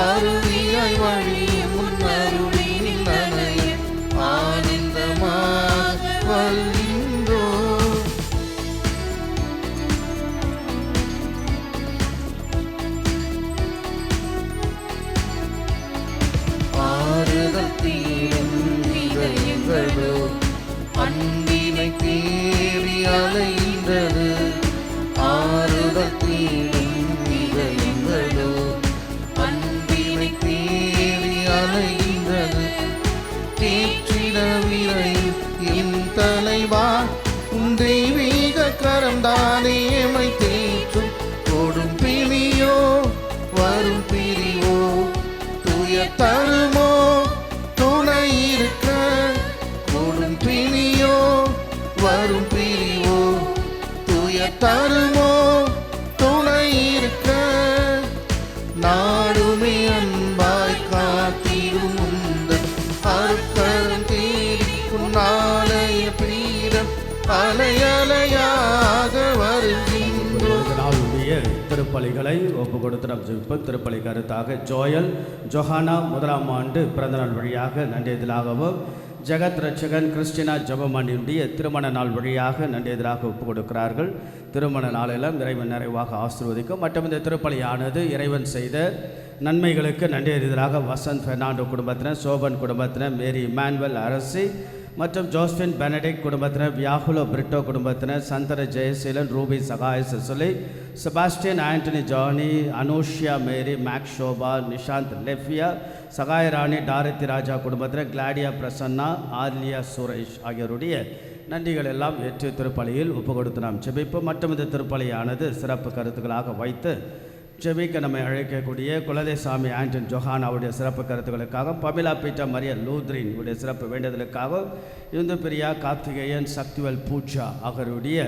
அருவியாய் வழியும் முன்னருளின் நனைய ஆனந்தமாக வழிந்தோம். ஆறுதல் தீரும் இதயங்களோ அன்பினை தேடி அலைந்தது. ஆறுதல் தீரும் இதயங்களோ அன்பினை தேடி அலைந்தது. தேற்றிட விரையும் என் தலைவா உன் தெய்வீக கரம்தானே எமை தேற்றும். கொடும் பிணியோ வரும் பிரிவோ தூய தருமோ துணை இருக்க. கொடும் பிணியோ வரும் பிரிவோ தூய தருமோ துணை இருக்க. நாடுமே அன்பாய் காத்திடும் உந்தன் அருட்கரம் தேடி உன்னாலய பீடம் அலையலையாக வருகின்றோம். திருப்பலிகளை ஒப்பு கொடுத்து நாம் ஜெபிப்போம். திருப்பலி கருத்தாக ஜோஹானா 1ஆம் ஆண்டு பிறந்தநாள் வழியாக நன்றியதிலாகவும், ஜெகத் ரட்சகன் கிறிஸ்டினா ஜெபமணியுடைய திருமண நாள் வழியாக நன்றியதிலாக ஒப்பு கொடுக்கிறார்கள். திருமண நாளெல்லாம் இறைவன் நிறைவாக ஆசீர்வதிக்கும். மற்றும் இந்த திருப்பலியானது இறைவன் செய்த நன்மைகளுக்கு நன்றியதிலாக வசந்த் பெர்னாண்டோ குடும்பத்தினர், சோபன் குடும்பத்தினர், மேரி இமானுவேல் அரசி மற்றும் ஜோஸ்பின் பெனடிக் குடும்பத்தினர், வியாகுலோ பிரிட்டோ குடும்பத்தினர், சந்தர ஜெயசீலன், ரூபி சகாய சிசுலி, செபாஸ்டியன் ஆண்டனி ஜானி, அனூஷியா மேரி, மேக் ஷோபா, நிஷாந்த் லெஃபியா, சகாயராணி, டாரத்தி ராஜா குடும்பத்தினர், கிளாடியா பிரசன்னா, ஆர்லியா சுரேஷ் ஆகியோருடைய நன்றிகள் எல்லாம் ஏற்று திருப்பலியில் ஒப்பு கொடுத்து நாம் ஜெபிப்போம். மற்றும் இந்த திருப்பலியானது சிறப்பு கருத்துக்களாக வைத்து ஜெபிக்க நம்மை அழைக்கக்கூடிய குலதேசாமி ஆண்டன் ஜொஹானாவுடைய சிறப்பு கருத்துக்களுக்காக, பமிலா பீட்டர் மரிய லூத்ரின் உடைய சிறப்பு வேண்டுதலுக்காக, இந்து பிரியா கார்த்திகேயன், சக்திவல் பூஜா ஆகியோருடைய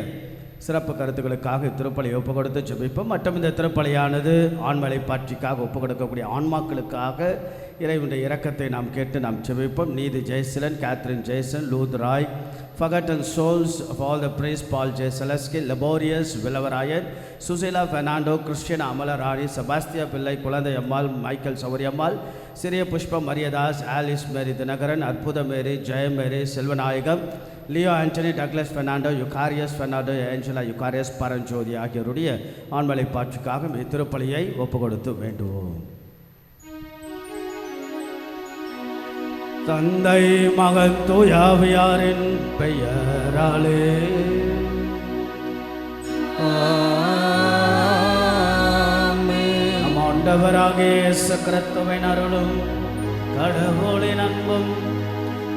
சிறப்பு கருத்துக்களுக்காக திருப்பலி ஒப்பு கொடுத்து ஜெபிப்போம். மற்றும் இந்த திருப்பலியானது ஆண்மலை பாட்சிக்காக ஒப்பு கொடுக்கக்கூடிய ஆன்மாக்களுக்காக இறைவனுடைய இரக்கத்தை நாம் கேட்டு நாம் ஜெபிப்போம். நீதி ஜெயசிலன், கேத்ரின் ஜெய்சன், லூத் Roy, forgotten souls of all the praise, Paul J. Seleski, Laborious, Villavarayan, Susila Fernando, Christian Amala Rani, Sebastia Pillai, Kulandai Ammal, Michael Savaryamal, Syria Pushpa Mariadas, Alice Mary Dinagaran, Arpuda Mary, Jaya Mary, Silvan Aigam, Leo Anthony, Douglas Fernando, Eucharius Fernando, Angela Eucharius Paranjodi ஆகியோருடைய ஆண்மலை பாட்சிக்காக திருப்பலியை ஒப்பு கொடுத்து வேண்டுவோம். தந்தை மகன் தூயாவியாரின் பெயராலே நம் ஆண்டவராகிய இயேசு கிறிஸ்துவின் அருளும் கடவுளின் அன்பும்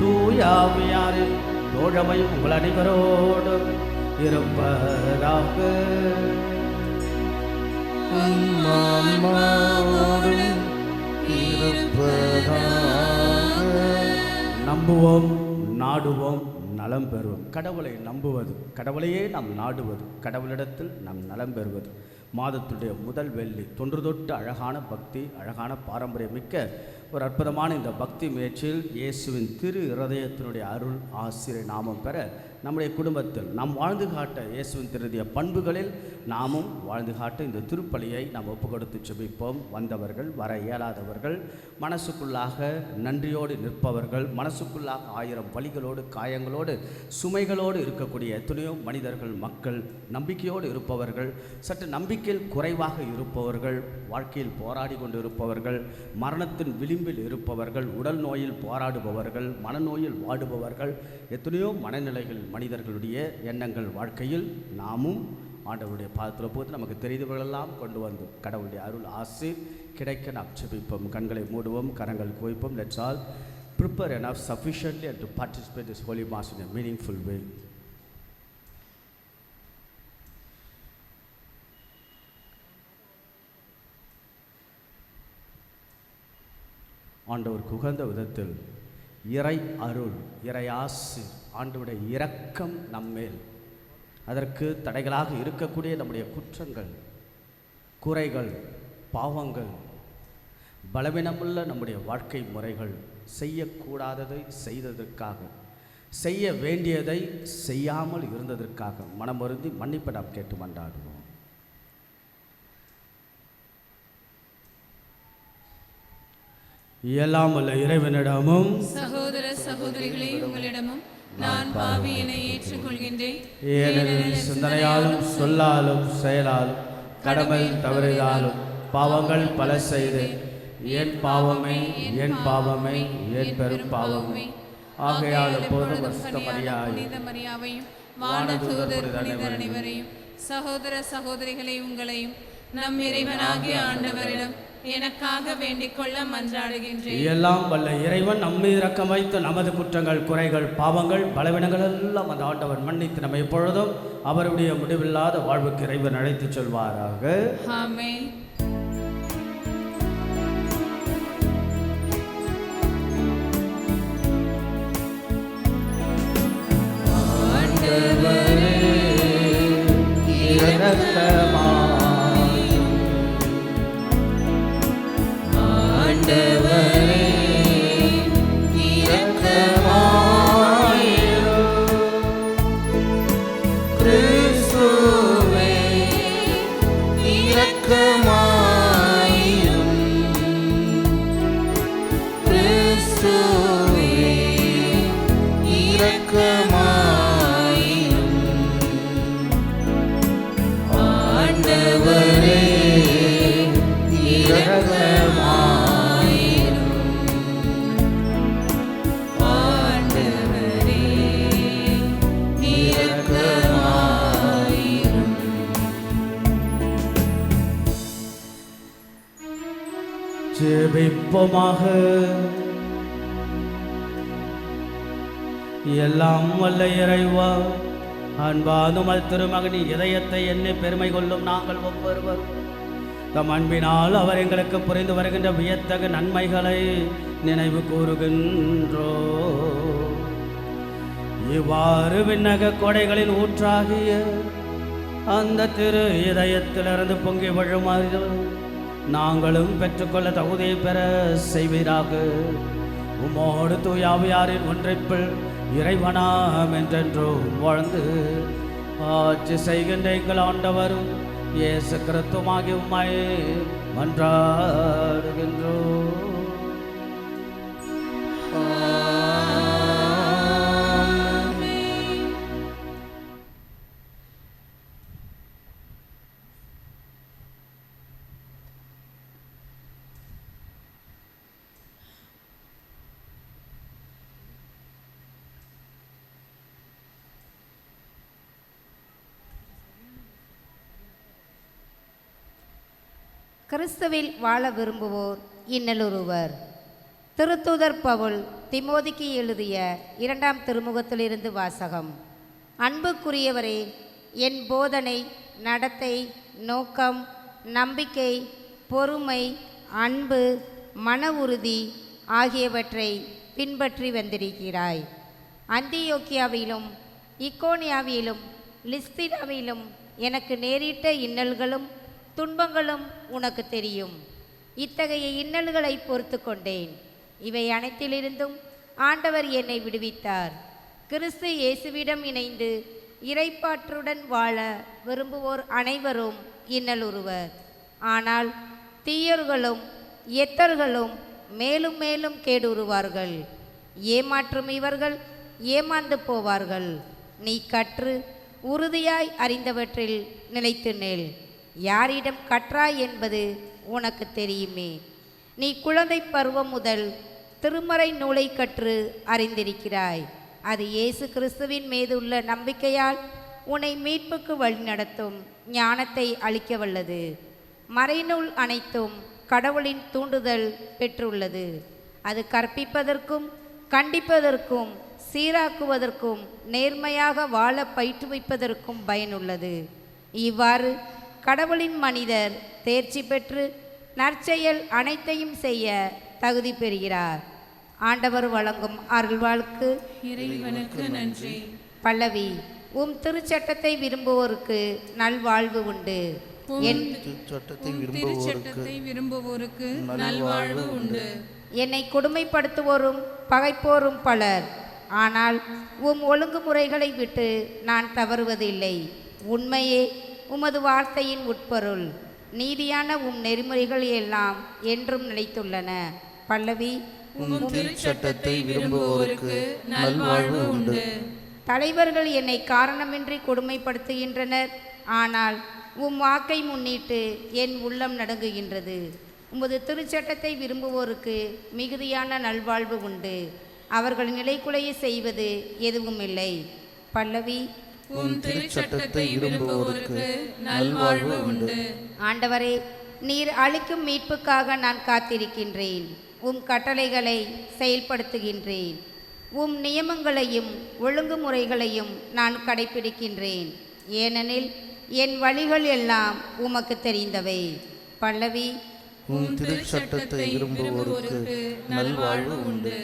தூயாவியாரின் தோழமையும் உங்கள் அனைவரோடு இருப்பதாக. நம்புவோம், நாடுவோம், நலம் பெறுவோம். கடவுளை நம்புவது, கடவுளையே நாம் நாடுவது, கடவுளிடத்தில் நாம் நலம் பெறுவது மாதத்துடைய முதல் வெள்ளி. தொன்று தொட்டு அழகான பக்தி, அழகான பாரம்பரியம் மிக்க ஒரு அற்புதமான இந்த பக்தி முயற்சியில் இயேசுவின் திரு இருதயத்தினுடைய அருள் ஆசிரியர் நாமம் பெற நம்முடைய குடும்பத்தில் நாம் வாழ்ந்து காட்ட இயேசுவின் திருதிய பண்புகளில் நாமும் வாழ்ந்து காட்ட இந்த திருப்பலியை நாம் ஒப்பு கொடுத்து ஜெபிப்போம். வந்தவர்கள், வர இயலாதவர்கள், மனசுக்குள்ளாக நன்றியோடு நிற்பவர்கள், மனசுக்குள்ளாக 1000 வலிகளோடு, காயங்களோடு, சுமைகளோடு இருக்கக்கூடிய எத்தனையோ மனிதர்கள், மக்கள், நம்பிக்கையோடு இருப்பவர்கள், சற்று நம்பிக்கையில் குறைவாக இருப்பவர்கள், வாழ்க்கையில் போராடி கொண்டு இருப்பவர்கள், மரணத்தின் விளிம்பில் இருப்பவர்கள், உடல் நோயில் போராடுபவர்கள், மனநோயில் வாடுபவர்கள், எத்தனையோ மனநிலைகள் மனிதர்களுடைய எண்ணங்கள் வாழ்க்கையில் நாமும் ஆண்டவருடைய பாதத்தில் போது நமக்கு தெரிந்தவர்களெல்லாம் கொண்டு வந்து கடவுளுடைய அருள் ஆசீர் கிடைக்க நாம் ஜெபிப்போம். கண்களை மூடுவோம், கரங்கள் குவிப்போம். Let's all prepare enough sufficiently and to participate this holy mass in a meaningful way. ஆண்டவர் குகந்த விதத்தில் இறை அருள், இறையாசி, ஆண்டவருடைய இரக்கம் நம்மேல், அதற்கு தடைகளாக இருக்கக்கூடிய நம்முடைய குற்றங்கள், குறைகள், பாவங்கள், பலவீனமுள்ள நம்முடைய வாழ்க்கை முறைகள், செய்யக்கூடாததை செய்ததற்காக, செய்ய வேண்டியதை செய்யாமல் இருந்ததற்காக மனமருந்தி மன்னிப்பை நாம் கேட்டு மன்றாடுவோம். எல்லாம் வல்ல இறைவனிடமும் சகோதர சகோதரிகளே உங்களிடமும் நான் பாவியினை ஏற்றுக்கொள்கின்றேன். ஏனெனில் சிந்தனையாலும் சொல்லாலும் செயலாலும் கடமை தவறினாலும் பாவங்கள் பல செய்து என் பாவமே என் பாவமே என் பெரும் பாவமே. ஆகையால் எப்போதும் பரிசுத்த மரியாவையும் வானதூதர் புனிதர் அனைவரையும் சகோதர சகோதரிகளை உங்களையும் நம் இறைவனாகிய ஆண்டவரிடம் எனக்காக வேண்டிக் கொள்ள மன்றாடுகின்றேன். எல்லாம் வல்ல இறைவன் நம்மை இரக்கம் வைத்து நமது குற்றங்கள் குறைகள் பாவங்கள் பலவீனங்கள் எல்லாம் அந்த ஆண்டவன் மன்னித்து நம்மை எப்பொழுதும் அவருடைய முடிவில்லாத வாழ்வுக்கு இறைவன் அழைத்துச் செல்வாராக. ஆமென். ஜெபிப்போமாக. எல்லாம் வல்ல இறைவா, அன்பானும் திருமகனின் இதயத்தை எண்ணி பெருமை கொள்ளும் நாங்கள் ஒவ்வொருவர் தம் அன்பினால் அவர் எங்களுக்கு புரிந்து வருகின்ற வியத்தகு நன்மைகளை நினைவு கூறுகின்றோ. இவ்வாறு விண்ணக கொடைகளின் ஊற்றாகிய அந்த திரு இதயத்திலிருந்து பொங்கி விழுமாறு நாங்களும் பெற்றுக்கொள்ள தகுதியை பெற செய்வீராக. உமோடு தூயாவியாரின் ஒன்றைப்பில் இறைவனாம் என்றென்றும் வாழ்ந்து ஆட்சி செய்கின்ற எங்கள் ஆண்டவரும் இயேசு கிறிஸ்துவாகி உம்மை மன்றாடுகின்றோம். கிறிஸ்துவில் வாழ விரும்புவோர் இன்னலுறுவர். திருத்தூதர் பவுல் திமோதிக்கு எழுதிய 2ஆம் திருமுகத்திலிருந்து வாசகம். அன்புக்குரியவரே, என் போதனை, நடத்தை, நோக்கம், நம்பிக்கை, பொறுமை, அன்பு, மன உறுதி ஆகியவற்றை பின்பற்றி வந்திருக்கிறாய். அந்தியோக்கியாவிலும் இக்கோனியாவிலும் லிஸ்திராவிலும் எனக்கு நேரிட்ட இன்னல்களும் துன்பங்களும் உனக்கு தெரியும். இத்தகைய இன்னல்களை பொறுத்து கொண்டேன். இவை அனைத்திலிருந்தும் ஆண்டவர் என்னை விடுவித்தார். கிறிஸ்து இயேசுவிடம் இணைந்து இறைப்பாற்றுடன் வாழ விரும்புவோர் அனைவரும் இன்னலுறுவர். ஆனால் தீயர்களும் எத்தர்களும் மேலும் மேலும் கேடுறுவார்கள். ஏமாற்றும் இவர்கள் ஏமாந்து போவார்கள். நீ கற்று உறுதியாய் அறிந்தவற்றில் நிலைத்து நில். யாரிடம் கற்றாய் என்பது உனக்கு தெரியுமே. நீ குழந்தை பருவம் முதல் திருமறை நூலை கற்று அறிந்திருக்கிறாய். அது இயேசு கிறிஸ்துவின் மீது உள்ள நம்பிக்கையால் உன்னை மீட்புக்கு வழிநடத்தும் ஞானத்தை அளிக்க வல்லது. மறைநூல் அனைத்தும் கடவுளின் தூண்டுதல் பெற்றுள்ளது. அது கற்பிப்பதற்கும் கண்டிப்பதற்கும் சீராக்குவதற்கும் நேர்மையாக வாழ பயிற்றுவிப்பதற்கும் பயனுள்ளது. இவ்வாறு கடவுளின் மனிதர் தேர்ச்சி பெற்று நற்செயல் அனைத்தையும் செய்ய தகுதி பெறுகிறார். ஆண்டவர் வழங்கும் அருள்வாழ்க்கு இறைவனுக்கு நன்றி. பல்லவி. உம் திருச்சட்டத்தை விரும்புவோருக்கு நல்வாழ்வு உண்டு. திருச்சட்டத்தை விரும்புவோருக்கு நல்வாழ்வு உண்டு. என்னை கொடுமைப்படுத்துவோரும் பகைப்போரும் பலர். ஆனால் உம் ஒழுங்குமுறைகளை விட்டு நான் தவறுவதில்லை. உண்மையே உமது வார்த்தையின் உட்பொருள். நீதியான உம் நெறிமுறைகள் எல்லாம் என்றும் நிலைத்துள்ளன. பல்லவி. உம் திருச்சட்டத்தை விரும்புவோருக்கு நல்வாழ்வு உண்டு. தலைவர்கள் என்னை காரணமின்றி கொடுமைப்படுத்துகின்றனர், ஆனால் உம் வாக்கை முன்னிட்டு என் உள்ளம் நடுங்குகின்றது. உமது திருச்சட்டத்தை விரும்புவோருக்கு மிகுதியான நல்வாழ்வு உண்டு. அவர்கள் நிலைக்குலைய செய்வது எதுவும் இல்லை. பல்லவி. உம் திருச்சட்டத்தை விரும்புவோருக்கு நல்வாழ்வு உண்டு. ஆண்டவரே, நீர் அளிக்கும் மீட்புக்காக நான் காத்திருக்கின்றேன். உம் கட்டளைகளை செயல்படுத்துகின்றேன். உம் நியமங்களையும் ஒழுங்குமுறைகளையும் நான் கடைபிடிக்கின்றேன். ஏனெனில் என் வழிகள் எல்லாம் உமக்கு தெரிந்தவை. பல்லவி. உம் திருச்சட்டத்தை விரும்புவோருக்கு நல்வாழ்வு உண்டு.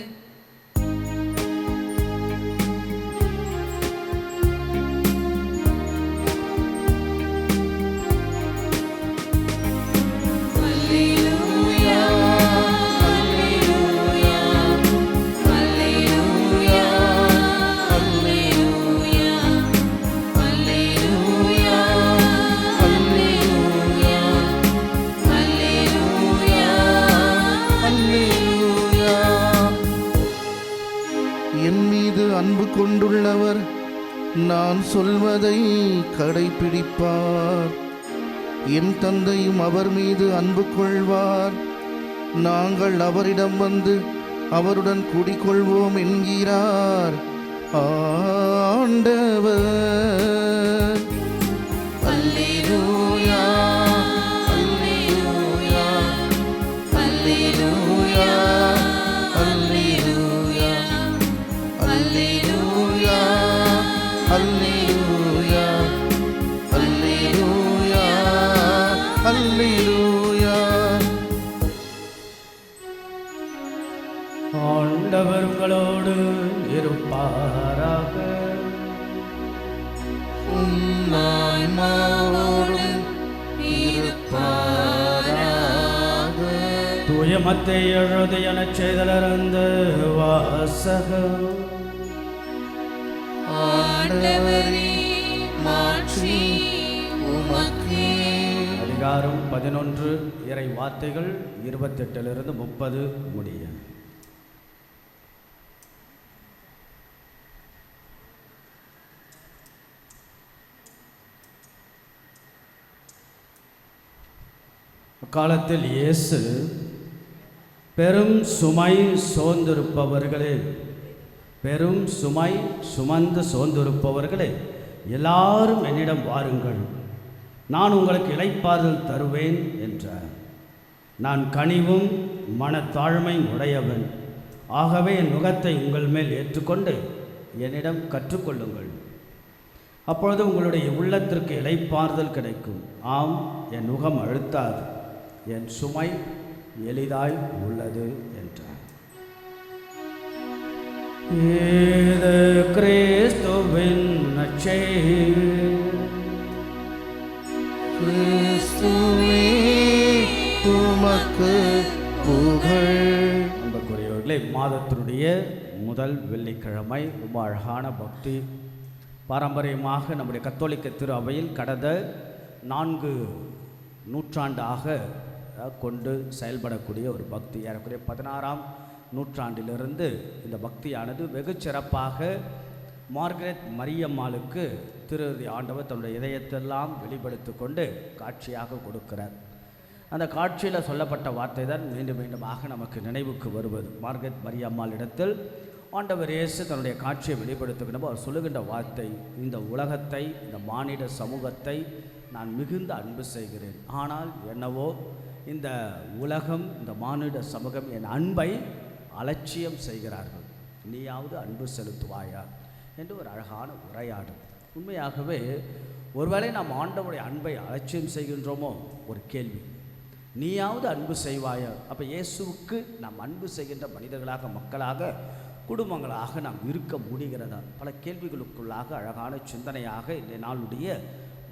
என் மீது அன்பு கொண்டுள்ளவர் நான் சொல்வதை கடைபிடிப்பார். என் தந்தையும் அவர் மீது அன்பு கொள்வார். நாங்கள் அவரிடம் வந்து அவருடன் குடிகொள்வோம் என்கிறார் ஆண்டவர். அல்லேலூயா, அல்லேலூயா, அல்லேலூயா, அல்லேலூயா, அல்லேலூயா, அல்லேலூயா, அல்லேலூயா, அல்லேலூயா. ஆண்டவர் உங்களோடு இருப்பாராக. உம் ஆன்மாவோடும் இருப்பாராக. தூய மத்தேயு எழுதிய நற்செய்தியிலிருந்து வாசகம். ஆண்டவரே, மாட்சி உமக்கே. அதிகாரம் 11 இறை வார்த்தைகள் 28 30 முடிய. அக்காலத்தில் இயேசு, பெரும் சுமை சோர்ந்திருப்பவர்களே, பெரும் சுமை சுமந்து சோர்ந்திருப்பவர்களே, எல்லாரும் என்னிடம் வாருங்கள், நான் உங்களுக்கு இளைப்பாறுதல் தருவேன் என்றார். நான் கனிவும் மனத்தாழ்மை உடையவன், ஆகவே என் நுகத்தை உங்கள் மேல் ஏற்றுக்கொண்டு என்னிடம் கற்றுக்கொள்ளுங்கள், அப்பொழுது உங்களுடைய உள்ளத்திற்கு இளைப்பாறுதல் கிடைக்கும். ஆம், என் நுகம் அழுத்தாது, என் சுமை எளிதாய் உள்ளது என்றார். இது கிறிஸ்துவின் நற்செய்தி. கிறிஸ்துவே, உமக்கு புகழ். அன்புக்குரியவர்களே, மாதத்தினுடைய முதல் வெள்ளிக்கிழமை ரொம்ப அழகான பக்தி. பாரம்பரியமாக நம்முடைய கத்தோலிக்க திரு அவையில் கடந்த 4 நூற்றாண்டாக கொண்டு செயல்படக்கூடிய ஒரு பக்தி. ஏறக்குறைய 16ஆம் நூற்றாண்டிலிருந்து இந்த பக்தியானது வெகு சிறப்பாக மார்கரெட் மரியம்மாளுக்கு திரு ஆண்டவர் தன்னுடைய இதயத்தெல்லாம் வெளிப்படுத்தி கொண்டு காட்சியாக கொடுக்கிறார். அந்த காட்சியில் சொல்லப்பட்ட வார்த்தை தான் மீண்டும் மீண்டுமாக நமக்கு நினைவுக்கு வருவது. மார்கரெட் மரியம்மாள் இடத்தில் ஆண்டவர் இயேசு தன்னுடைய காட்சியை வெளிப்படுத்துகின்ற அவர் சொல்லுகின்ற வார்த்தை, இந்த உலகத்தை, இந்த மானிட சமூகத்தை நான் மிகுந்த அன்பு செய்கிறேன், ஆனால் என்னவோ இந்த உலகம், இந்த மானிட சமூகம் என் அன்பை அலட்சியம் செய்கிறார்கள், நீயாவது அன்பு செலுத்துவாயா என்று ஒரு அழகான உரையாடல். உண்மையாகவே ஒருவேளை நாம் ஆண்டவருடைய அன்பை அலட்சியம் செய்கின்றோமோ ஒரு கேள்வி, நீயாவது அன்பு செய்வாயா? அப்போ இயேசுவுக்கு நாம் அன்பு செய்கின்ற மனிதர்களாக, மக்களாக, குடும்பங்களாக நாம் இருக்க முடிகிறதா? பல கேள்விகளுக்குள்ளாக அழகான சிந்தனையாக இந்த நாளுடைய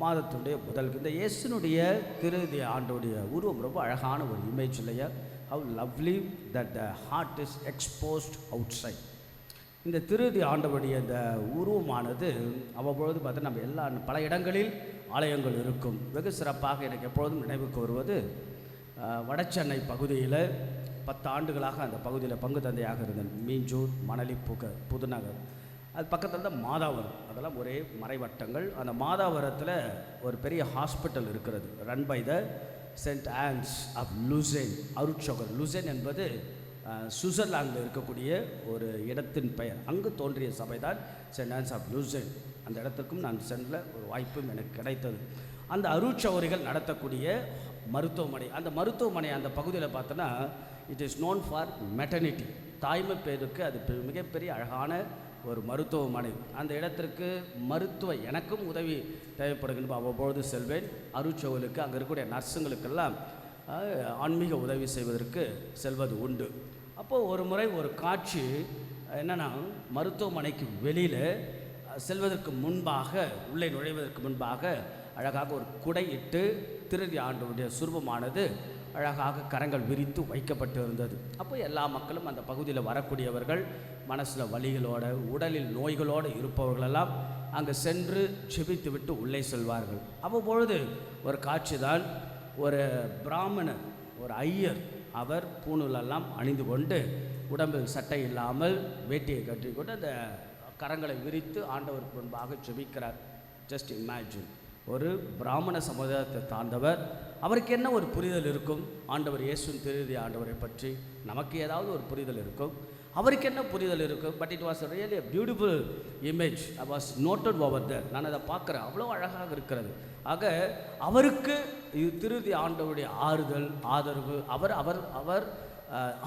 மாதத்துடைய முதல் இந்த இயேசுனுடைய திருதி ஆண்டோடைய உருவம் ரொம்ப அழகான ஒரு இமேஜ் இல்லையா? How lovely that the heart is exposed outside. இந்த திருதி ஆண்டவருடைய இந்த உருவமானது அவ்வப்பொழுது பார்த்தா நம்ம எல்லா பல இடங்களில் ஆலயங்கள் இருக்கும். வெகு சிறப்பாக எனக்கு எப்பொழுதும் நினைவுக்கு வருவது வடசென்னை பகுதியில் 10 ஆண்டுகளாக அந்த பகுதியில் பங்கு தந்தையாக இருந்தேன். மீஞ்சூர், மணலிப்புகர், புதுநகர், அது பக்கத்தில் தான் மாதாவரம். அதெல்லாம் ஒரே மறைவட்டங்கள். அந்த மாதாவரத்தில் ஒரு பெரிய ஹாஸ்பிட்டல் இருக்கிறது, run by the Saint Anne's of Lucerne, அருட்சகர். லூசேன் என்பது சுவிட்சர்லாந்தில் இருக்கக்கூடிய ஒரு இடத்தின் பெயர். அங்கு தோன்றிய சபை தான் சென்ட் ஆன்ஸ் ஆஃப் லூசேன். அந்த இடத்துக்கும் நான் சென்ற ஒரு வாய்ப்பும் எனக்கு கிடைத்தது. அந்த அருட்சகரிகள் நடத்தக்கூடிய மருத்துவமனை, அந்த மருத்துவமனை அந்த பகுதியில் பார்த்தோன்னா it is known for maternity, தாய்மை பேருக்கு அது மிகப்பெரிய அழகான ஒரு மருத்துவமனை. அந்த இடத்திற்கு எனக்கும் உதவி தேவைப்படுகின்ற அவ்வப்பொழுது செல்வேன். அருட்சகருக்கு அங்கே இருக்கக்கூடிய நர்ஸுங்களுக்கெல்லாம் ஆன்மீக உதவி செய்வதற்கு செல்வது உண்டு. அப்போது ஒரு முறை ஒரு காட்சி என்னென்னா, மருத்துவமனைக்கு வெளியில் செல்வதற்கு முன்பாக, உள்ளே நுழைவதற்கு முன்பாக அழகாக ஒரு குடை இட்டு திருதி ஆண்டவருடைய சுரூபமானது அழகாக கரங்கள் விரித்து வைக்கப்பட்டு இருந்தது. அப்போ எல்லா மக்களும் அந்த பகுதியில் வரக்கூடியவர்கள், மனசில் வலிகளோட, உடலில் நோய்களோடு இருப்பவர்களெல்லாம் அங்கே சென்று ஜெபித்து விட்டு உள்ளே செல்வார்கள். அவ்வப்பொழுது ஒரு காட்சி தான், ஒரு பிராமணர், ஒரு ஐயர், அவர் பூணூலெல்லாம் அணிந்து கொண்டு உடம்பில் சட்டை இல்லாமல் வேட்டியை கட்டிக்கொண்டு அந்த கரங்களை விரித்து ஆண்டவருக்கு முன்பாக ஜெபிக்கிறார். ஜஸ்ட் இமேஜின், ஒரு பிராமண சமுதாயத்தை தாழ்ந்தவர், அவருக்கு என்ன ஒரு புரிதல் இருக்கும் ஆண்டவர் இயேசுவின் திருதி ஆண்டவரை பற்றி? நமக்கு ஏதாவது ஒரு புரிதல் இருக்கும், அவருக்கு என்ன புரிதல் இருக்கும்? But it was really a beautiful image. I was noted over there. நான் அதை பார்க்குறேன், அவ்வளோ அழகாக இருக்கிறது. ஆக அவருக்கு திருதி ஆண்டவருடைய ஆறுதல், ஆதரவு, அவர் அவர் அவர்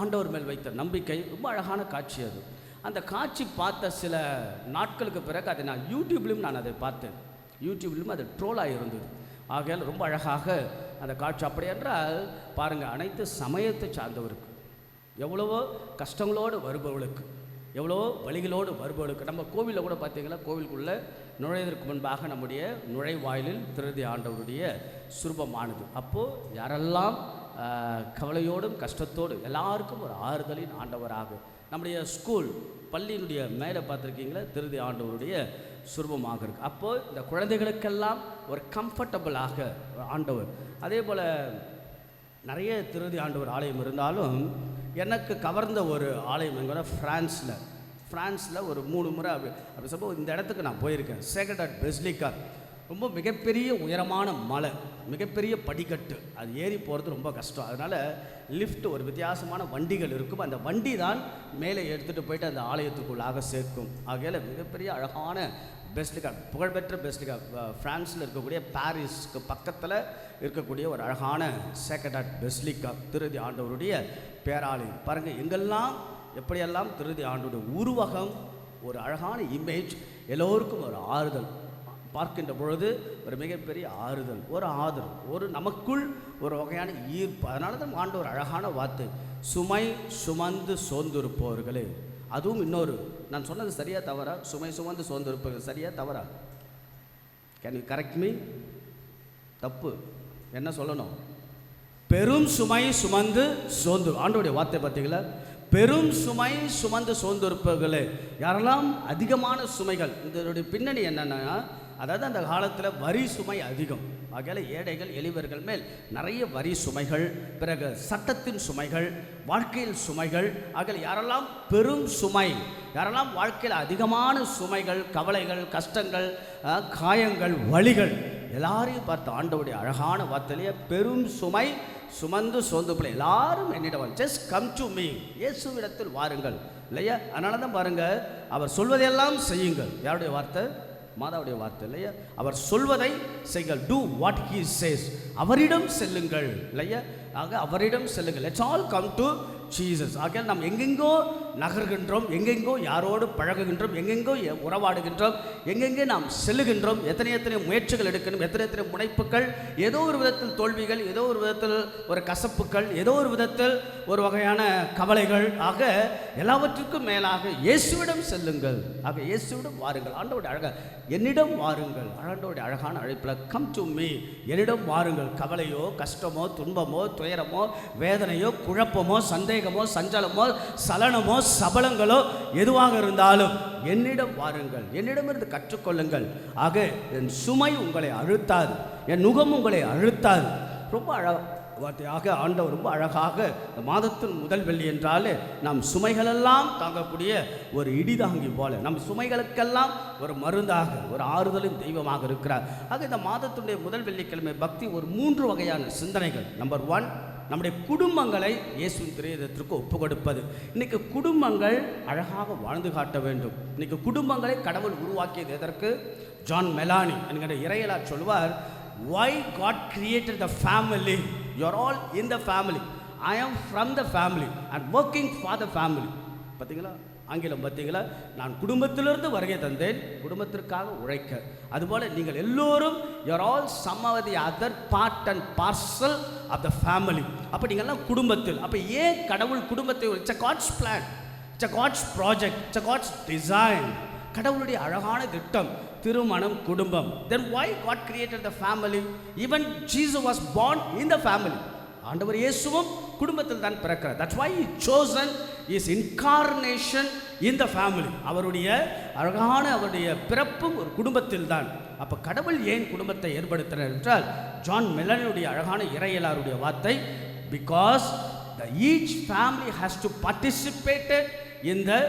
ஆண்டவர் மேல் வைத்த நம்பிக்கை, ரொம்ப அழகான காட்சி அது. அந்த காட்சி பார்த்த சில நாட்களுக்கு பிறகு அதை நான் யூடியூப்லையும் நான் அதை பார்த்தேன். யூடியூப்லையும் அது ட்ரோலாக இருந்தது. ஆகையால் ரொம்ப அழகாக அந்த காட்சி. அப்படி என்றால் பாருங்கள், அனைத்து சமயத்தை சார்ந்தவருக்கு, எவ்வளவோ கஷ்டங்களோடு வருபவர்களுக்கு, எவ்வளவோ வழிகளோடு வருபவர்களுக்கு, நம்ம கோவிலில் கூட பார்த்தீங்கன்னா, கோவிலுக்குள்ளே நுழைவதற்கு முன்பாக நம்முடைய நுழைவாயிலில் திருதி ஆண்டவருடைய சுரூபமானது. அப்போது யாரெல்லாம் கவலையோடும் கஷ்டத்தோடு எல்லாருக்கும் ஒரு ஆறுதலின் ஆண்டவராக, நம்முடைய ஸ்கூல் பள்ளியினுடைய மேலே பார்த்துருக்கீங்களா, திருதி ஆண்டவருடைய சுரூபமாக இருக்குது. அப்போது இந்த குழந்தைகளுக்கெல்லாம் ஒரு கம்ஃபர்டபுளாக ஆண்டவர். அதே போல் நிறைய திருதி ஆண்டவர் ஆலயம் இருந்தாலும் எனக்கு கவர்ந்த ஒரு ஆலயம் எங்கே, ஃப்ரான்ஸில் ஒரு 3 முறை அப்படி சொல்லும்போது இந்த இடத்துக்கு நான் போயிருக்கேன். சேக்ரட் பெசிலிக்கா, ரொம்ப மிகப்பெரிய உயரமான மலை, மிகப்பெரிய படிக்கட்டு, அது ஏறி போகிறது ரொம்ப கஷ்டம். அதனால் லிஃப்ட், ஒரு வித்தியாசமான வண்டிகள் இருக்கும், அந்த வண்டி தான் மேலே எடுத்துகிட்டு போயிட்டு அந்த ஆலயத்துக்குள்ளாக சேர்க்கும். ஆகையால் மிகப்பெரிய அழகான பெசிலிக்கா, புகழ்பெற்ற பெசிலிக்கா, ஃப்ரான்ஸில் இருக்கக்கூடிய பாரிஸ்க்கு பக்கத்தில் இருக்கக்கூடிய ஒரு அழகான சேக்ரட் பெசிலிக்கா, திருதி ஆண்டவருடைய பேராலயம். பாருங்கள், எங்கெல்லாம் எப்படியெல்லாம் திருதி ஆண்டவருடைய உருவகம், ஒரு அழகான இமேஜ், எல்லோருக்கும் ஒரு ஆறுதல் பார்க்கின்ற பொழுது, ஒரு மிகப்பெரிய ஆறுதல், ஒரு ஆதரவு, ஒரு நமக்குள் ஒரு வகையான ஈர்ப்பு. அதனால தான் ஆண்டவர் அழகான வார்த்தை, சுமை சுமந்து சோர்ந்திருப்பவர்களே. அதுவும் இன்னொரு, நான் சொன்னது சரியா தவறா? சுமை சுமந்து சோர்ந்திருப்பவர்கள் சரியா தவறா? Can you correct me? தப்பு. என்ன சொல்லணும்? பெரும் சுமை சுமந்து சோர்ந்து, ஆண்டவருடைய வார்த்தை பார்த்தீங்களா? பெரும் சுமை சுமந்து சோர்ந்திருப்பவர்களே. யாரெல்லாம் அதிகமான சுமைகள், இதனுடைய பின்னணி என்னென்னா, அதாவது அந்த காலத்தில் வரி சுமை அதிகம். ஆகையால் ஏழைகள் எளியவர்கள் மேல் நிறைய வரி சுமைகள், பிறகு சட்டத்தின் சுமைகள், வாழ்க்கையில் சுமைகள். ஆகையால் யாரெல்லாம் பெரும் சுமை, யாரெல்லாம் வாழ்க்கையில் அதிகமான சுமைகள், கவலைகள், கஷ்டங்கள், காயங்கள், வலிகள், எல்லாரையும் பார்த்து ஆண்டவருடைய அழகான வார்த்தையிலேயே பெரும் சுமை சுமந்து சோர்ந்து பிள்ளை எல்லாரும் என்னிடம், ஜஸ்ட் கம் டு மீ, இயேசுவிடத்தில் வாருங்கள், இல்லையா? அதனால தான் பாருங்கள், அவர் சொல்வதையெல்லாம் செய்யுங்கள். யாருடைய வார்த்தை? மாதாவுடைய வார்த்தை, இல்லையா? அவர் சொல்வதை செய்யுங்கள். Do what he says. அவரிடம் செல்லுங்கள், இல்லையா? ஆக அவரிடம் செல்லுங்கள். Let's all come to Jesus. ஆகையால் நாம் எங்கெங்கோ நகர்கின்றோம், எங்கெங்கோ யாரோடு பழகுகின்றோம், எங்கெங்கோ உறவாடுகின்றோம், எங்கெங்கே நாம் செல்லுகின்றோம், எத்தனை முயற்சிகள் எடுக்கணும், எத்தனை முனைப்புகள், ஏதோ ஒரு விதத்தில் தோல்விகள், ஏதோ ஒரு விதத்தில் ஒரு கசப்புகள், ஏதோ ஒரு விதத்தில் ஒரு வகையான கவலைகள். ஆக எல்லாவற்றுக்கும் மேலாக இயேசுவிடம் செல்லுங்கள். ஆக இயேசுவிடம் வாருங்கள். ஆண்டவருடைய அழகாக என்னிடம் வாருங்கள். ஆண்டவருடைய அழகான அழைப்பில் கம் டு மீ, என்னிடம் வாருங்கள். கவலையோ கஷ்டமோ துன்பமோ துயரமோ வேதனையோ குழப்பமோ சந்தேகமோ சஞ்சலமோ சலனமோ சபலங்களோ எதுவாக இருந்தாலும் என்னிடம் வாருங்கள், என்னிடமிருந்து கற்றுக்கொள்ளுங்கள். ஆக என் சுமை உங்களை அழுத்தாது, என் நுகம் உங்களை அழுத்தாது. ரொம்ப வார்த்தையாக ஆண்டவர் ரொம்ப அழகாக இந்த மாதத்தின் முதல் வெள்ளி என்றாலே நாம் சுமைகளெல்லாம் தாங்கக்கூடிய ஒரு இடிதாங்கி போல நம் சுமைகளுக்கெல்லாம் ஒரு மருந்தாக ஒரு ஆறுதலின் தெய்வமாக இருக்கிறார். ஆக இந்த மாதத்துடைய முதல் வெள்ளிக்கிழமை பக்தி ஒரு 3 வகையான சிந்தனைகள். நம்பர் 1, நம்முடைய குடும்பங்களை இயேசுவின் திரையத்திற்கு ஒப்பு கொடுப்பது. இன்றைக்கி குடும்பங்கள் அழகாக வாழ்ந்து காட்ட வேண்டும். இன்றைக்கி குடும்பங்களை கடவுள் உருவாக்கியது எதற்கு? ஜான் மெலானி என்கிற இறையலார் சொல்வார், why God created the family? You are all in the family. I am from the family and working for the family. பார்த்தீங்களா, ஆங்கிலம் பார்த்தீங்களா? நான் குடும்பத்திலிருந்து வருகை தந்தேன், குடும்பத்திற்காக உழைக்க. அதுபோல் நீங்கள் எல்லோரும் you are all some of the other part and parcel of the family. அப்போ நீங்கள்லாம் குடும்பத்தில். அப்போ ஏன் கடவுள் குடும்பத்தை, it's a God's plan, it's a God's project, it's a God's design. கடவுளுடைய அழகான திட்டம் திருமணம், குடும்பம். Then why God created the family? Even Jesus was born in the family. ஆண்டவர் இயேசுவும் குடும்பத்தில் தான் பிறக்கிறார். That's why he chosen his incarnation in the family. அவருடைய அழகான அவருடைய பிறப்பும் ஒரு குடும்பத்தில் தான். அப்போ கடவுள் ஏன் குடும்பத்தை ஏற்படுத்தினார் என்றால், ஜான் மெலனுடைய அழகான இறையலாருடைய வார்த்தை, because each family has to participate in the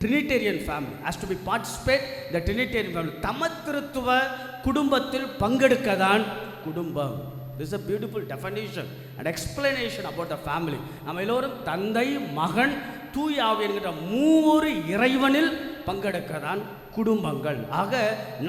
Trinitarian family, has to be participate the Trinitarian family. தமத்திருத்துவ குடும்பத்தில் பங்கெடுக்கதான் குடும்பம். This is a beautiful definition and explanation about the family. நம்ம எல்லோரும் தந்தை, மகன், தூய ஆவி என்கிற 3 இறைவனில் பங்கெடுக்கதான் குடும்பங்கள். ஆக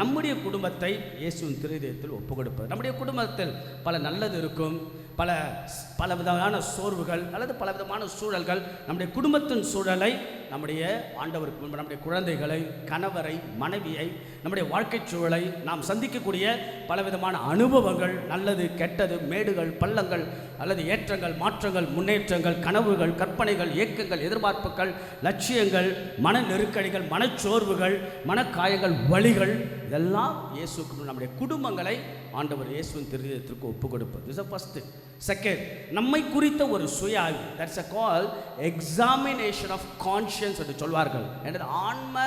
நம்முடைய குடும்பத்தை இயேசுவின் திருதயத்தில் ஒப்பு கொடுப்பது. நம்முடைய குடும்பத்தில் பல நல்லது இருக்கும், பல விதமான சோர்வுகள் அல்லது பல விதமான சூழல்கள். நம்முடைய குடும்பத்தின் சூழலை, நம்முடைய ஆண்டவருக்கு, நம்முடைய குழந்தைகளை, கணவரை, மனைவியை, நம்முடைய வாழ்க்கை சூழலை, நாம் சந்திக்கக்கூடிய பலவிதமான அனுபவங்கள், நல்லது கெட்டது, மேடுகள் பள்ளங்கள் அல்லது ஏற்றங்கள் மாற்றங்கள் முன்னேற்றங்கள், கனவுகள், கற்பனைகள், ஏக்கங்கள், எதிர்பார்ப்புகள், லட்சியங்கள், மன நெருக்கடிகள், மனச்சோர்வுகள், மனக்காயங்கள், வலிகள், இதெல்லாம் இயேசுக்கு நம்முடைய குடும்பங்களை ஆண்டவர் இயேசுவின் திருதயத்திற்கு ஒப்பு கொடுப்பது. This is the first thing. Second, நம்மை குறித்த ஒரு சுய ஆய்வு. That's a call examination of conscience என்று சொல்வார்கள். எனது ஆன்ம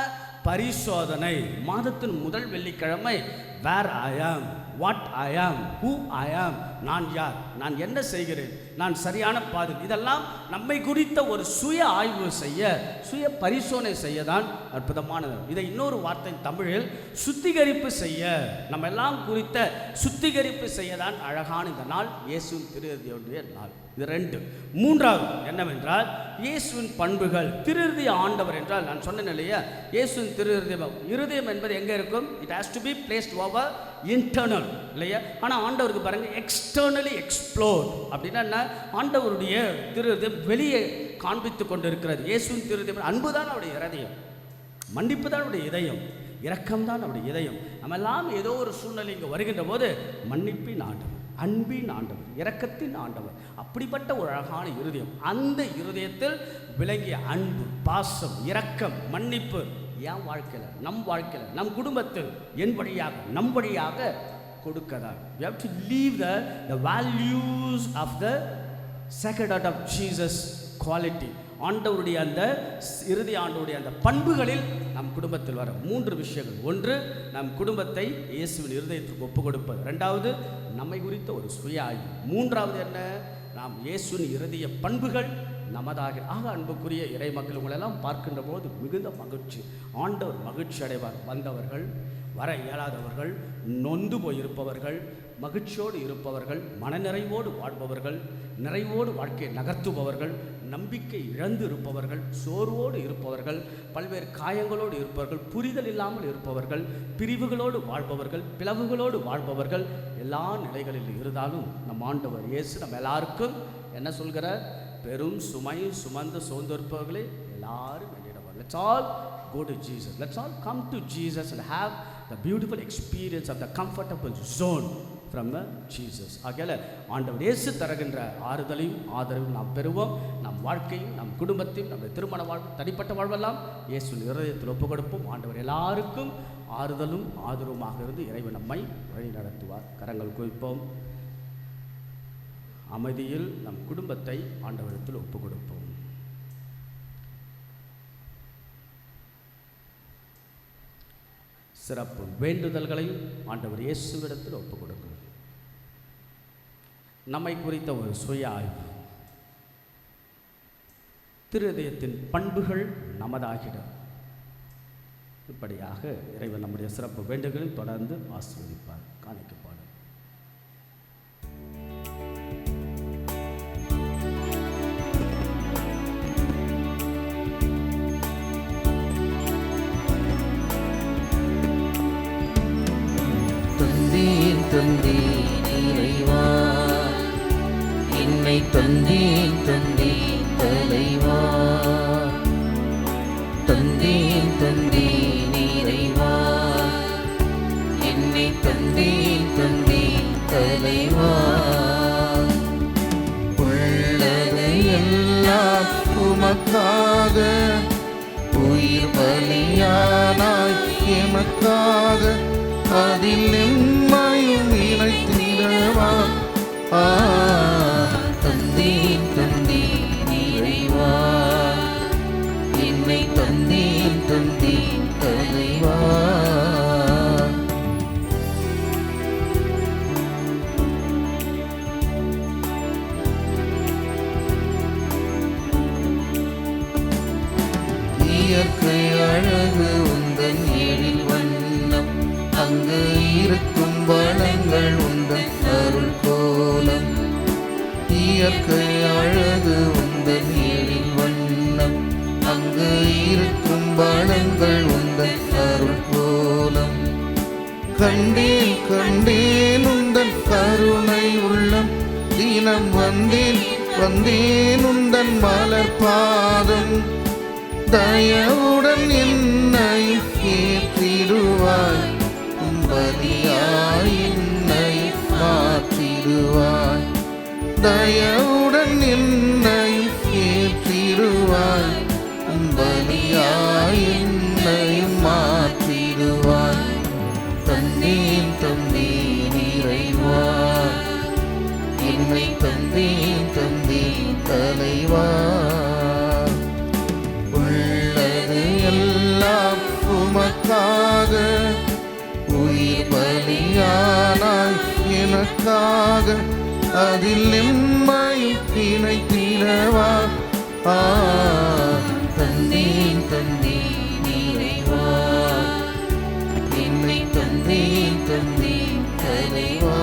பரிசோதனை. மாதத்தின் முதல் வெள்ளிக்கிழமை where I am, what I am, who I am, நான் யார், நான் என்ன செய்கிறேன், நான் சரியான பாதை, இதெல்லாம் நம்மை குறித்த ஒரு சுய ஆய்வு செய்ய, சுய பரிசோதனை செய்ய தான் அற்புதமானது. இதை இன்னொரு வார்த்தை தமிழில் சுத்திகரிப்பு செய்ய, நம்ம எல்லாம் குறித்த சுத்திகரிப்பு செய்ய தான் அழகான இந்த நாள் இயேசுவின் திருஹிருதய நாள். இது 2. மூன்றாவது என்னவென்றால் இயேசுவின் பண்புகள். திருஹிருதய ஆண்டவர் என்றால் நான் சொன்னேன் இல்லையா, இயேசுவின் திருஹிருதயம், இருதயம் என்பது எங்கே இருக்கும்? It has to be placed over internal இல்லையா. ஆனால் ஆண்டவருக்கு பாருங்க, எக்ஸ்டர்னலி எக்ஸ்ப்ளோர்ட் அப்படின்னா என்ன? ஆண்டவருடைய திருஹிருதயம் வெளியே காண்பித்து கொண்டு இருக்கிறது. இயேசுவின் திருஹிருதயம் அன்பு தான் அவருடைய இதயம், மன்னிப்பு தான் அவருடைய இதயம், இரக்கம் தான் அவருடைய இதயம். நம்ம எல்லாம் ஏதோ ஒரு சூழ்நிலை இங்கே வருகின்ற போது மன்னிப்பின் ஆண்டவர், அன்பின் ஆண்டவர், இரக்கத்தின் ஆண்டவர், அப்படிப்பட்ட ஒரு அழகான இருதயம். அந்த இருதயத்தில் விளங்கிய அன்பு, பாசம், இரக்கம், மன்னிப்பு என் வாழ்க்கையில், நம் வாழ்க்கையில், நம் குடும்பத்தில், என் வழியாக, நம் வழியாக கொடுக்கதான். We have to leave the values of the sacred heart of Jesus quality. ஆண்டவருடைய அந்த இறுதி ஆண்டவருடைய அந்த பண்புகளில் நம் குடும்பத்தில் வர 3 விஷயங்கள். 1, நம் குடும்பத்தை இயேசுவின் இருதயத்திற்கு ஒப்பு கொடுப்பது. 2வது, நம்மை குறித்த ஒரு சுய ஆய்வு. 3வது என்ன? நாம் இயேசுவின் இருதய பண்புகள் நமதாக. ஆக அன்புக்குரிய இறை மக்கள், உங்களெல்லாம் பார்க்கின்ற போது மிகுந்த மகிழ்ச்சி, ஆண்டவர் மகிழ்ச்சி அடைவார். வந்தவர்கள், வர இயலாதவர்கள், நொந்து போயிருப்பவர்கள், மகிழ்ச்சியோடு இருப்பவர்கள், மனநிறைவோடு வாழ்பவர்கள், நிறைவோடு வாழ்க்கையை நகர்த்துபவர்கள், நம்பிக்கை இழந்து இருப்பவர்கள், சோர்வோடு இருப்பவர்கள், பல்வேறு காயங்களோடு இருப்பவர்கள், புரிதல் இல்லாமல் இருப்பவர்கள், பிரிவுகளோடு வாழ்பவர்கள், பிளவுகளோடு வாழ்பவர்கள், எல்லா நிலைகளில் இருந்தாலும் நம் ஆண்டவர் இயேசு நம்ம எல்லாருக்கும் என்ன சொல்கிறார்? பெரும் சுமை சுமந்து சோர்ந்திருப்பவர்களே எல்லாரும் என்னிடம். Let's all go to Jesus. Let's all come to Jesus and have the beautiful experience of the comfortable zone from the Jesus. ஆகையால் ஆண்டவர் இயேசு தருகின்ற ஆறுதலையும் ஆதரவும் நாம் பெறுவோம். நம் வாழ்க்கையும், நம் குடும்பத்தையும், நம்முடைய திருமண வாழ்வு, தனிப்பட்ட வாழ்வெல்லாம் இயேசுவின் இருதயத்தில் ஒப்பு கொடுப்போம். ஆண்டவர் எல்லாருக்கும் ஆறுதலும் ஆதரவுமாக இருந்து இறைவன் நம்மை வழி நடத்துவார். கரங்கள் குவிப்போம். அமைதியில் நம் குடும்பத்தை ஆண்டவரிடத்தில் ஒப்பு கொடுப்போம். சிறப்பு வேண்டுதல்களையும் ஆண்டவர் இயேசுவிடத்தில் ஒப்பு கொடுக்கும். நம்மை குறித்த ஒரு சுய ஆய்வு. திருதயத்தின் பண்புகள் நமதாகிடும். இப்படியாக இறைவன் நம்முடைய சிறப்பு வேண்டுகளில் தொடர்ந்து ஆசீர்வதிப்பார். காணிக்கப்பாடு. தந்தேன் தந்தேன் இறைவா, என்னை தந்தேன் தந்தேன் தலைவா. தந்தேன் தந்தேன் இறைவா, என்னை தந்தேன் தந்தேன் தலைவா. உள்ளது எல்லாம் உமக்காக, உயிர் பலியானாய் எமக்காக, அதில் எம்மையும் இணைத்திடவா. தந்தேன் தந்தேன் இறைவா, என்னை தந்தேன் தந்தேன் தலைவா. இயற்கை அழகு உந்தன் எழில் வண்ணம், அங்கு இருக்கும் வளங்கள் உந்தன் அருள் கோலம். இயற்கை அழகு உந்தன் எழில் வண்ணம், அங்கு இருக்கும் வளங்கள் உந்தன் அருள் கோலம். கண்டேன் கண்டேன் உந்தன் கருணை உள்ளம், தினம் வந்தேன் வந்தேன் உந்தன் மலர் பாதம். தயவுடன் என்னை ஏற்றிடுவாய், பலியாய் என்னை மாற்றிடுவாய். தயவுடன் என்னை ஏற்றிடுவாய், பலியாய் என்னை மாற்றிடுவாய். தந்தேன் தந்தேன் இறைவா, என்னை தந்தேன் தந்தேன் தலைவா. உள்ளது எல்லாம் உமக்காக, உயிர் பலியானாய் எனக்காக, அதில் எம்மையும் இணைத்திடவா. தந்தேன் தந்தேன் இறைவா, என்னை தந்தேன் தந்தேன் தலைவா.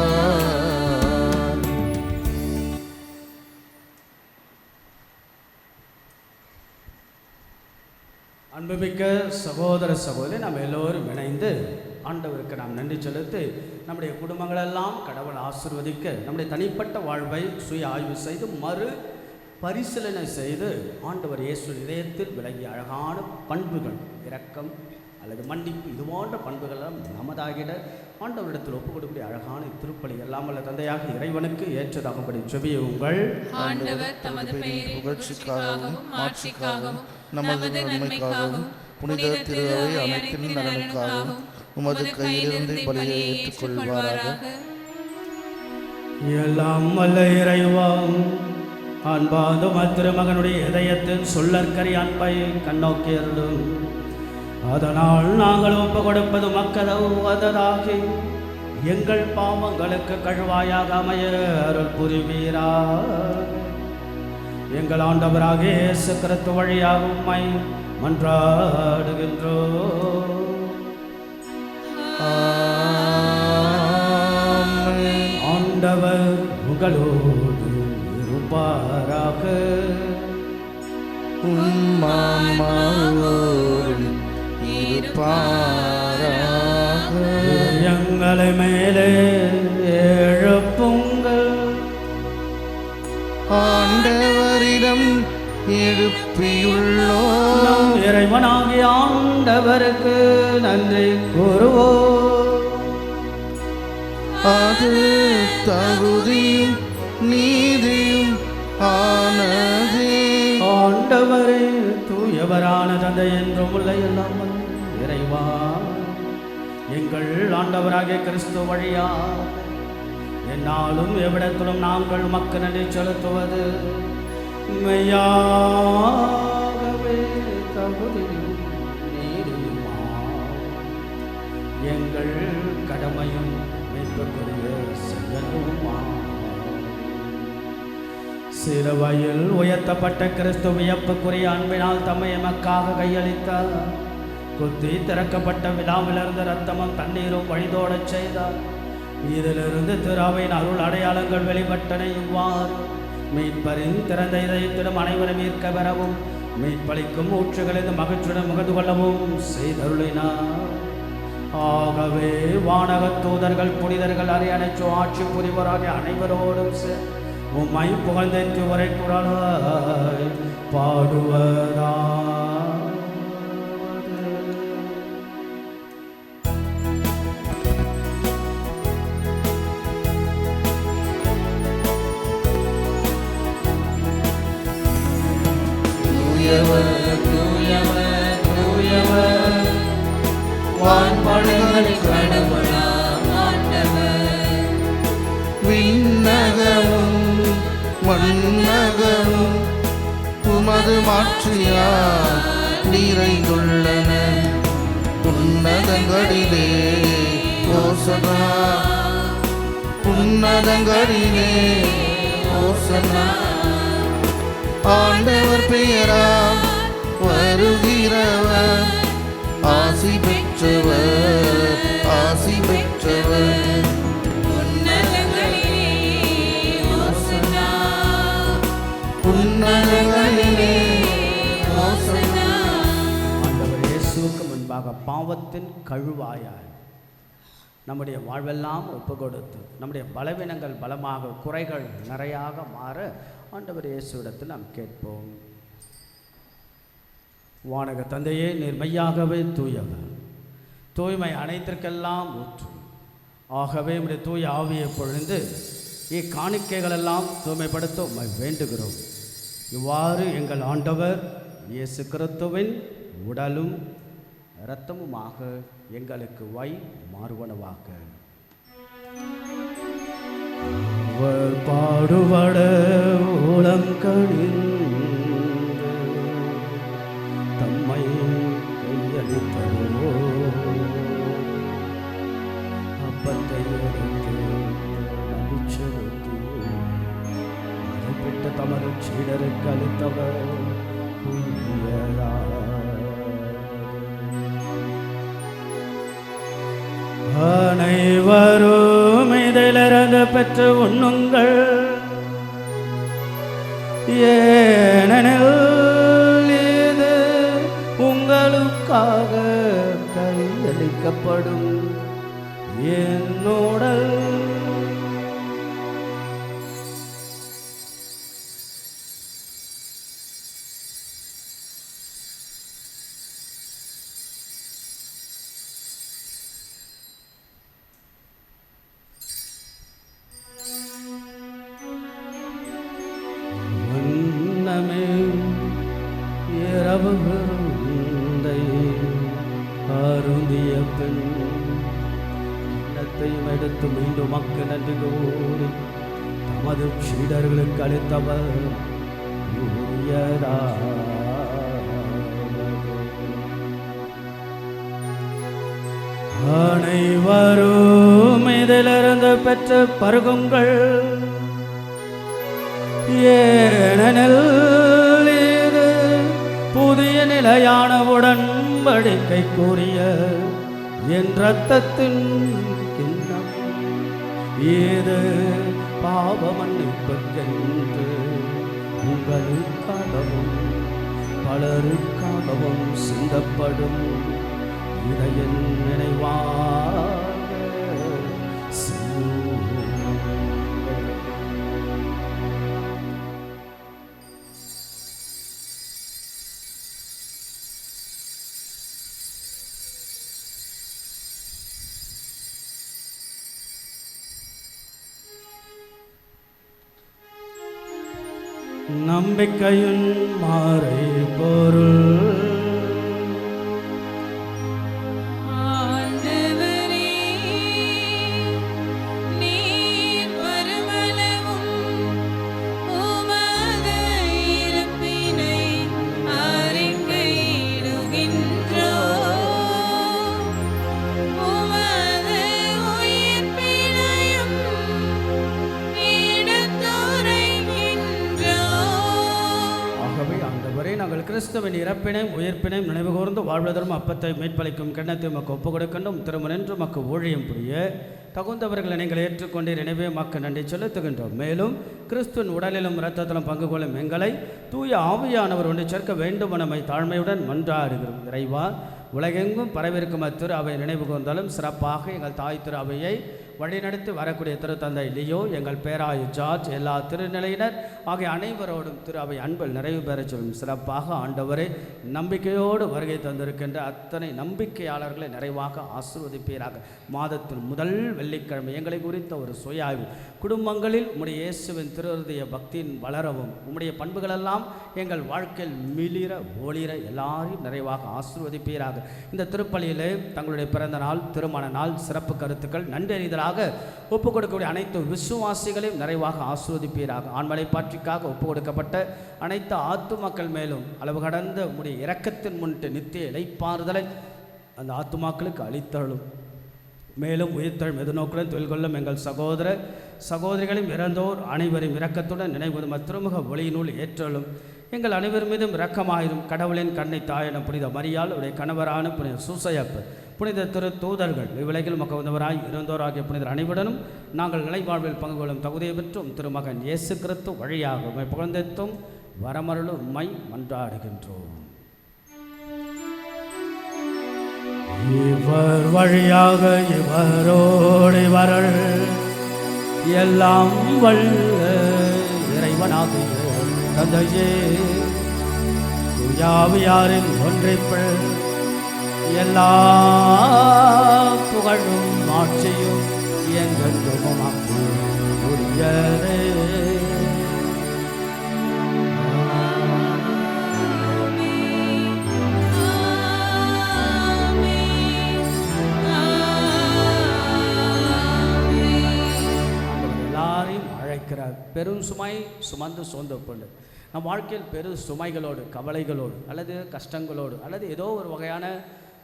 அன்புமிக்க சகோதர சகோதரி, நாம் எல்லோரும் இணைந்து ஆண்டவருக்கு நாம் நன்றி செலுத்தி நம்முடைய குடும்பங்களெல்லாம் கடவுள் ஆசீர்வதிக்க நம்முடைய தனிப்பட்ட வாழ்வை சுய ஆய்வு செய்து மறு பரிசீலனை செய்து ஆண்டவர் இயேசு இதயத்தில் விளங்கிய அழகான பண்புகள், இரக்கம் அல்லது மன்னிப்பு, இது போன்ற பண்புகளெல்லாம் நமதாகிட ஆண்டவரிடத்தில் ஒப்புக் கொடுக்கக்கூடிய அழகான திருப்பலி எல்லாம் அல்ல தந்தையாக இறைவனுக்கு ஏற்றதாகும்படி ஜெபியுங்கள். ஆண்டவர் தமது பெயரின் புகழ்ச்சிக்காகவும் மாட்சிக்காகவும் நமது நன்மைக்காகவும் புனித திருவை அனைத்தின் நலனுக்காகவும் உமது கையிலிருந்து பலியை ஏற்றுக்கொள்வாராக. எல்லாம் வல்ல இறைவா, அன்பாதும் திருமகனுடைய இதயத்தின் சொல்லற்கரி அன்பை கண்ணோக்கியருளும். அதனால் நாங்கள் ஒப்பு கொடுப்பது மக்கதவுவதாகி எங்கள் பாவங்களுக்கு கழுவாயாக அமைய அருள் புரிவீராக. எங்கள் ஆண்டவராக இயேசு கிறிஸ்து வழியாக உம்மை மன்றாடுகின்றோம். ஆண்டவர் உங்களோடு இருப்பாராக. உம்மாவோடும் இருப்பாராக. எங்களை மேலே எழுப்புங்கள். ஆண்டவரிடம் எழுப்பியுள்ளோம். இறைவனாகிய ஆண்டவருக்கு நன்றி கூறுவோம். அது தகுதியும் நீதியும் ஆனதே. ஆண்டவரே, தூயவரான தந்தை என்றும் உள்ள எல்லாம் இறைவா, எங்கள் ஆண்டவராகிய கிறிஸ்து வழியா என்னாலும் எவ்விடத்திலும் நாங்கள் மக்கள் நன்றி செலுத்துவது மெய்யாகவே தகுதியும் நீதியுமா. எங்கள் கடமையும் மீட்புக்குரிய செயலுமா. சிலுவையில் உயர்த்தப்பட்ட கிறிஸ்து வியப்புக்குரிய அன்பினால் தம்மை எமக்காக கையளித்தார். குத்தி திறக்கப்பட்ட விழாவிலிருந்து இரத்தமும் தண்ணீரும் வழிதோடச் செய்தார். இதிலிருந்து திராவின் அருள் அடையாளங்கள் வெளிப்பட்டன. இவ்வாறு மீட்பரின் திறந்த இதயத்திடம் அனைவரும் ஈர்க்க பெறவும் மீட்பளிக்கும் ஊற்றுகளின் மகிழ்ச்சியுடன் முகந்து கொள்ளவும் செய்தருளினார். ஆகவே வானகத் தூதர்கள் புனிதர்கள் அரியணைச்சு ஆட்சி புரிவராகிய அனைவரோடும் உம்மை புகழ்ந்தேற்றி உரை குரலாய் பாடுவதா. தூயவர் தூயவர் தூயவர் வான்படைகளின் கடவுளாம் ஆண்டவர். விண்ணகமும் மண்ணகமும் உமது மாட்சியால் நிறைந்துள்ளன. உன்னதங்களிலே ஓசனா, உன்னதங்களிலே ஓசனா. ஆண்டவர் பெயரால் வருகிறவர் ஆசி பெற்றவர், ஆசி பெற்றவர். உன்னதங்களிலே ஓசனா, உன்னதங்களிலே ஓசனா. ஆண்டவர் இயேசுவுக்கு முன்பாக பாவத்தின் கழுவாயாய் நம்முடைய வாழ்வெல்லாம் ஒப்பு கொடுத்து நம்முடைய பலவீனங்கள் பலமாக குறைகள் நிறையாக மாற ஆண்டவர் இயேசுவிடத்தில் நாம் கேட்போம். வானக தந்தையே, நீர் மெய்யாகவே தூயவர், தூய்மை அனைத்திற்கெல்லாம் ஊற்று. ஆகவே உடைய தூய ஆவியை பொழிந்து இக்காணிக்கைகளெல்லாம் தூய்மைப்படுத்த உம்மை வேண்டுகிறோம். இவ்வாறு எங்கள் ஆண்டவர் இயேசு கிறிஸ்துவின் உடலும் இரத்தமுமாக எங்களுக்கு மாறுவனவாக. அவர் பாடுபட உளங்கணிந்து தம்மை கையளித்தரோ அப்பத்தை எடுத்து நன்றி செலுத்தி அதை பெற்ற தமது சீடருக்கு அளித்தவர் அனைவரும் இதிலிருந்து பெற்று உண்ணுங்கள், ஏனெனில் இது உங்களுக்காக கையளிக்கப்படும் என் உடல். இரவு விருந்தை அருந்திய பின் கிண்ணத்தையும் எடுத்து மீண்டும் மக்கள் நன்றி கூறி தமது சீடர்களுக்கு அளித்தவர் அனைவரும் இதிலிருந்து பெற்று பருகுங்கள், ஏனெனில் இது புதிய நிலையான உடன்படிக்கைக்குரிய என் இரத்தத்தின் கிண்ணம். இது பாவ மன்னிப்புக்கென்று உங்களுக்காகவும் பலருக்காகவும் சிந்தப்படும். இதை என் நினைவாக நம்பிக்கையின் மாறை பொருள். ஆண்டவரே, நீர் வருமளவும் உமது இருப்பினை அறிக்கையிடுகின்றோம். உமது உயிர்ப்பினையும் எடுத்துரைக்கின்றோம். ஆண்டவரே, நாங்கள் கிறிஸ்துவின் இறப்பினையும் உயிர்ப்பினையும் நினைவு கூர்ந்து வாழ்வதற்கும் அப்பத்தை மீட்பளிக்கும் கிண்ணத்தை உமக்கு ஒப்புக் கொடுக்கின்றோம். திருமணன்று மக்கு ஊழியம் புரிய தகுந்தவர்களை நீங்கள் ஏற்றுக்கொண்டீர். எனவே மக்கு நன்றி செலுத்துகின்றோம். மேலும் கிறிஸ்துவின் உடலிலும் இரத்தத்திலும் பங்கு கொள்ளும் எங்களை தூய ஆவியானவர் ஒன்று சேர்க்க வேண்டும் நம்மை தாழ்மையுடன் மன்றாடுகிறோம். இறைவா, உலகெங்கும் பரவிருக்கும் அத்திரு அவை நினைவு கூர்ந்தாலும் சிறப்பாக எங்கள் தாய் திரு அவையை வழிநடத்தி வரக்கூடிய திருத்தந்தை லியோ, எங்கள் பேராய் ஜார்ஜ், எல்லா திருநிலையினர் ஆகிய அனைவரோடும் திரு அவை அன்பில் நிறைவு பெறச் சொல்லும். சிறப்பாக ஆண்டவரே, நம்பிக்கையோடு வருகை தந்திருக்கின்ற அத்தனை நம்பிக்கையாளர்களை நிறைவாக ஆசீர்வதிப்பீராக. மாதத்தின் முதல் வெள்ளிக்கிழமை எங்களை குறித்த ஒரு சுயாய்வு, குடும்பங்களில் உம்முடைய இயேசுவின் திருஹிருதய பக்தியின் வளரவும் உம்முடைய பண்புகளெல்லாம் எங்கள் வாழ்க்கையில் மிளிர ஒளிர எல்லாரையும் நிறைவாக ஆசீர்வதிப்பீராக. இந்த திருப்பலியிலே தங்களுடைய பிறந்த நாள், திருமண நாள், சிறப்பு கருத்துக்கள், நன்றறிதலாக ஒப்புக் கொடுக்கக்கூடிய அனைத்து விசுவாசிகளையும் நிறைவாக ஆசீர்வதிப்பீராக. ஆண்மலை பாற்றிக்காக ஒப்புக் கொடுக்கப்பட்ட அனைத்து ஆத்துமாக்கள் மேலும் அளவு கடந்த உம்முடைய இரக்கத்தின் முன்னிட்டு நித்திய இளைப்பாறுதலை அந்த ஆத்துமாக்களுக்கு அளித்தருளும். மேலும் உயிர்த்தெழும் எதிர்நோக்குடன் தொழில் கொள்ளும் எங்கள் சகோதர சகோதரிகளையும் இறந்தோர் அனைவரையும் இரக்கத்துடன் நினைவு திருமுக ஒளியினுள் ஏற்றலும். எங்கள் அனைவர் மீதும் இரக்கமாயிரும். கடவுளின் கண்ணை தாயின புனித மரியாள், உடைய கணவரான புனித சூசையப்பு, புனித திரு தூதர்கள், இவ்வுலகில் மக்கவந்தவராய் இருந்தோராகிய புனிதர் அனைவருடனும் நாங்கள் நிலைவாழ்வில் பங்கு கொள்ளும் தகுதியை பெற்றும் திருமகன் இயேசு கிறிஸ்து வழியாக உம்மை புகழ்ந்தெத்தும் வரமருளும் உம்மை மன்றாடுகின்றோம். இவர் வழியாக இவரோடு இவர்கள் எல்லாம் வல்ல இறைவனாகிய தந்தையே, தூயாவியாரின் ஒன்றிப்பில் எல்லா புகழும் ஆட்சியும் என்றென்றும் உமக்கு உரியதே. எல்லாரையும் அழைக்கிறார். பெரும் சுமை சுமந்து சோர்ந்து கொண்டு நம் வாழ்க்கையில் பெரு சுமைகளோடு, கவலைகளோடு, அல்லது கஷ்டங்களோடு, அல்லது ஏதோ ஒரு வகையான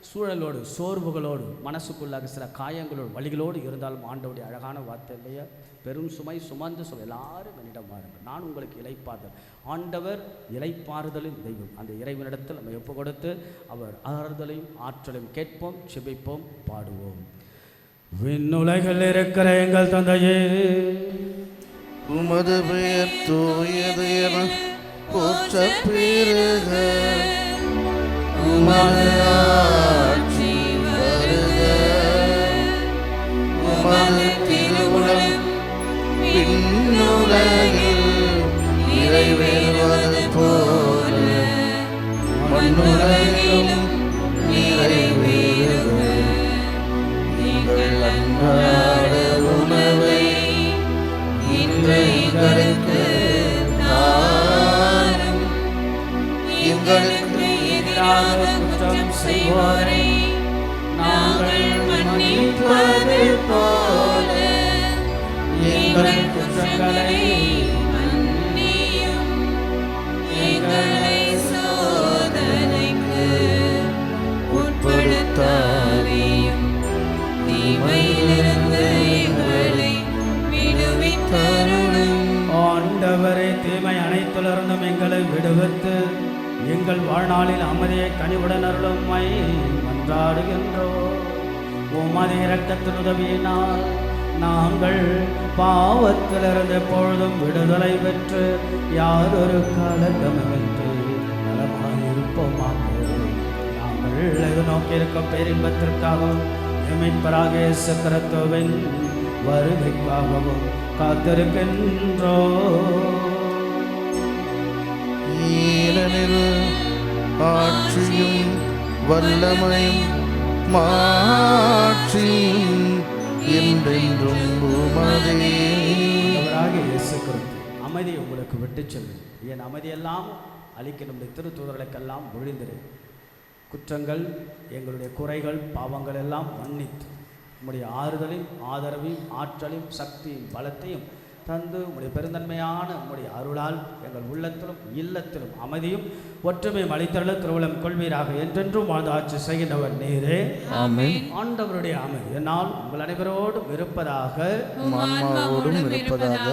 சூழலோடு, சோர்வுகளோடு, மனசுக்குள்ளாக சில காயங்களோடு, வழிகளோடு இருந்தாலும் ஆண்டவருடைய அழகான வார்த்தை இல்லையா, பெரும் சுமை சுமந்து சொல்ல எல்லாரும் என்னிடம் வாருங்கள், நான் உங்களுக்கு இளைப்பாறுதல். ஆண்டவர் இளைப்பாறுதலின் தெய்வம். அந்த இறைவனிடத்தில் நம்ம ஒப்பு கொடுத்து அவர் ஆறுதலையும் ஆற்றலையும் கேட்போம், செபிப்போம், பாடுவோம். விண்ணுலகில் இருக்கிற எங்கள் தந்தையே, உமது பெயர் தூயது என போற்றப் பெறுக. உமது ஆட்சி வருக. உமது திருவுளம் விண்ணுலகில் நிறைவேறுவது போல மண்ணுலகிலும் நிறைவேறுக. எங்கள் அன்றாட உணவை இன்று எங்களுக்கு தாரும். எங்களுக்கு எதிராக குற்றம் செய்வோரை நாங்கள் மன்னிப்பது போல எங்கள் குற்றங்களை மன்னியும். எங்களை சோதனைக்கு உட்படுத்தாதேயும், தீமையிலிருந்து எங்களை விடுவித்தருளும். ஆண்டவரே, தீமை அனைத்திலிருந்தும் எங்களை விடுவித்து எங்கள் வாழ்நாளில் அமைதியை கனிவுடன் அருளும்மை மன்றாடுகின்றோம். உமது இரக்கத்தின் உதவியினால் நாங்கள் பாவத்திலிருந்து எப்பொழுதும் விடுதலை பெற்று யாதொரு கலக்கமின்றி நலமாயிருப்போமாக. நாங்கள் எதிர்நோக்கியிருக்கும் பேரின்பத்திற்காகவும் மீட்பராக இயேசு கிறிஸ்துவின் வருகைக்காகவும் காத்திருக்கின்றோம். ஏனெனில் ஆட்சியும் வல்லமையும் மாட்சியும் என்றென்றும் உமதே. ஆண்டவராகிய இயேசு கிறிஸ்து அமைதியை உங்களுக்கு விட்டுச் செல்லும். என் அமைதியெல்லாம் அளிக்க நம்முடைய திருத்தூதர்களுக்கெல்லாம் ஒழிந்திரு. குற்றங்கள், எங்களுடைய குறைகள், பாவங்கள் எல்லாம் மன்னித்து உம்முடைய ஆறுதலையும் ஆதரவையும் ஆற்றலையும் சக்தியும் பலத்தையும் தந்து உம்முடைய பெருந்தன்மையான உம்முடைய அருளால் எங்கள் உள்ளத்திலும் இல்லத்திலும் அமைதியும் ஒற்றுமையும் அளித்தருள திருவுளம் கொள்வீராக. என்றென்றும் வாழ்ந்து ஆட்சி செய்கின்றவர் நீரே. ஆமென். ஆண்டவருடைய அமைதி என்னால் உங்கள் அனைவரோடும் இருப்பதாக, ஆன்மாவோடும் இருப்பதாக.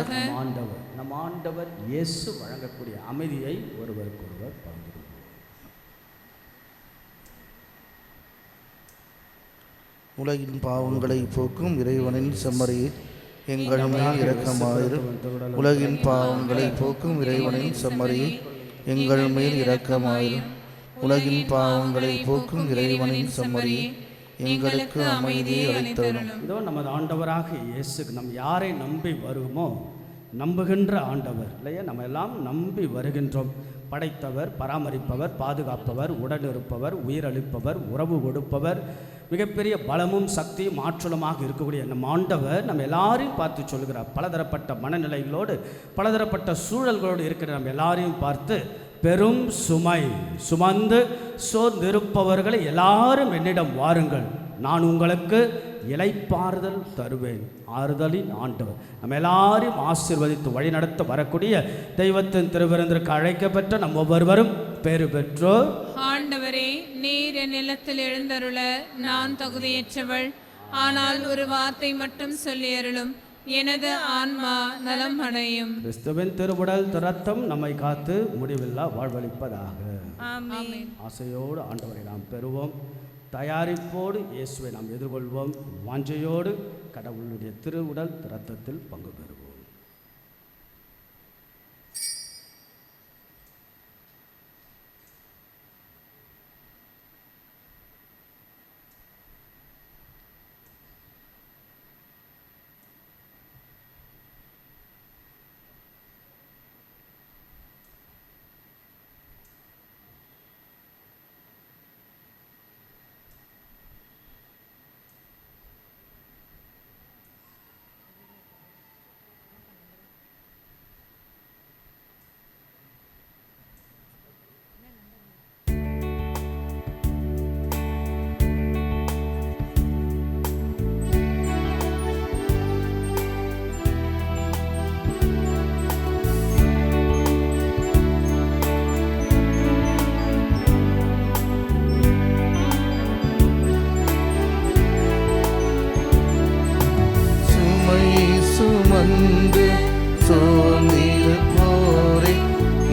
நம் ஆண்டவர் இயேசு வழங்கக்கூடிய அமைதியை ஒருவருக்கொருவர் பகிர்ந்து உலகின் பாவங்களை போக்கும் இறைவனின் செம்மறியே எங்கள் மேல் இரக்கமாயிரும். உலகின் பாவங்களை போக்கும் இறைவனின் செம்மறியே எங்கள் மேல் இரக்கமாயிரும். உலகின் பாவங்களை போக்கும் இறைவனின் செம்மறியே எங்களுக்கு அமைதியை அளித்தருளும். இதோ நமது ஆண்டவராக இயேசு நம் யாரை நம்பி வருமோ நம்புகின்ற ஆண்டவர் இல்லையா, நம்ம எல்லாம் நம்பி வருகின்றோம். படைத்தவர், பராமரிப்பவர், பாதுகாப்பவர், உடனிருப்பவர், உயிரளிப்பவர், உறவு கொடுப்பவர், மிகப்பெரிய பலமும் சக்தியும் ஆற்றலுமாக இருக்கக்கூடிய நம் ஆண்டவர் நம்ம எல்லாரையும் பார்த்து சொல்கிறார். பலதரப்பட்ட மனநிலைகளோடு பலதரப்பட்ட சூழல்களோடு இருக்கிற நம்ம எல்லாரையும் பார்த்து, பெரும் சுமை சுமந்து சோர்ந்திருப்பவர்களை எல்லாரும் என்னிடம் வாருங்கள், நான் உங்களுக்கு இளைப்பாறுதல் தருவேன். ஆறுதலின் ஆண்டவர் நம்ம எல்லாரையும் ஆசீர்வதித்து வழிநடத்த வரக்கூடிய தெய்வத்தின் திருவிருந்திற்கு அழைக்கப்பட்ட நம் ஒவ்வொருவரும் பேறு பெற்றோர். ஆண்டவரே, நீர் என் நிலத்தில் எழுந்தருள நான் தகுதியற்றவள். ஆனால் ஒரு வார்த்தை மட்டும் சொல்லி அருளும், எனது ஆன்மா நலம் அடையும். கிறிஸ்துவின் திருவுடல் இரத்தம் நம்மை காத்து முடிவில்லா வாழ்வளிப்பதாக. ஆமென். ஆசையோடு ஆண்டவரை நாம் பெறுவோம். தயாரிப்போடு இயேசுவை நாம் எதிர்கொள்வோம். வாஞ்சையோடு கடவுளுடைய திருவுடல் இரத்தத்தில் பங்கு பெறுவோம். சுமந்து சோர்ந்திருப்போரை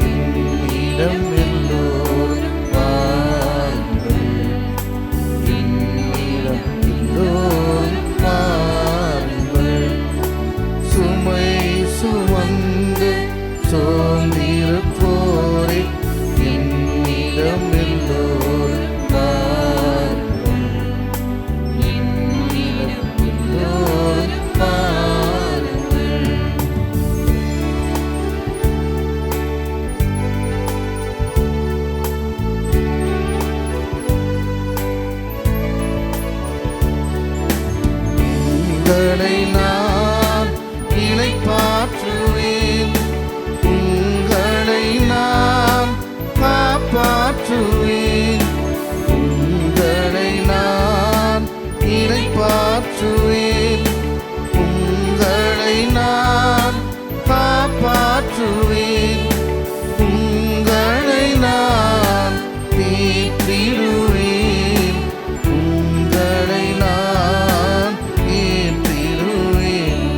என்னிடம் எல்லோரும் வாருங்கள். என்னிடம் எல்லோரும் வாருங்கள். சுமை சுமந்து சோர்ந்திருப்போரை என்னிடம் எல்லோரும் வாருங்கள். என்னிடம் எல்லோரும் வாருங்கள். உங்களை நான் இளைப்பாற்றுவேன். உங்களை நான் காப்பாற்றுவேன். உங்களை நான் இளைப்பாற்றுவேன். உங்களை நான் காப்பாற்றுவேன். உங்களை நான் தேற்றிடுவேன். உங்களை நான் ஏற்றிடுவேன்.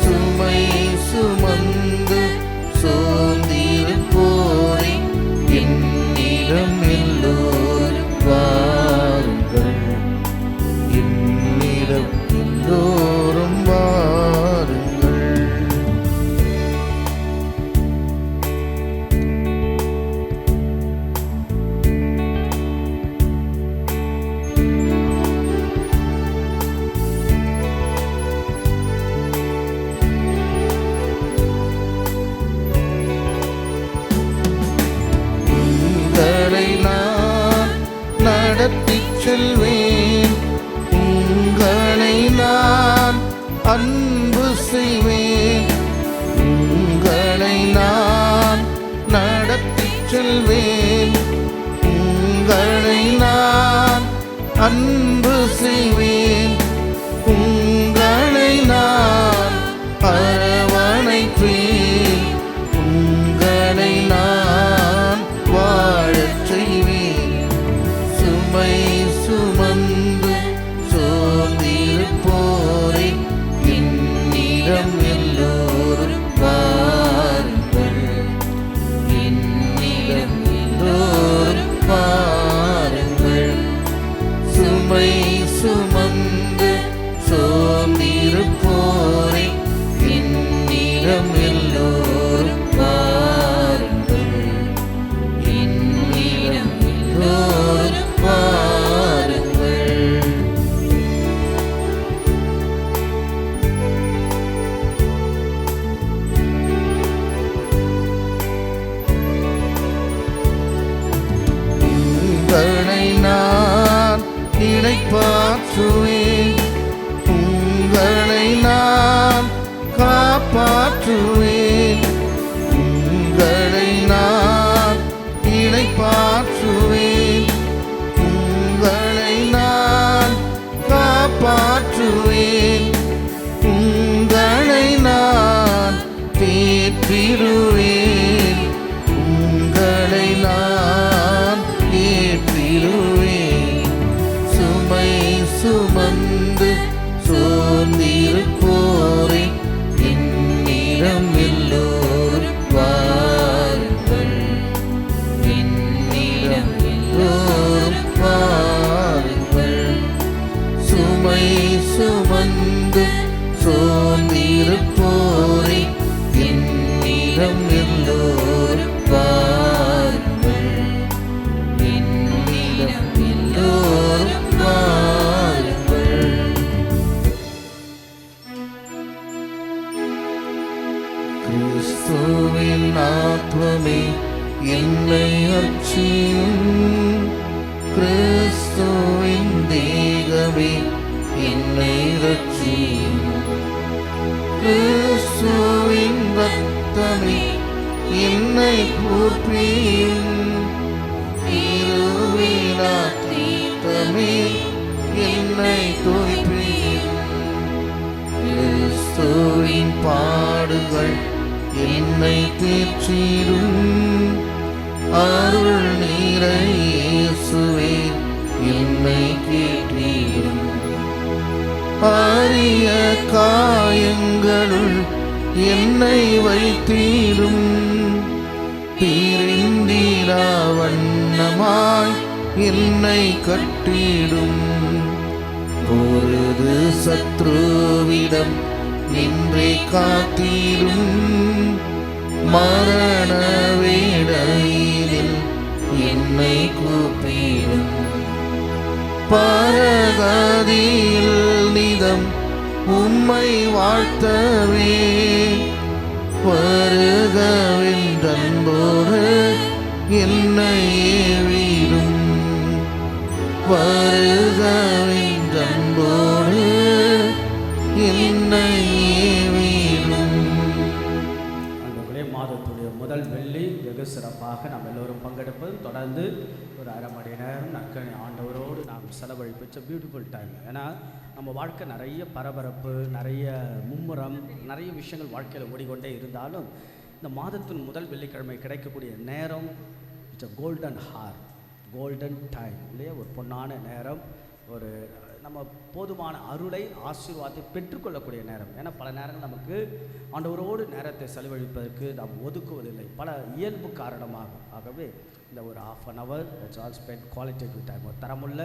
சுமை சுமந்து சோர்ந்திருப்போரை என்னிடம் எல்லோரும் வாருங்கள். என்னிடம் எல்லோரும் வாருங்கள். உங்களை நான் நடத்திச் செல்வேன். உங்களை நான் அன்பு செய்வேன். உங்களை நான் நடத்திச் செல்வேன். உங்களை நான் அன்பு செய்வேன். உங்களை நான் அரவணைப்பேன். உங்களை நான் வாழச் செய்வேன். சுமை சுமந்து சோர்ந்திருப்போரை என்னிடம் எல்லோரும் வாருங்கள். என்னிடம் எல்லோரும் வாருங்கள். சுமை இளைப்பாற்றுவேன். உங்களை நான் காப்பாற்றுவேன். உங்களை நான் இளைப்பாற்றுவேன். உங்களை நான் காப்பாற்றுவேன். உங்களை நான் தேற்றிடுவேன். உங்களை நான் தேற்றிடுவேன். சுமை சுமந்து சோர்ந்திருப்போரே, என்னிடம் எல்லோரும் வாருங்கள். என்னிடம் எல்லோரும் வாருங்கள். சுமை சுமந்து சோர்ந்திருப்போரே, என்னிடம் எல்லோரும் வாருங்கள். என்னிடம் எல்லோரும் வாருங்கள். கிறிஸ்துவின் ஆத்மமே என்னை அர்ச்சியும். கிறிஸ்துவின் தேகமே என்னை ரட்சியும். கிறிஸ்துவின் ரத்தமே என்னை கூர்ப்பியும். திருவிழா தீர்த்தமே என்னை தோய்ப்பியும். கிறிஸ்துவின் பாடுகள் என்னை தேற்றிடும். அருள் நீரை இயேசுவே என்னை கேட்டிடும். அரிய காயங்களுள் என்னை வைத்திடும். பிரிந்திரா வண்ணமாய் என்னை கட்டிடும். பொருது சத்ருவிடம் நின்றே காத்திடும். மரண வேளையினில் என்னை கூப்பிடும். பரகதியில் நிதம் உம்மை வாழ்த்தவே வருகவென்றன்போடு என்னை ஏவிடும். வருகவென்றன்போடு என்னை ஏவிடும். அன்றுகளே மாதத்துடைய முதல் வெள்ளி வெகு சிறப்பாக நாம் எல்லோரும் பங்கெடுப்பது. தொடர்ந்து ஒரு அரை மணி நேரம் நற்கணி ஆண்டவரோடு நாம் செலவழிப்பிச்ச பியூட்டிஃபுல் டைம். ஏன்னா நம்ம வாழ்க்கை நிறைய பரபரப்பு, நிறைய மும்முரம், நிறைய விஷயங்கள் வாழ்க்கையில் ஓடிக்கொண்டே இருந்தாலும் இந்த மாதத்தின் முதல் வெள்ளிக்கிழமை கிடைக்கக்கூடிய நேரம் it's a golden hour, golden time இல்லையா? ஒரு பொன்னான நேரம், ஒரு நம்ம போதுமான அருளை ஆசீர்வாதத்தை பெற்றுக்கொள்ளக்கூடிய நேரம். ஏன்னா பல நேரங்கள் நமக்கு ஆண்டவரோடு நேரத்தை செலவழிப்பதற்கு நாம் ஒதுக்குவதில்லை பல இயல்பு காரணமாக. ஆகவே இந்த ஒரு ½ an hour let's all spend qualitative time, ஒரு தரமுள்ள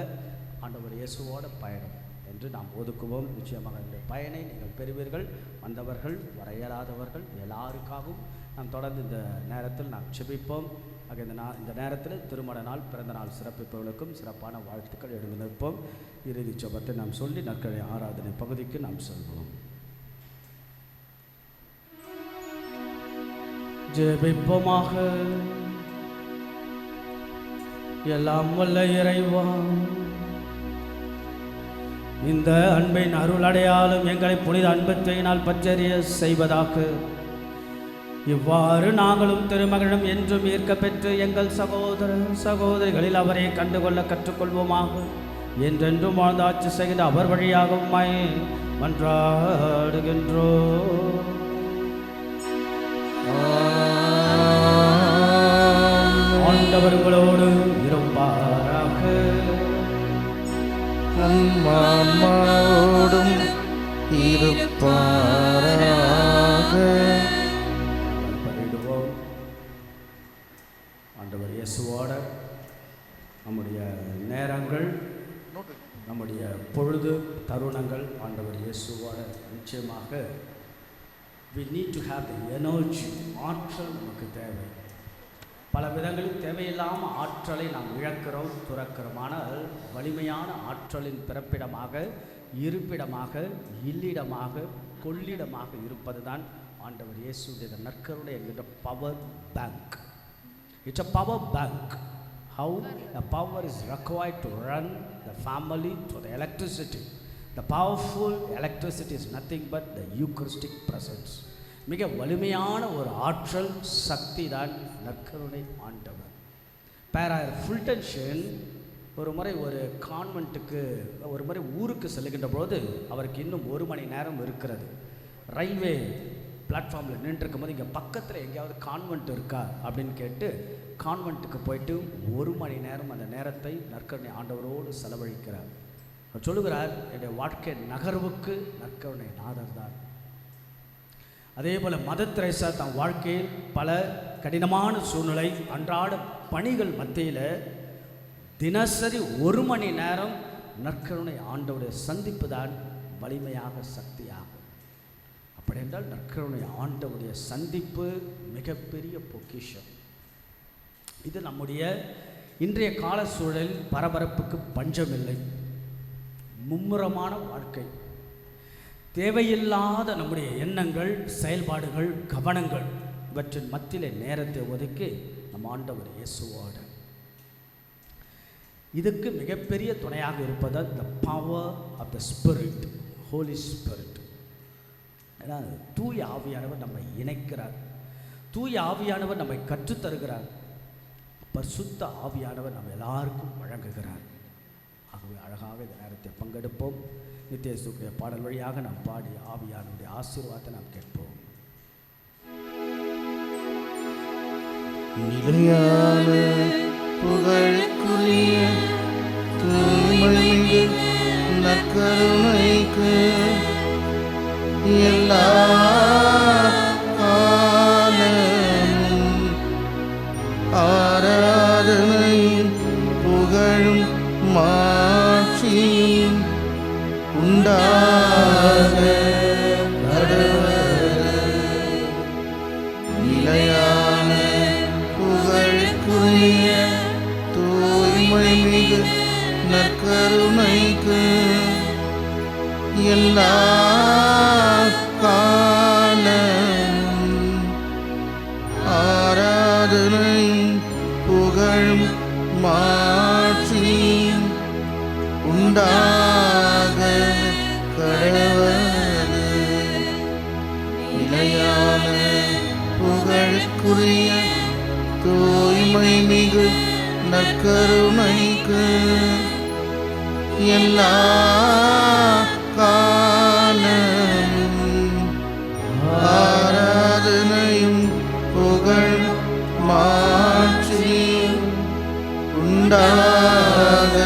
ஆண்டவர் இயேசுவோட பயணம் என்று நாம் ஒதுக்குவோம். நிச்சயமாக இந்த பயனை நீங்கள் பெறுவீர்கள். வந்தவர்கள், வர இயலாதவர்கள் எல்லாருக்காகவும் நாம் தொடர்ந்து இந்த நேரத்தில் நாம் செபிப்போம். ஆக இந்த நேரத்தில் திருமண நாள், பிறந்த நாள் சிறப்பிப்பவர்களுக்கும் சிறப்பான வாழ்த்துக்கள் எழுந்து நிற்போம். இறுதி ஜெபத்தை நாம் சொல்லி நற்கழி ஆராதனை பகுதிக்கு நாம் செல்வோம். ஜெபிப்போமாக. எல்லாம் வல்ல இறைவா, இந்த அன்பின் அருள் அடையாளம் எங்களை புனித அன்பத்தினால் பற்றறிய செய்வதாக இவ்வாறு நாங்களும் திருமகனும் என்றும் ஈர்க்க பெற்று எங்கள் சகோதர சகோதரிகளில் அவரை கண்டுகொள்ள கற்றுக்கொள்வோமாக. என்றென்றும் வாழ்ந்து ஆட்சி செய்கிற அவர் வழியாக உம்மை மன்றாடுகின்றோம். ஆண்டவர் உங்களோடு இருப்பாராக. அம்மாவோடும் இருப்பாராக. ஆண்டவர் இயேசுவோட நம்முடைய நேரங்கள், நம்முடைய பொழுது தருணங்கள் ஆண்டவர் இயேசுவோட நிச்சயமாக we need to have the energy, ஆற்றல் நமக்கு தேவை. பல விதங்களில் தேவையில்லாமல் ஆற்றலை நாம் இழக்கிறோம், துறக்கிறோம். ஆனால் வலிமையான ஆற்றலின் பிறப்பிடமாக, இருப்பிடமாக, இல்லிடமாக, கொள்ளிடமாக இருப்பது தான் ஆண்டவர் இயேசுடைய நற்கருணை என்கின்ற power bank. It's a power bank. How the power is required to run the family to the electricity. The powerful electricity is nothing but the Eucharistic presence. மிக வலிமையான ஒரு ஆற்றல் சக்தி தான் நற்கருணை ஆண்டவர். பேராயர் ஃபுல்டன்ஷன் ஒரு முறை ஒரு கான்வென்ட்டுக்கு ஒரு முறை ஊருக்கு செல்லுகின்ற போது அவருக்கு இன்னும் 1 மணி நேரம் இருக்கிறது. ரயில்வே பிளாட்ஃபார்மில் நின்றுருக்கும் போது இங்கே பக்கத்தில் எங்கேயாவது கான்வென்ட் இருக்கா அப்படின்னு கேட்டு கான்வென்ட்டுக்கு போயிட்டு 1 மணி நேரம் அந்த நேரத்தை நற்கருணை ஆண்டவரோடு செலவழிக்கிறார். அவர் சொல்லுகிறார், என்னுடைய வாழ்க்கை நகர்வுக்கு நற்கருணை நாதர் தான். அதே போல் மதர் தெரேசா தன் வாழ்க்கையில் பல கடினமான சூழ்நிலை அன்றாட பணிகள் மத்தியில் தினசரி 1 மணி நேரம் நற்கருணை ஆண்டவருடைய சந்திப்பு தான் வலிமையாக சக்தியாகும். அப்படி என்றால் நற்கருணை ஆண்டவருடைய சந்திப்பு மிகப்பெரிய பொக்கிஷம். இது நம்முடைய இன்றைய கால சூழலில் பரபரப்புக்கு பஞ்சமில்லை. மும்முரமான வாழ்க்கை, தேவையில்லாத நம்முடைய எண்ணங்கள், செயல்பாடுகள், கவனங்கள் இவற்றின் மத்தியிலே நேரத்தை ஒதுக்கி நம் ஆண்டவர் இயேசுவோடு. இதுக்கு மிகப்பெரிய துணையாக இருப்பது the power of the spirit, Holy Spirit. ஏன்னா தூய ஆவியானவர் நம்மை இணைக்கிறார், தூய ஆவியானவர் நம்மை கற்றுத்தருகிறார், பரிசுத்த ஆவியானவர் நம்ம எல்லாருக்கும் வழங்குகிறார். ஆகவே அழகாக இந்த நேரத்தை பங்கெடுப்போம். நித்திய இயேசுவுடைய பாடல் வழியாக நாம் பாடி ஆவியானவருடைய ஆசீர்வாதத்தை நாம் கேட்போம். நிலையான புகழுக்குரிய தூய்மைமிகு நற்கருணைக்கு எல்லா காலமும் ஆராதனையும் புகழும் மாட்சியும் உண்டாக நிலையான புகழுக்குரிய தூய்மைமிகு நற்கருணைக்கு எல்லா காலமும் ஆராதனையும் புகழும் மாட்சியும் உண்டாக கடவது. நிலையான புகழுக்குரிய தூய்மை மிகு நற்கருணைக்கு எல்லா காலமும் ஆராதனையும் புகழ் மாட்சியும் உண்டாக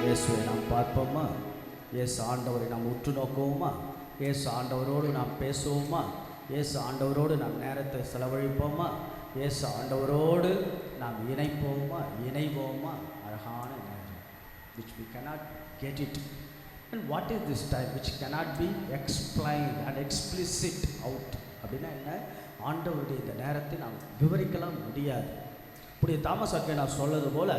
இயேசுவை நாம் பார்ப்போமா? இயேசு ஆண்டவரை நாம் உற்று நோக்குவோமா? இயேசு ஆண்டவரோடு நாம் பேசுவோமா? இயேசு ஆண்டவரோடு நாம் நேரத்தை செலவழிப்போமா? இயேசு ஆண்டவரோடு நாம் இணைவோமா? அழகான நேரம், which we cannot get it. And what is this time which cannot be explained and explicit out? அப்படின்னா என்ன? ஆண்டவருடைய இந்த நேரத்தை நாம் விவரிக்கலாம் முடியாது. இப்படி தாமஸ் நான் சொல்வது போல,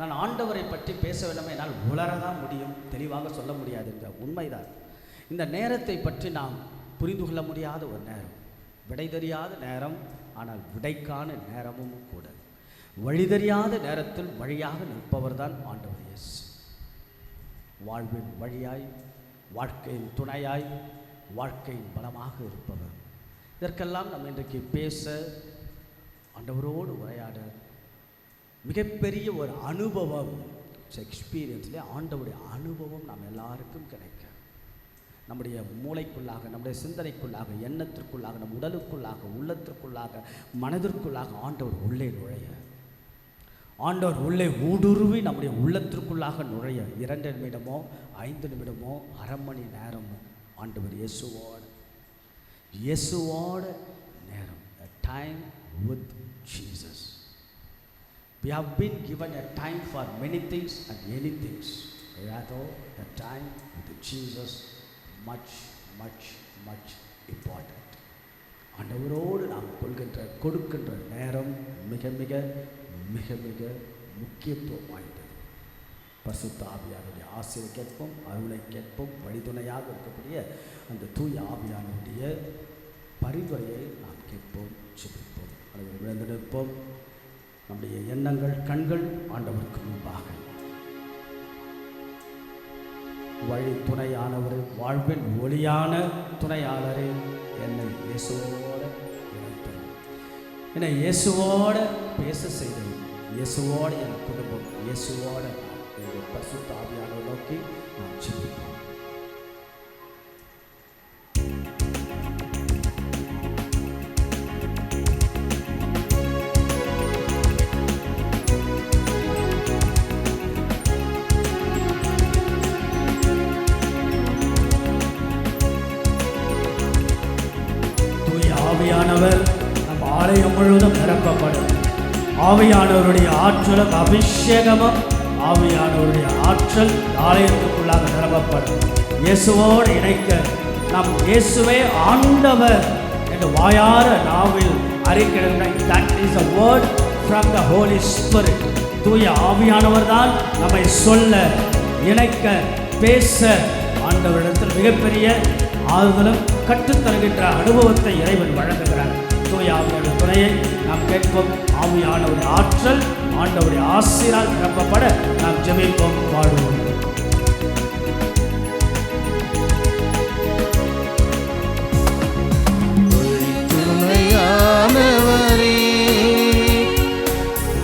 நான் ஆண்டவரை பற்றி பேச வேண்டாமே, என்னால் உளரதான் முடியும், தெளிவாக சொல்ல முடியாது என்ற உண்மைதான். இந்த நேரத்தை பற்றி நாம் புரிந்து கொள்ள முடியாத ஒரு நேரம், விடை தெரியாத நேரம், ஆனால் விடைக்கான நேரமும் கூட. வழி தெரியாத நேரத்தில் வழியாக நிற்பவர் தான் ஆண்டவர் இயேசு. வாழ்வின் வழியாய், வாழ்க்கையின் துணையாய், வாழ்க்கையின் பலமாக இருப்பவர். இதற்கெல்லாம் நம்ம இன்றைக்கு பேச, ஆண்டவரோடு உரையாட மிகப்பெரிய ஒரு அனுபவம், எக்ஸ்பீரியன்ஸ்லேயே ஆண்டவருடைய அனுபவம் நாம் எல்லாருக்கும் கிடைக்க, நம்முடைய மூளைக்குள்ளாக, நம்முடைய சிந்தனைக்குள்ளாக, எண்ணத்திற்குள்ளாக, நம் உடலுக்குள்ளாக, உள்ளத்திற்குள்ளாக, மனதிற்குள்ளாக ஆண்டவர் உள்ளே நுழைய, ஆண்டவர் உள்ளே ஊடுருவி நம்முடைய உள்ளத்திற்குள்ளாக நுழைய 2 நிமிடமோ 5 நிமிடமோ அரை மணி நேரமோ ஆண்டவர் இயேசுவோட நேரம், a time with Jesus. We have been given a time for many things and any things, rather the time with Jesus much important. ஆண்டவரோடு நாம் கொடுக்கின்ற நேரம் மிக மிக முக்கியத்துவம் வாய்ந்தது. பரிசுத்த ஆவியானுடைய ஆசீர்வாதத்தை கேட்போம், அருளை கேட்போம். வழித்துணையாக இருக்கக்கூடிய அந்த தூய ஆவியானுடைய பரிந்துரையை நாம் கேட்போம், ஜெபிப்போம். அனைவரும் விழுந்து நிற்போம். நம்முடைய எண்ணங்கள் கண்கள் ஆண்டவருக்கு முன்பாக. வழி துணையானவரே, வாழ்வின் ஒளியான துணையாளரே, என்னை இயேசுவோடு இணைத்தது, என்னை இயேசுவோடு பேச செய்தது, இயேசுவோடு என் குடும்பம், இயேசுவோடு எங்கள் பரிசுத்த ஆவியானவரை நோக்கி நாம் ஜெபிப்போம். ஆவியானவர் நம் ஆலயம் முழுவதும் நிரப்பப்படும். ஆவியானவருடைய ஆற்றலும் அபிஷேகமும் ஆவியானவருடைய ஆற்றல் ஆலயத்துக்குள்ளாக நிரப்பப்படும். இயேசுவோடு இணைக்க நாம் இயேசுவே ஆண்டவர் என்று வாயார நாவில் அறிக்கையிடுகிற that is a word from the Holy Spirit. தூய ஆவியானவர் தான் நம்மை சொல்ல, இணைக்க, பேச ஆண்டவரிடத்தில் மிகப்பெரிய ஆறுதலும் கற்றுத்தருகின்ற அனுபவத்தை இறைவன் வழங்குகிறார். தூய ஆவியானவருடைய துணையை நாம் கேட்போம். ஆவியானவருடைய ஆற்றல் ஆண்டவருடைய ஆசீரால் நிரப்பப்பட நாம் ஜெபிப்போம், பாடுவோம். துணையானவரே,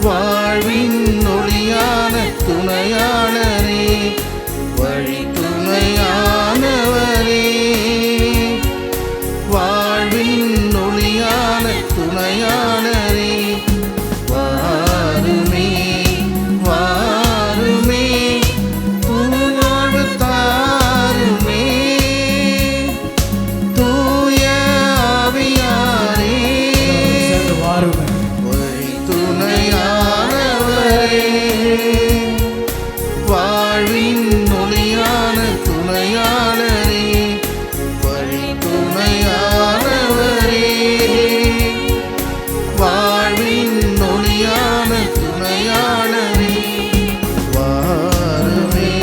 வாழ்வின் ஒளியான துணையாளரே, வழி துணையானவரே, வாழ்வின் ஒளியான துணையாளரே, வாருமே வாருமே, புதுவாழ்வு தாருமே, தூய ஆவியாரே, வாருமே. வழி துணையானவரே, வாழ்வின் ஒளியான துணையாளரே, வழி துணையானவரே, வாழ்வின் ஒளியான துணையாளரே, வாருமே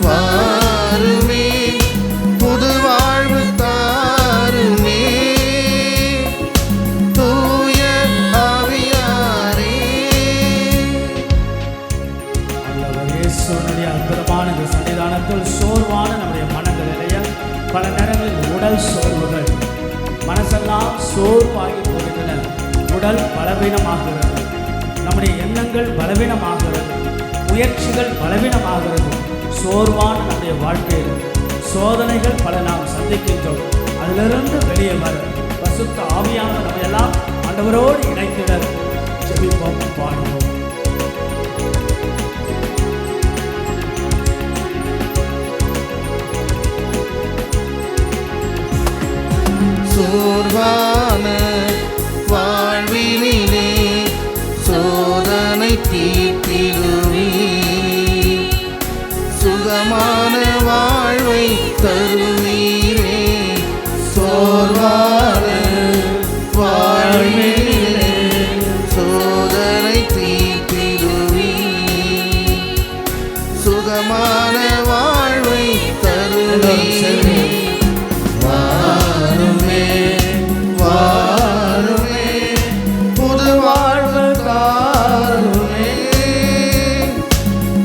வாருமே, புது வாழ்வு தாருமே, தூய ஆவியாரே. ஆண்டவர் இயேசுவினுடைய அற்புதமான இந்த சன்னிதானத்தில் சோர்வான நம்முடைய மனங்கள் இல்லையா, பல நேரங்களில் உடல் சோர்வுகள், மனசெல்லாம் சோர்வாகி போகின்றன, உடல் பலவீனமாகிறது, நம்முடைய எண்ணங்கள் பலவீனமாகிறது, முயற்சிகள் பலவீனமாகிறது, சோர்வான நம்முடைய வாழ்க்கையில் சோதனைகள் பல நாம் சந்திக்கின்றோம். அதிலிருந்து வெளியே வர பரிசுத்த ஆவியானவர் நம்ம எல்லாம் ஆண்டவரோடு இணைத்திட ஜெபிப்போம், பாடுவோம். சோர்வான வாழ்வினிலே சோதனை தீர்த்திடுவே, சுகமான வாழ்வை தருவீரே, சோர்வான வாழ்வினிலே சோதனை தீர்த்திடுவே, சுகமான வாழ்வை தருவீரே, வாருமே வாருமே, புது வாழ்வு தாருமே,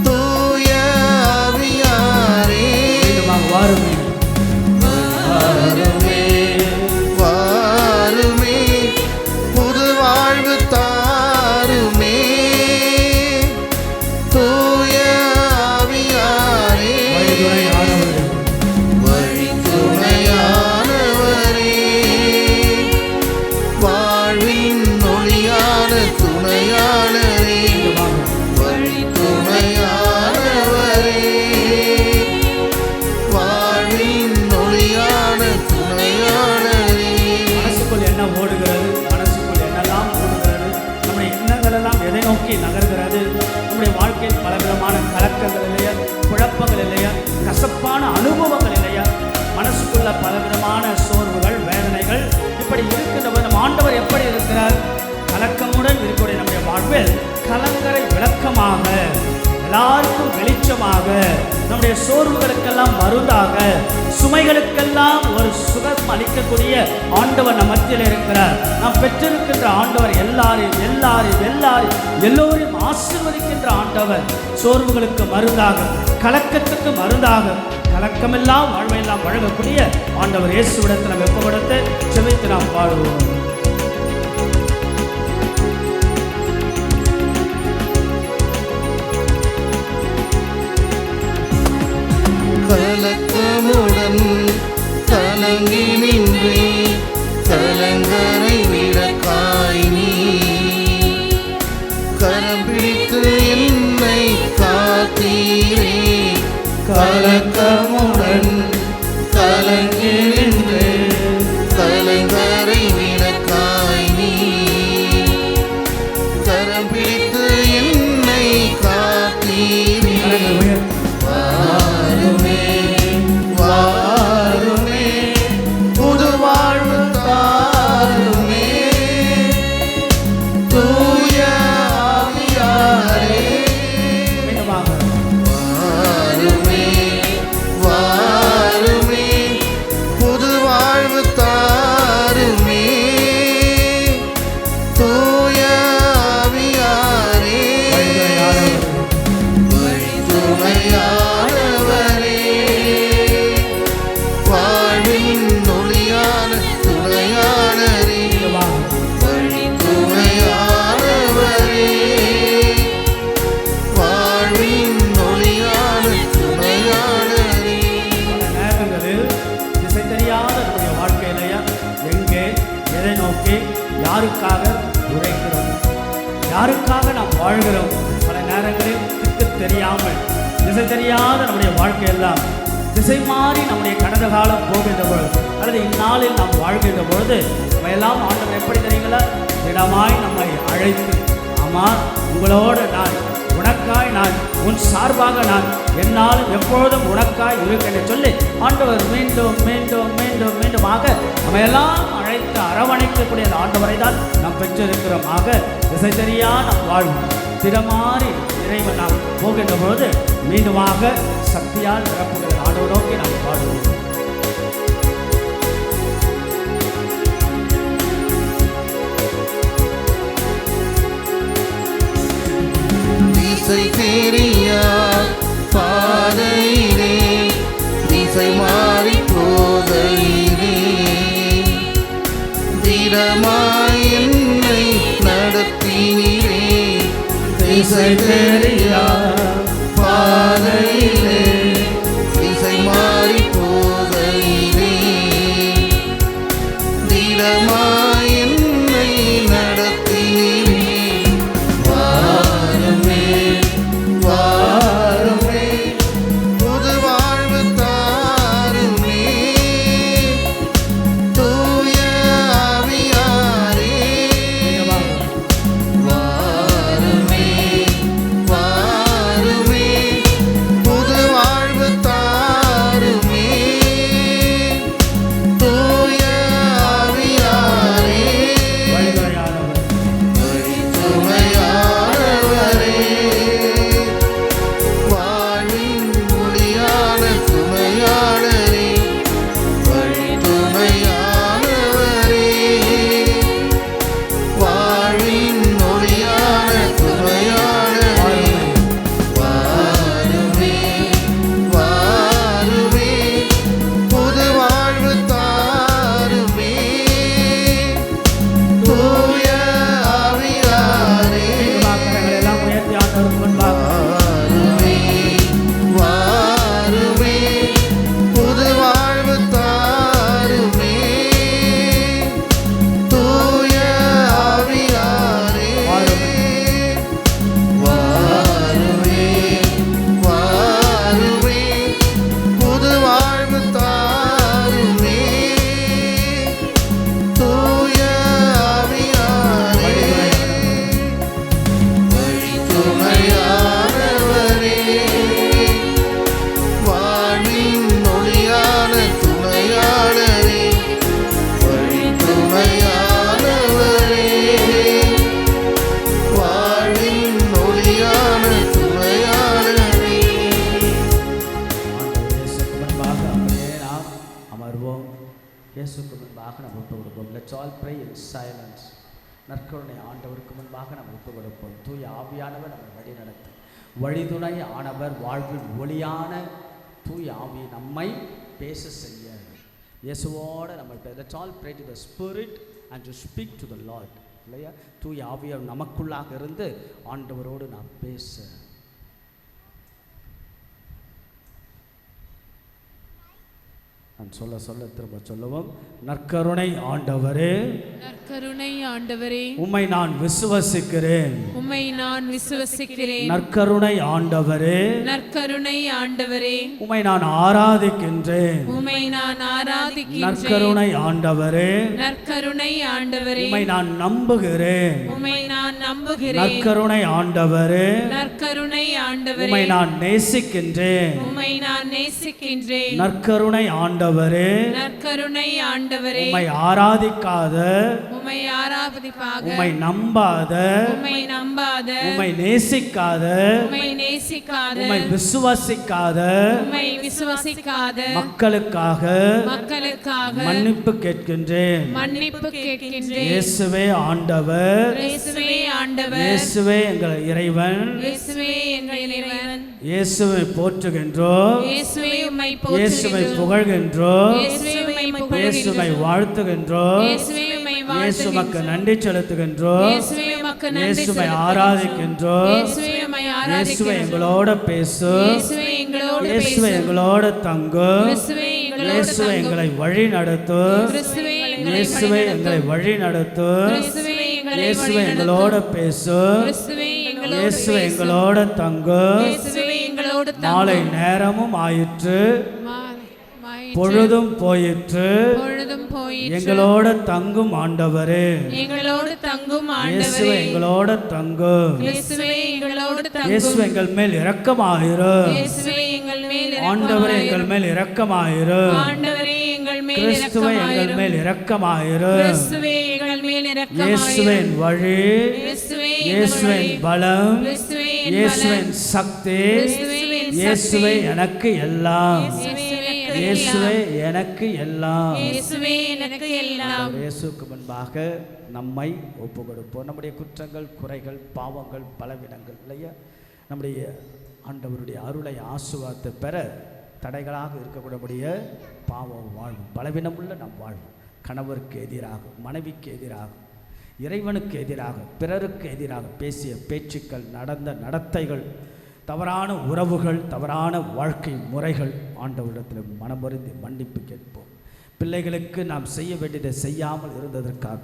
தூய ஆவியாரே, வாருமே வாருமே வாருமே, புது வாழ்வு தாருமே, தூய ஆவியாரே, வழி துணையானவரே, வாழ்வின் ஒளியான துணையாளரே, வழி துணையானவரே, வாழ்வின் ஒளியான துணையாளரே. மனசுக்குள் என்ன ஓடுகிறது, மனசுக்குள் என்னெல்லாம் ஓடுகிறது, நம்முடைய எண்ணங்கள் எல்லாம் எதை நோக்கி நகர்கிறது, நம்முடைய வாழ்க்கையில் பலவிதமான கலக்கங்கள் இல்லையா, குழப்பங்கள் இல்லையா, கசப்பான அனுபவங்கள் இல்லையா, மனசுக்குள்ள பலவிதமான சோர்வுகள், வேதனைகள் இப்படி இருக்கின்ற நம் ஆண்டவர் எப்படி இருக்கிறார்? கலக்கமுடன் இருக்கக்கூடிய நம்முடைய வாழ்வில் கலங்கரை விளக்கமாக எல்லாருக்கும் வெளிச்சமாக, நம்முடைய சோர்வுகளுக்கெல்லாம் மருந்தாக, சுமைகளுக்கெல்லாம் ஒரு சுகம் அளிக்கக்கூடிய ஆண்டவர் நம் மத்தியில் இருக்கிறார். நாம் பெற்றிருக்கின்ற ஆண்டவர் எல்லோரையும் ஆசீர்வதிக்கின்ற ஆண்டவர். சோர்வுகளுக்கு மருந்தாக, கலக்கத்துக்கு மருந்தாக, கலக்கமெல்லாம் வாழ்வையெல்லாம் வழங்கக்கூடிய ஆண்டவர் இயேசுவிடத்தில் நாம் வெப்பப்படுத்த செபித்து நாம் பாடுவோம். கலக்கமுடன் கலங்கி நின்றே கலங்கரை விளக்காய் நீ கரம் பிடித்து என்னை காத்தீரே. கலக்கமுடன் கலங்கி நின்றே கலங்கரை விளக்காய் நீ கரம் பிடித்து என்னை காத்தீரே. வாருமே புது வாழ்வு தாருமே தூய ஆவியாரே. வாருமே வாருமே புது வாழ்வு தாருமே தூய ஆவியாரே. வழித்துணையானவரே வாழ்வின் ஒளியான துணையாளரே. வழித்துணையானவரே வாழ்வின் ஒளியான துணையாளரே. நேரங்களில் திசை தெரியாத நம்முடைய வாழ்க்கையிலையா எங்கே, எதை நோக்கி, யாருக்காக உழைக்கிறோம், யாருக்காக நாம் வாழ்கிறோம். பல நேரங்களில் திக்கு தெரியாமல் திசை தெரியாத நம்முடைய வாழ்க்கையெல்லாம் திசை மாறி நம்முடைய கடந்த காலம் போகின்ற பொழுது அல்லது இந்நாளில் நாம் வாழ்கின்ற பொழுது நம்மையெல்லாம் ஆண்டவர் எப்படி தெரியுங்களா, திடமாய் நம்மை அழைத்து, ஆமாம் உங்களோடு நான், உனக்காய் நான், உன் சார்பாக நான் என்னாலும் எப்பொழுதும் உனக்காய் இருக்கேன் சொல்லி ஆண்டவர் மீண்டும் மீண்டும் மீண்டும் மீண்டுமாக நம்மையெல்லாம் அழைத்து அரவணைக்கக்கூடிய அந்த ஆண்டவரை தான் நாம் பெற்றிருக்கிறோம். ஆக திசை தெரியா நம் வாழ்வு திடமாறி இறைவன் நாம் போகின்ற பொழுது மீண்டுமாக சக்தியால் நிரப்புகிற ஆண்டவர் நோக்கி நாம் வாழ்வோம். திசை தெரியா பாதையிலே திசை மாறி போகையிலே திடமாய் என்னை நடத்தினீரே. திசை தெரியா பாதையிலே திசை மாறி போகையிலே திடமாய் என்னை நடத்தினீரே. வாருமே வாருமே புது வாழ்வு தாருமே தூய ஆவியாரே. வாருமே வாருமே புது let's all pray in silence. நற்கருணை ஆண்டவருக்கு முன்பாக நம்ம ஒப்பு கொடுப்போம். தூய ஆவியானவர் நம்ம வழி நடத்தும் வழிதுணை ஆனவர், வாழ்வில் ஒளியான தூய ஆவி நம்மை பேச செய்ய இயேசுவோட நம்ம let's all pray to the spirit and to speak to the Lord. இல்லையா? தூய ஆவியார் நமக்குள்ளாக இருந்து ஆண்டவரோடு நாம் பேச. நான் சொல்ல சொல்ல திரும்ப சொல்லுவோம். நற்கருணை ஆண்டவரே, நற்கருணை ஆண்டவரே, உம்மை நான் விசுவசிக்கிறேன். உம்மை நான் விசுவசிக்கிறேன். நற்கருணை ஆண்டவரே, நற்கருணை ஆண்டவரே, உம்மை நான் ஆராதிக்கின்றேன். உம்மை நான் ஆராதிக்கின்றேன். நற்கருணை ஆண்டவரே, நற்கருணை ஆண்டவரே, உம்மை நான் நம்புகிறேன். உம்மை நான் நம்புகிறேன். நற்கருணை ஆண்டவரே, நற்கருணை ஆண்டவரே, உம்மை நான் நேசிக்கின்றேன். உம்மை நான் நேசிக்கின்றேன். நற்கருணை ஆண்டவரே, நற்கருணை ஆண்டவரே, உம்மை ஆராதிக்காத, உம்மை ஆராதிப்பாக, உம்மை நம்பாத, உம்மை நம்பாத, உம்மை நேசிக்காத, உம்மை நேசிக்காத, உம்மை விசுவாசிக்காத உம்மை விசுவாசிக்காத மக்களுக்காக மன்னிப்பு கேட்கின்றேன். மன்னிப்பு கேட்கின்றேன். இயேசுவே ஆண்டவர், இயேசுவே ஆண்டவர், இயேசுவே எங்கள் இறைவன், இயேசுவே எங்கள் இறைவன், இயேசுவை போற்றுகின்றோம், இயேசுவே உம்மை இயேசுவை போற்றுகின்றோம், புகழ்கின்றோம், இயேசுவே உம்மை இயேசுவை புகழ்கின்றோம், வாழ்த்துகின்றோம், இயேசுவே உம்மை இயேசுமக்கு வாழ்த்துகின்றோம், நன்றி செலுத்துகின்றோம், இயேசுவே உமக்கு நன்றி இயேசுவை செலுத்துகின்றோம், ஆராதிக்கின்றோம். இயேசுவே உம்மை இயேசுவை ஆராதிக்கின்றோம், எங்களோட பேசு, இயேசுவே எங்களோடு இயேசுவை பேசும், எங்களோட தங்கும், இயேசுவே எங்களோடு இயேசுவை தங்கும், எங்களை வழி நடத்து, கிறிஸ்துவே எங்களை இயேசுவை எங்களை வழி நடத்து, கிறிஸ்துவே எங்களை இயேசுவை எங்களோட பேசு, கிறிஸ்துவே எங்களோடு இயேசுவை பேசும், எங்களோட தங்கும். இயேசுவே எங்களோடு மாலை தங்கும், நேரமும் ஆயிற்று, மாயிற்று, பொழுதும் போயிற்று, பொழுதும் போயிற்று, எங்களோட தங்கும் ஆண்டவரே, எங்களோடு தங்கும் இயேசுவை ஆண்டவரே, எங்களோட தங்கும். இயேசுவே எங்களோடு இயேசுவை தங்கும், எங்கள் மேல் இரக்கமாயிரு, இயேசுவே எங்கள் மேல் ஆண்டவரே இரக்கமாயிரும், எங்கள் மேல் இரக்கமாயிரு, ஆண்டவரே எங்கள் மேல் கிறிஸ்துவை எங்கள் இரக்கமாயிரும், மேல் இரக்கமாயிரு. கிறிஸ்துவே எங்கள் மேல் இரக்கமாயிரும், இயேசுவின் வழி, கிறிஸ்துவே எங்கள் இயேசுவின் வழி, பலம், கிறிஸ்துவே என் இயேசுவின் பலம், சக்தி, கிறிஸ்துவின் இயேசுவே சக்தி, எனக்கு எல்லாம், இயேசுவே எனக்கு இயேசுவே எல்லாம், எனக்கு எல்லாம். இயேசுவே எனக்கு எல்லாம். இயேசுக்கு முன்பாக நம்மை ஒப்பு கொடுப்போம். நம்முடைய குற்றங்கள், குறைகள், பாவங்கள், பலவீனங்கள் இல்லையா, நம்முடைய ஆண்டவருடைய அருளை ஆசீர்வாதத்தை பெற தடைகளாக இருக்கக்கூடிய பாவம் வாழ்வு, பலவீனமுள்ள நம் வாழ்வு, கணவருக்கு எதிராக, மனைவிக்கு எதிராக, இறைவனுக்கு எதிராக, பிறருக்கு எதிராக பேசிய பேச்சுக்கள், நடந்த நடத்தைகள், தவறான உறவுகள், தவறான வாழ்க்கை முறைகள், ஆண்டவரிடத்தில் மனமருந்தி மன்னிப்பு கேட்போம். பிள்ளைகளுக்கு நாம் செய்ய வேண்டியதை செய்யாமல் இருந்ததற்காக,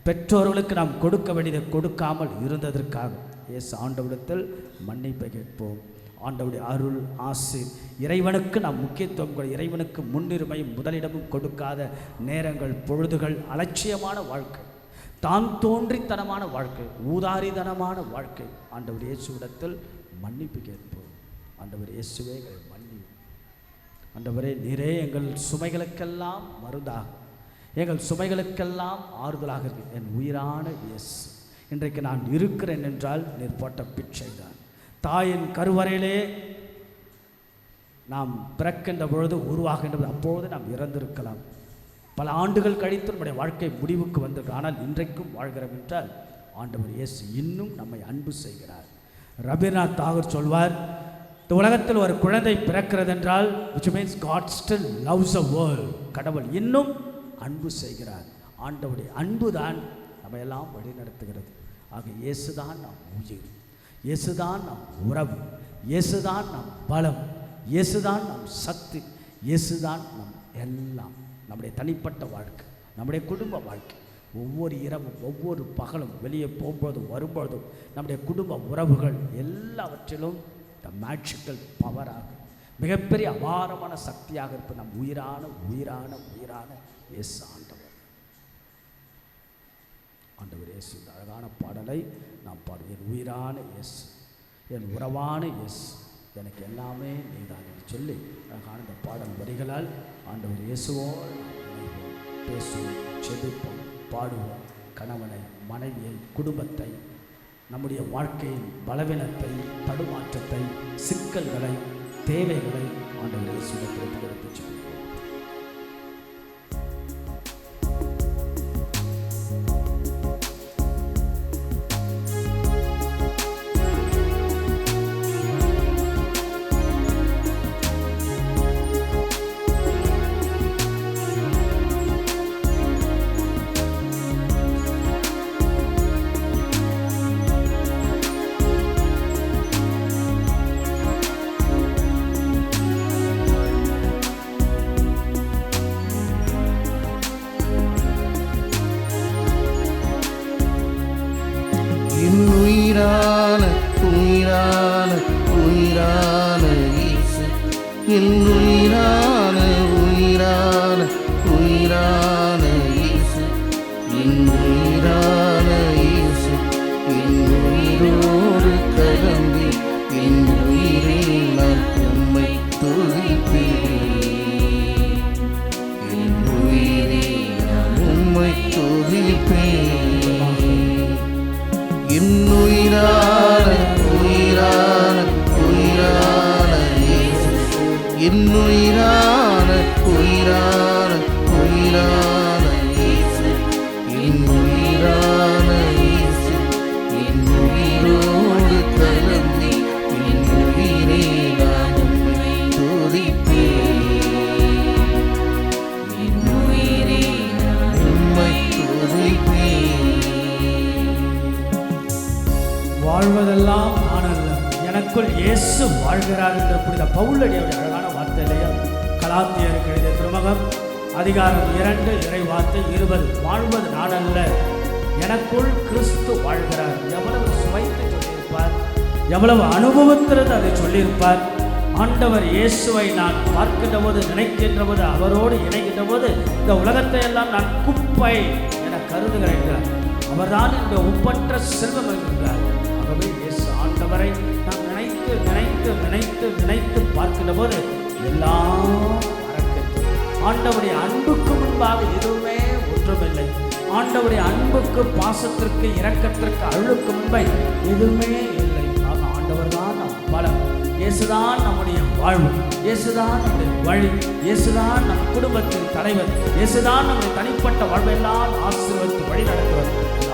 பெற்றோர்களுக்கு நாம் கொடுக்க வேண்டியதை கொடுக்காமல் இருந்ததற்காக இயேசு ஆண்டவரிடத்தில் மன்னிப்பை கேட்போம். ஆண்டவருடைய அருள், ஆசி, இறைவனுக்கு நாம் முக்கியத்துவம் கொடு, இறைவனுக்கு முன்னுரிமையும் முதலிடமும் கொடுக்காத நேரங்கள், பொழுதுகள், அலட்சியமான வாழ்க்கை, தான் தோன்றித்தனமான வாழ்க்கை, ஊதாரித்தனமான வாழ்க்கை, ஆண்டவர் இயேசுவிடத்தில் மன்னிப்பு கேட்போம். ஆண்டவர் இயேசுவே எங்களை மன்னி, ஆண்டவரே நீரே எங்கள் சுமைகளுக்கெல்லாம் மருந்தாக, எங்கள் சுமைகளுக்கெல்லாம் ஆறுதலாக இருக்கு. என் உயிரான இயேசு, இன்றைக்கு நான் இருக்கிறேன் என்றால் நீர் போட்ட பிச்சை தான். தாயின் கருவறையிலே நாம் பிறக்கின்ற பொழுது, உருவாகின்ற பொழுது, அப்பொழுது நாம் இறந்திருக்கலாம். பல ஆண்டுகள் கழித்து நம்முடைய வாழ்க்கை முடிவுக்கு வந்திருக்கு. ஆனால் இன்றைக்கும் வாழ்கிறோம் என்றால் ஆண்டவர் இயேசு இன்னும் நம்மை அன்பு செய்கிறார். ரவீந்திரநாத் தாகூர் சொல்வார், இந்த உலகத்தில் ஒரு குழந்தை பிறக்கிறது என்றால் which means God still loves the world. கடவுள் இன்னும் அன்பு செய்கிறார். ஆண்டவருடைய அன்பு தான் நம்ம எல்லாம் வழி நடத்துகிறது. ஆக இயேசுதான் நம் உயிர், இயேசுதான் நம் உறவு, இயேசுதான் நம் பலம், இயேசுதான் நம் சக்தி, இயேசுதான் நம் எல்லாம். நம்முடைய தனிப்பட்ட வாழ்க்கை, நம்முடைய குடும்ப வாழ்க்கை, ஒவ்வொரு இரவும், ஒவ்வொரு பகலும், வெளியே போகும்போதும் வரும்போதும், நம்முடைய குடும்ப உறவுகள் எல்லாவற்றிலும் த மேஜிக்கல் பவராக, மிகப்பெரிய அபாரமான சக்தியாக இருப்பது நம் உயிரான உயிரான உயிரான இயேசு ஆண்டவர். ஆண்டவர் இயேசு, இந்த அழகான பாடலை நாம் பாடுவோம். என் உயிரான இயேசு, என் உறவான இயேசு, எனக்கு எல்லாமே நீதான் என்று சொல்லி அழகான இந்த பாடல் வரிகளால் ஆண்டவர் இயேசுவோடு இணைவோம், பேசுவோம், செபிப்போம், பாடுவோம். கணவனை, மனைவியை, குடும்பத்தை, நம்முடைய வாழ்க்கையின் பலவீனத்தை, தடுமாற்றத்தை, சிக்கல்களை, தேவைகளை ஆண்டவர் இயேசுவிடத்தில் எடுத்து செபிப்போம். என் உயிரான உயிரான உயிரான இயேசு, என் உயிரான உயிரான உயிரான இயேசு, என் உயிரான இயேசு, என் உயிரோடு கலந்து என் உயிரை நான் உம்மை துதிப்பேன், என் உயிரை நான் உம்மை துதிப்பேன். என் உயிரான உயிரான உயிரான இயேசு, என் உயிரான உயிரான உயிரான இயேசு, என் உயிரான இயேசு, என் உயிரோடு கலந்து என் உயிரை நான் உம்மை துதிப்பேன், என் உயிரை நான் உம்மை துதிப்பேன். வாழ்வதெல்லாம் நான் அல்ல, எனக்குள் இயேசு வாழ்கிறார் என்ற புனித பவுலடியுடைய அழகான வார்த்தை இல்லையா? கலாத்தியருக்கு எழுதிய திருமுகம் அதிகாரம் 2 இறை வார்த்தை 20. வாழ்வது நான் அல்ல, எனக்குள் கிறிஸ்து வாழ்கிறார். எவ்வளவு சுவைத்து சொல்லியிருப்பார், எவ்வளவு அனுபவத்திலிருந்து அதை சொல்லியிருப்பார். ஆண்டவர் இயேசுவை நான் பார்க்கின்ற போது, நினைக்கின்ற போது, அவரோடு இணைக்கின்ற போது இந்த உலகத்தை எல்லாம் நான் குப்பை என கருதுகிறேன். அவர்தான் இந்த ஒப்பற்ற செல்வம் என்கிறார். ஆகவே இயேசு ஆண்டவரை நாம் நினைத்து நினைத்து நினைத்து நினைத்து பார்க்கின்ற போது எல்லாம் மறக்கிறது. ஆண்டவருடைய அன்புக்கு முன்பாக எதுவுமே ஒன்றுமில்லை. ஆண்டவருடைய அன்புக்கு, பாசத்திற்கு, இரக்கத்திற்கு, அருளுக்கு முன்பை எதுவுமே இல்லை. ஆக ஆண்டவர் தான் நம் பலம், இயேசுதான் நம்முடைய வாழ்வு, இயேசுதான் நம்முடைய வழி, இயேசுதான் நம் குடும்பத்தின் தலைவர், இயேசுதான் நம்முடைய தனிப்பட்ட வாழ்வெல்லாம் ஆசீர்வதித்து வழி நடத்துவர்.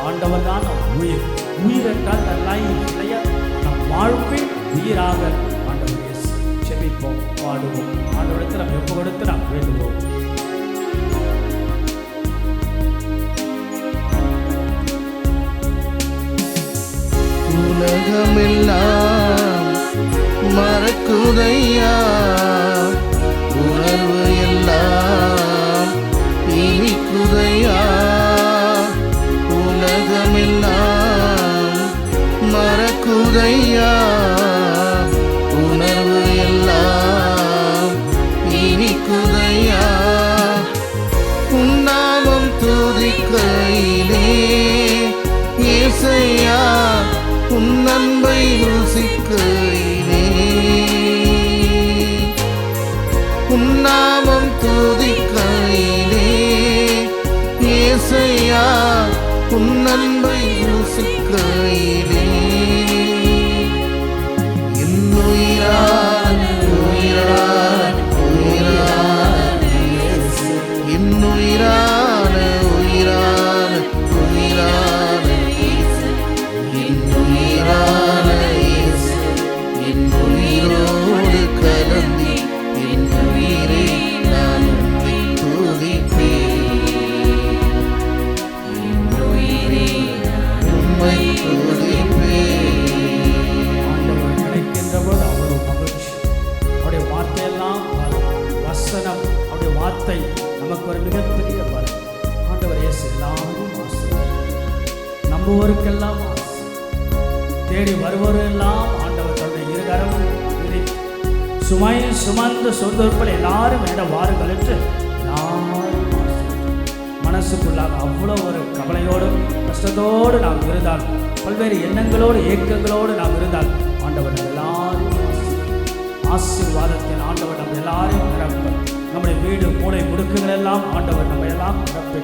ஆண்டவர் தான் நம் உயிர். உயிர் என்றால் இல்லையா? நம் வாழ்வின் உயிராக ஆண்டவர் இயேசு. செபிப்போம், பாடுவோம், ஆண்டவரிடத்தில் நாம் ஒப்பு கொடுத்து நாம் வேண்டுவோம். உலகமெல்லாம் மறக்குதையா, உணர்வு எல்லாம் இனிக்குதையா, உலகமெல்லாம் மறக்குதையா, உணர்வு எல்லாம் இனிக்குதையா, உன்னாமம் துதிக்கையிலே இயேசையா, உன் அன்பை ருசிக்கையிலே, உன் நாமம் துதிக்கையிலே இயேசையா, உன் அன்பை ருசிக்கையிலே, என் உயிரான உயிரான உயிரான இயேசு, என் உயிரான உயிரான உயிரான இயேசு, என் உயிரான இயேசு, என் உயிரோடு கலந்து என் உயிரை நான் உம்மை துதிப்பேன், என் உயிரை நான் உம்மை துதிப்பேன். ஆண்டவர் கிடைக்கின்ற போது அவர் மகிழ்ச்சி. அவருடைய வார்த்தையெல்லாம் வசனம், அவருடைய வார்த்தை நமக்கு ஒரு மிகப்பெரிய பலம். ஆண்டவர் இயேசு எல்லாரும் ஆசை, நம்புவோருக்கெல்லாம் ஆசை, தேடி வருவோரெல்லாம் ஆண்டவர் தன்னுடைய இருகரம் விரித்து சுமை சுமந்து சொந்தொருக்கள் எல்லாரும் என்னிடம் வாருங்கள் என்று எல்லாரும் ஆசை. மனசுக்குள்ளாக அவ்வளோ ஒரு கவலையோடும் கஷ்டத்தோடு நாம் இருந்தால், பல்வேறு எண்ணங்களோடு ஏக்கங்களோடு நாம் இருந்தால், ஆண்டவர் நம்ம எல்லாரும் ஆசீர்வாதத்தின் ஆண்டவர் நம்ம எல்லாரையும் நிரப்ப, நம்முடைய வீடு மூளை முடுக்குகள் எல்லாம் ஆண்டவர் நம்ம எல்லாம் நிரப்ப,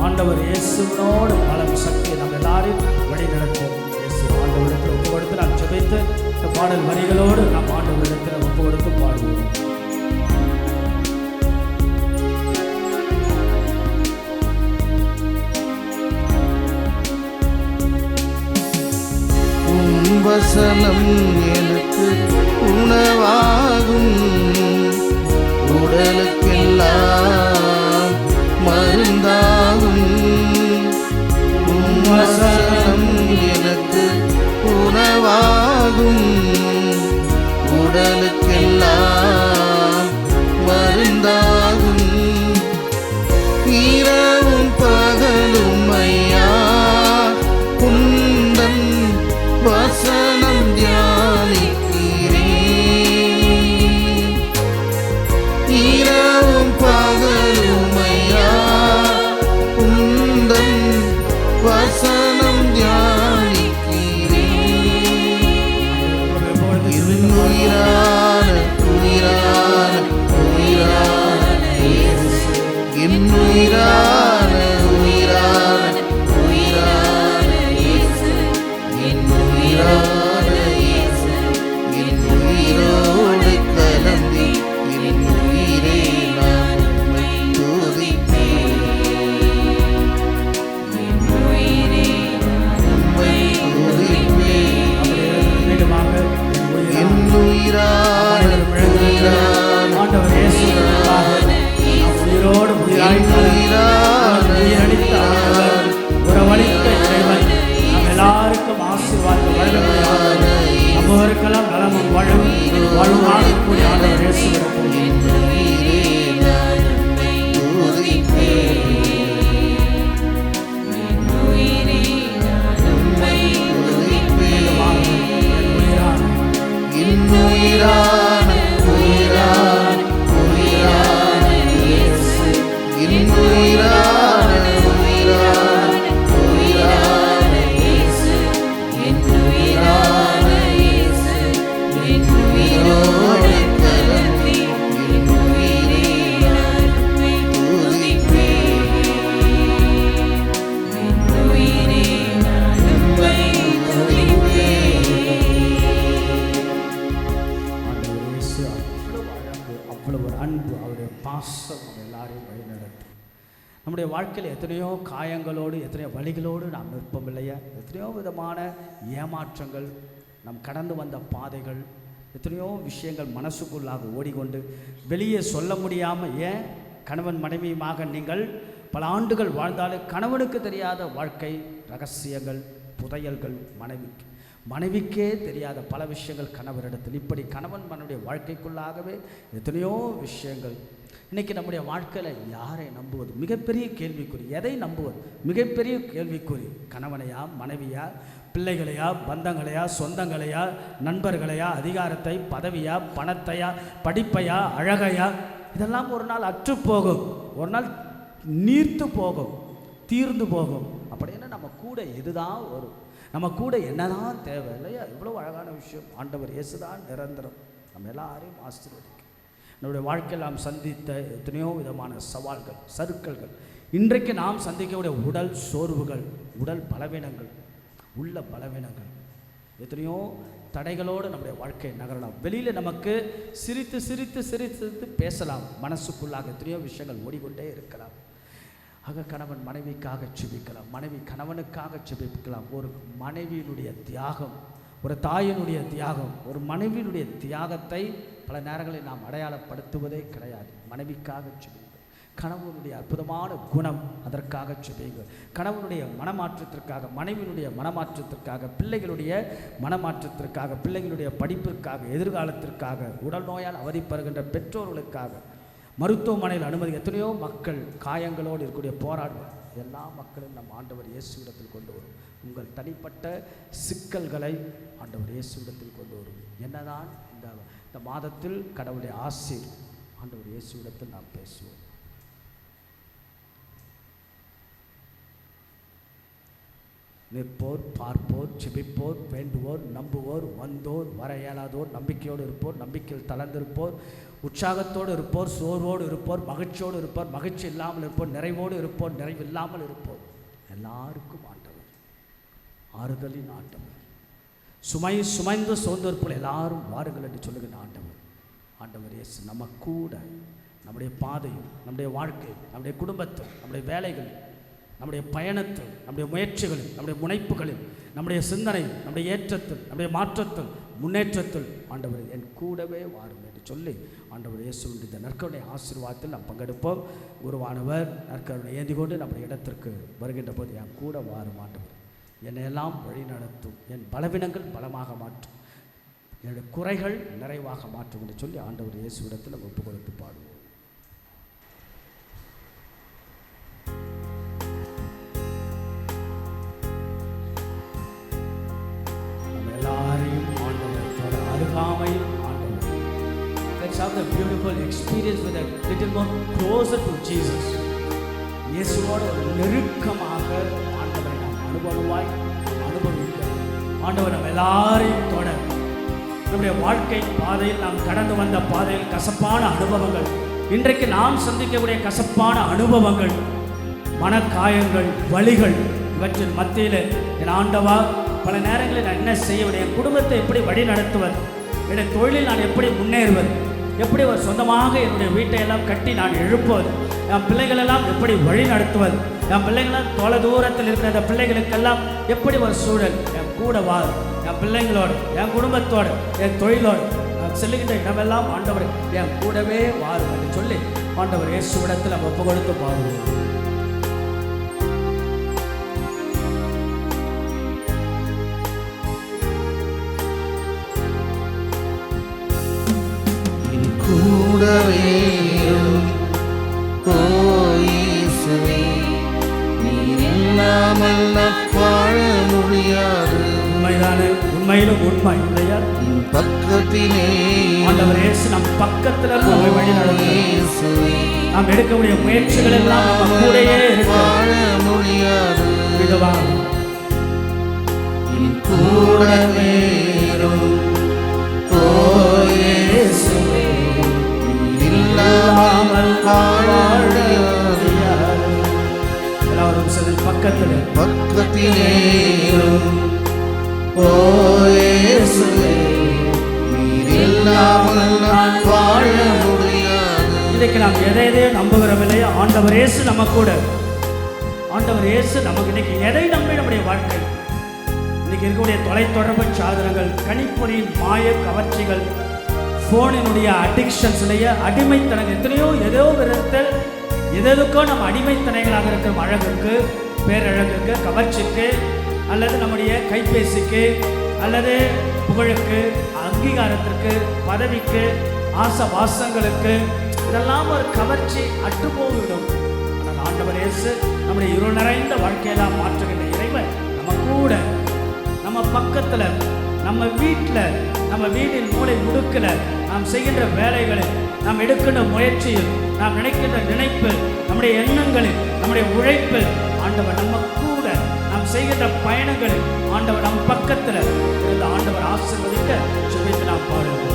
ஆண்டவர் இயேசுவோடு பலம் சக்தியை நம்ம எல்லாரையும் வழி நடத்தும். இயேசு ஆண்டவரிடத்தில் ஒப்பு கொடுத்து நாம் ஜெபித்து இந்த பாடல் வரிகளோடு நாம் ஆண்டவரிடத்தில் ஒப்பு கொடுத்து பாடுவோம். வசனம் எனக்கு உணவாகும், உடலுக்கெல்லாம் மருந்தாகும். வசனம் எனக்கு உணவாகும், உடலுக்கெல்லாம் மருந்தாகும். இரவும் பகலும் ஐயா உந்தன் ஆசீர்வாதத்தை வழங்கக்கூடிய நம்மவருக்கெல்லாம் நலமும் வாழ்வாக இருக்கக்கூடிய ஆண்டவர் இயேசுவிடத்தில் இன்னுயிரான உயிரான உயிரான இயேசு இன்னுயிரான உயிரான உயிரான இயேசு இன்னுயிரான இயேசு இன்னுயிரோடு கலந்து இன்னுயிரே நான் உம்மை துதிப்பேன் இன்னுயிரே நான் உம்மை துதிப்பேன். அவ்வளவு ஒரு அன்பு, அவருடைய பாசம் நம்ம எல்லாரையும் வழிநடத்தும். நம்முடைய வாழ்க்கையில் எத்தனையோ காயங்களோடு எத்தனையோ வழிகளோடு நாம் நிற்போம் இல்லையா? எத்தனையோ விதமான ஏமாற்றங்கள், நாம் கடந்து வந்த பாதைகள், எத்தனையோ விஷயங்கள் மனசுக்குள்ளாக ஓடிக்கொண்டு வெளியே சொல்ல முடியாமல், ஏன் கணவன் மனைவியுமாக நீங்கள் பல ஆண்டுகள் வாழ்ந்தாலும் கணவனுக்கு தெரியாத வாழ்க்கை ரகசியங்கள், புதையல்கள் மனைவிக்கே தெரியாத பல விஷயங்கள் கணவரிடத்தில். இப்படி கணவன் மனைவிய வாழ்க்கைக்குள்ளாகவே எத்தனையோ விஷயங்கள். இன்றைக்கி நம்முடைய வாழ்க்கையில் யாரை நம்புவது மிகப்பெரிய கேள்விக்குறி. எதை நம்புவது மிகப்பெரிய கேள்விக்குறி. கணவனையா, மனைவியா, பிள்ளைகளையா, பந்தங்களையா, சொந்தங்களையா, நண்பர்களையா, அதிகாரத்தை, பதவியா, பணத்தையா, படிப்பையா, அழகையா? இதெல்லாம் ஒரு நாள் அற்றுப்போகும், ஒரு நாள் நீர்த்து போகும், தீர்ந்து போகும். அப்படின்னா நம்ம கூட இதுதான் வரும், நம்ம கூட என்னதான் தேவை இல்லையா? இவ்வளோ அழகான விஷயம். ஆண்டவர் இயேசுதான் நிரந்தரம். நம்ம எல்லாரையும் ஆசீர்வதிக்கும். நம்முடைய வாழ்க்கையில் நாம் சந்தித்த எத்தனையோ விதமான சவால்கள், சறுக்கல்கள், இன்றைக்கு நாம் சந்திக்கக்கூடிய உடல் சோர்வுகள், உடல் பலவீனங்கள், உள்ள பலவீனங்கள், எத்தனையோ தடைகளோடு நம்முடைய வாழ்க்கை நகரலாம். வெளியில் நமக்கு சிரித்து சிரித்து சிரித்து பேசலாம், மனசுக்குள்ளாக எத்தனையோ விஷயங்கள் ஓடிக்கொண்டே இருக்கலாம். ஆக கணவன் மனைவிக்காக செபிக்கலாம், மனைவி கணவனுக்காக செபிக்கலாம். ஒரு மனைவியினுடைய தியாகம், ஒரு தாயினுடைய தியாகம், ஒரு மனைவியினுடைய தியாகத்தை பல நேரங்களில் நாம் அடையாளப்படுத்துவதே கிடையாது. மனைவிக்காக செபிங்கள். கணவனுடைய அற்புதமான குணம், அதற்காக செபிங்கள். கணவனுடைய மனமாற்றத்திற்காக, மனைவியினுடைய மனமாற்றத்திற்காக, பிள்ளைகளுடைய மனமாற்றத்திற்காக, பிள்ளைகளுடைய படிப்பிற்காக, எதிர்காலத்திற்காக, உடல் நோயால் அவதிப்படுகின்ற பெற்றோர்களுக்காக, மருத்துவமனையில் அனுமதி, எத்தனையோ மக்கள் காயங்களோடு இருக்கக்கூடிய போராடுவோம். எல்லா மக்களையும் நம் ஆண்டவர் இயேசுவிடத்தில் கொண்டு வரும். உங்கள் தனிப்பட்ட சிக்கல்களை ஆண்டவர் இயேசுவிடத்தில் கொண்டு வரும். என்னதான் இந்த மாதத்தில் கடவுளுடைய ஆசீர் ஆண்டவர் இயேசுவிடத்தில் நாம் பேசுவோம். நிற்போர், பார்ப்போர், செபிப்போர், வேண்டுவோர், நம்புவோர், வந்தோர், வர இயலாதோர், நம்பிக்கையோடு இருப்போர், நம்பிக்கையில் தளர்ந்திருப்போர், உற்சாகத்தோடு இருப்போர், சோர்வோடு இருப்போர், மகிழ்ச்சியோடு இருப்போர், மகிழ்ச்சி இல்லாமல் இருப்போர், நிறைவோடு இருப்போர், நிறைவு இல்லாமல் இருப்போர், எல்லாருக்கும் ஆண்டவர் ஆறுதலின் ஆண்டவர். சுமைந்து சோர்ந்திருப்போர் எல்லாரும் வாருங்கள் என்று சொல்லுகிற ஆண்டவர். ஆண்டவர் இயேசு நம்ம கூட, நம்முடைய பாதையில், நம்முடைய வாழ்க்கை, நம்முடைய குடும்பத்தில், நம்முடைய வேலைகளில், நம்முடைய பயணத்தில், நம்முடைய முயற்சிகளில், நம்முடைய முனைப்புகளில், நம்முடைய சிந்தனை, நம்முடைய ஏற்றத்தில், நம்முடைய மாற்றத்தில், முன்னேற்றத்தில் ஆண்டவர் என் கூடவே வாரும் என்று சொல்லி ஆண்டவர் இயேசுவின் இந்த நற்கருணை ஆசீர்வாதத்தில் நாம் பங்கெடுப்போம். குருவானவர் நற்கருணை ஏந்தி கொண்டு நம்முடைய இடத்திற்கு வருகின்ற போது என் கூட வாரும் ஆண்டவர், என்னை எல்லாம் வழி நடத்தும், என் பலவீனங்கள் பலமாக மாற்றும், என்னுடைய குறைகள் நிறைவாக மாற்றும் என்று சொல்லி ஆண்டவர் இயேசுவிடத்தில் ஒப்பு கொடுத்து பாடுவோம். Let's have the beautiful experience with a little more closer to Jesus. இயேசுவோடு ஒரு நெருக்கமாக ஆண்டவரை நாம் அனுபவிக்க ஆண்டவர் நம்ம எல்லாரையும் தொட. நம்முடைய வாழ்க்கை பாதையில் நாம் கடந்து வந்த பாதையில் கசப்பான அனுபவங்கள், இன்றைக்கு நாம் சந்திக்கக்கூடிய கசப்பான அனுபவங்கள், மனக்காயங்கள், வலிகள், இவற்றின் மத்தியில் என் ஆண்டவா பல நேரங்களில் நான் என்ன செய்வது, என் குடும்பத்தை எப்படி வழி நடத்துவது, என்னுடைய தொழிலில் நான் எப்படி முன்னேறுவது, எப்படி ஒரு சொந்தமாக என்னுடைய வீட்டை எல்லாம் கட்டி நான் எழுப்புவது, என் பிள்ளைகளெல்லாம் எப்படி வழி நடத்துவது, என் பிள்ளைங்களாம் தொலை தூரத்தில் இருக்கிற அந்த பிள்ளைகளுக்கெல்லாம் எப்படி ஒரு சூழல், என் கூட வாழ், என் பிள்ளைங்களோடு, என் குடும்பத்தோடு, என் தொழிலோடு நான் செல்லுகின்ற இடமெல்லாம் ஆண்டவர் என் கூடவே வாரும் என்று சொல்லி ஆண்டவர் இயேசுவிடத்தில் நம்ம ஒப்பு கொடுத்து பாடுவோம். வேணும். ஓ இயேசுவே, நீர் இல்லாமல் நான் வாழ முடியாது. உண்மைதானே? உண்மையிலும் உண்மை இல்லையா? பக்கத்திலே ஆண்டவர் இயேசு நம் பக்கத்துல நம்மை வழி நடத்தும். நாம் எடுக்கக்கூடிய முயற்சிகள் எல்லாம் நம்ம கூடயே வாழ இருக்கும். முடியாது. இதுவா கூட வேணும். ஓ இயேசுவே, நீர் இல்லாமல் வாழ முடியாது. எல்லாரும் சொல்லு, பக்கத்துல பக்கத்திலே ஓ இயேசுவே, நீர் இல்லாமல் நான் வாழ முடியாது. இன்றைக்கு நாம் எதை நம்புகிறோம் இல்லையா? ஆண்டவர் இயேசு நம்ம கூட. ஆண்டவர் இயேசு நமக்கு இன்னைக்கு எதை நம்பி நம்முடைய வாழ்க்கை? இன்னைக்கு இருக்கக்கூடிய தொலைத்தொடர்பு சாதனங்கள், கணிப்பொறியின் மாய கவர்ச்சிகள், ஃபோனினுடைய அடிக்ஷன்ஸ்லைய அடிமைத்தனங்கள், எத்தனையோ ஏதோ விதத்தில் எதற்கோ நம்ம அடிமைத்தனைகளாக இருக்கிற அழகுக்கு, பேரழகுக்கு, கவர்ச்சிக்கு, அல்லது நம்முடைய கைபேசிக்கு, அல்லது புகழுக்கு, அங்கீகாரத்திற்கு, பதவிக்கு, ஆசவாசங்களுக்கு, இதெல்லாம் ஒரு கவர்ச்சி அற்று போய்விடும். ஆனால் ஆண்டவர் இயேசு நம்முடைய இருள் நிறைந்த வாழ்க்கையெல்லாம் மாற்றுகின்ற இறைவன் நம்ம கூட, நம்ம பக்கத்தில், நம்ம வீட்டில், நம்ம வீட்டின் மூளை முடுக்கில், நாம் செய்கின்ற வேலைகளில், நாம் எடுக்கின்ற முயற்சியில், நாம் நினைக்கின்ற நினைப்பில், நம்முடைய எண்ணங்களில், நம்முடைய உழைப்பில் ஆண்டவர் நம்ம கூட, நாம் செய்கின்ற பயணங்களில் ஆண்டவர் நம் பக்கத்தில் இருந்து ஆண்டவர் ஆசீர்வதிக்க ஜெபித்து நாம் பாடுவோம்.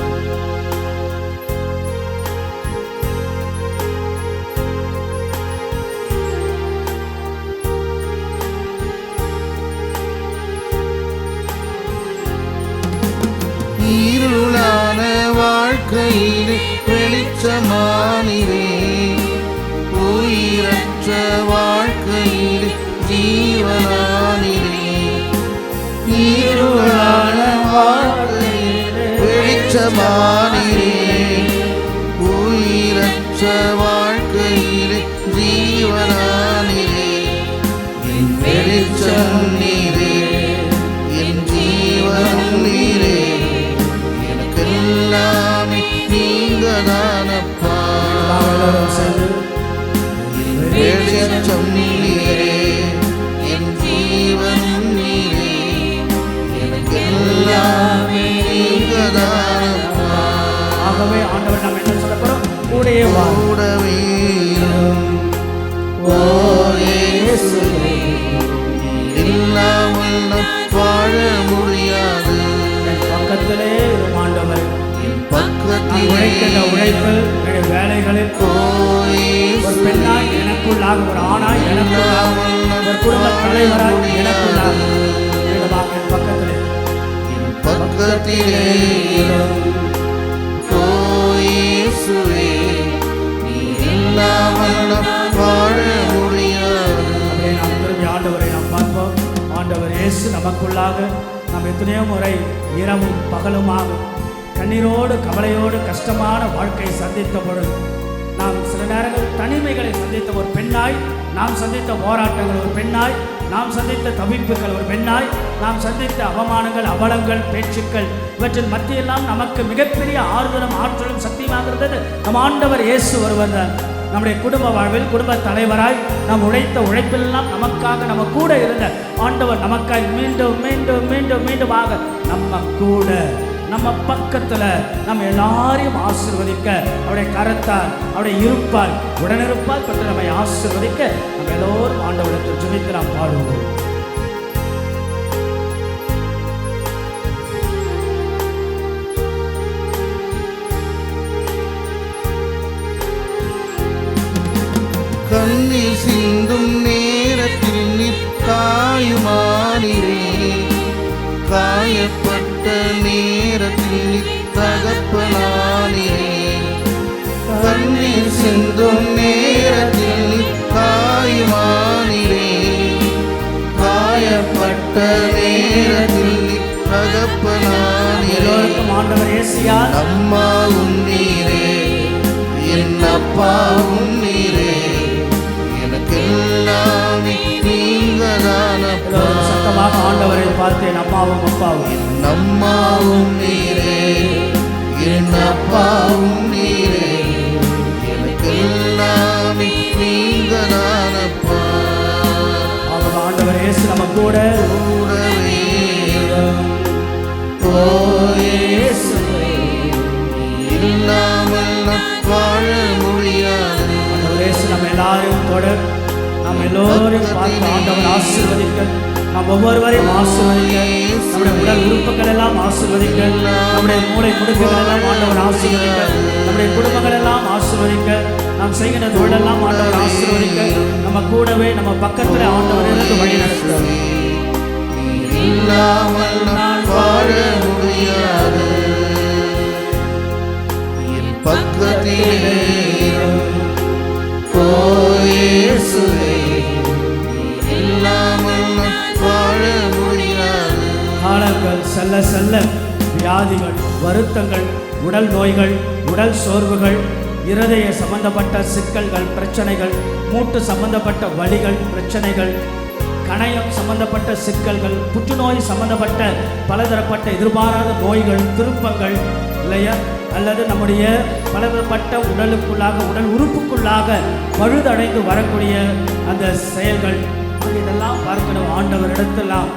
இருளான வாழ்க்கையிலே வெளிச்சமானிரே, உயிரற்ற வாழ்க்கையிலே ஜீவனானிரே. இருளான வாழ்க்கையிலே வெளிச்சமானிரே, உயிரற்ற வாழ்க்கையிலே ஜீவனானிரே. என் வெளிச்சம் நீரே, என் ஜீவன் நீரே, எல்லாமே நீங்கதானப்பா. வெளிச்சம் நீரே, என் ஜீவன் நீரே, எனக்கு எல்லாமே நீங்கதானப்பா. ஆகவே ஆண்டவர் நாம் என்ன சொல்ல போறோம்? கூடவே ஓ இயேசுவே, நீர் இல்லாமல் நான் வாழ முடியாது. பக்கத்திலே ஆண்டவர் பக்கத்தில் உழைக்கின்ற உழைப்பில், வேலைகளில், ஒரு பெண்ணாய் எனக்குள்ளாக, ஒரு ஆணாய் எனக்குள்ளாக, ஒரு குடும்ப தலைவராய் எனக்குள்ளாக பக்கத்திலே பக்கத்திலே ஓ இயேசுவே, நீர் இல்லாமல் நான் வாழ முடியாது. நாம் திரும்பி ஆண்டவரை நாம் பார்ப்போம். ஆண்டவர் இயேசு நமக்குள்ளாக நாம் எத்தனையோ முறை இரவும் பகலுமாக கண்ணீரோடு கவலையோடு கஷ்டமான வாழ்க்கையை சந்தித்த பொழுது, நாம் சில நேரங்கள் தனிமைகளை சந்தித்த ஒரு பெண்ணாய், நாம் சந்தித்த போராட்டங்கள் ஒரு பெண்ணாய், நாம் சந்தித்த தவிப்புகள் ஒரு பெண்ணாய், நாம் சந்தித்த அவமானங்கள், அவலங்கள், பேச்சுக்கள், இவற்றின் மத்தியெல்லாம் நமக்கு மிகப்பெரிய ஆறுதலும் ஆற்றலும் சக்தியாக இருந்தது நம் ஆண்டவர் இயேசு ஒருவர் தான். நம்முடைய குடும்ப வாழ்வில் குடும்ப தலைவராய் நாம் உழைத்த உழைப்பெல்லாம் நமக்காக நம்ம கூட இருந்த ஆண்டவர் நமக்காய் மீண்டும் மீண்டும் மீண்டும் மீண்டுமாக நம்ம கூட, நம்ம பக்கத்தில், நம்ம எல்லாரையும் ஆசீர்வதிக்க அவருடைய கரத்தால், அவருடைய இருப்பால், உடனிருப்பால் பற்றி நம்மை ஆசீர்வதிக்க நம்ம எல்லோரும் ஆண்டவரிடத்தில் ஜெபித்து நாம் பாடுவோம். கண்ணீர் சிந்தும் நேரத்தில் நிற்காயுமானிரே, காயப்பட்ட நேரத்தில் தகப்பனானிரே. கண்ணீர் சிந்தும் நேரத்தில் நிற்காயுமானிரே, காயப்பட்ட நேரத்தில் தகப்பனானிரே. ஆண்டவர் இயேசுயால் அம்மாவும் நீரே, என் அப்பாவும் நீரே, எல்லாமே நீங்கதானப்பா. சத்தமாக ஆண்டவரை பார்த்தேன். அம்மாவும் அப்பாவும், என் அம்மாவும் நீரே, என் அப்பாவும் நீரே, கூட கூடவே ஓ இயேசுவே, இல்லாமல் நான் வாழ முடியாது. ஆண்டவரே, நம்ம எல்லாரையும் தொட, நம்ம எல்லோரையும் பார்த்து ஆண்டவர் ஆசீர்வதிக்க, நாம் ஒவ்வொருவரையும் ஆசீர்வதிக்க, நம்முடைய உடல் உறுப்புகள் எல்லாம் ஆசீர்வதிக்க, நம்முடைய மூளை முடுக்குகள் எல்லாம் ஆண்டவர் ஆசீர்வதிக்க, நம்முடைய குடும்பங்கள் எல்லாம் ஆசீர்வதிக்க, நாம் செய்கிற தொழிலெல்லாம் ஆண்டவர் ஆசீர்வதிக்க, நம்ம கூடவே நம்ம பக்கத்தில் ஆண்டவர் இருந்து வழி நடத்துகிறார். இல்லாமல் நான் வாழ முடியாது. என் பக்கத்திலே ஓ இயேசுவே, இல்லாமல் நான் வாழ முடியாது. காலங்கள் செல்ல செல்ல வியாதிகள், வருத்தங்கள், உடல் நோய்கள், உடல் சோர்வுகள், இருதய சம்பந்தப்பட்ட சிக்கல்கள், பிரச்சனைகள், மூட்டு சம்பந்தப்பட்ட வலிகள், பிரச்சனைகள், கணையம் சம்பந்தப்பட்ட சிக்கல்கள், புற்றுநோய் சம்பந்தப்பட்ட பலதரப்பட்ட எதிர்பாராத நோய்கள், திருப்பங்கள் இல்லையா, அல்லது நம்முடைய பலதரப்பட்ட உடலுக்குள்ளாக, உடல் உறுப்புக்குள்ளாக பழுதடைந்து வரக்கூடிய அந்த செயல்கள், இதெல்லாம் பார்க்கணும். ஆண்டவரிடத்தெல்லாம்,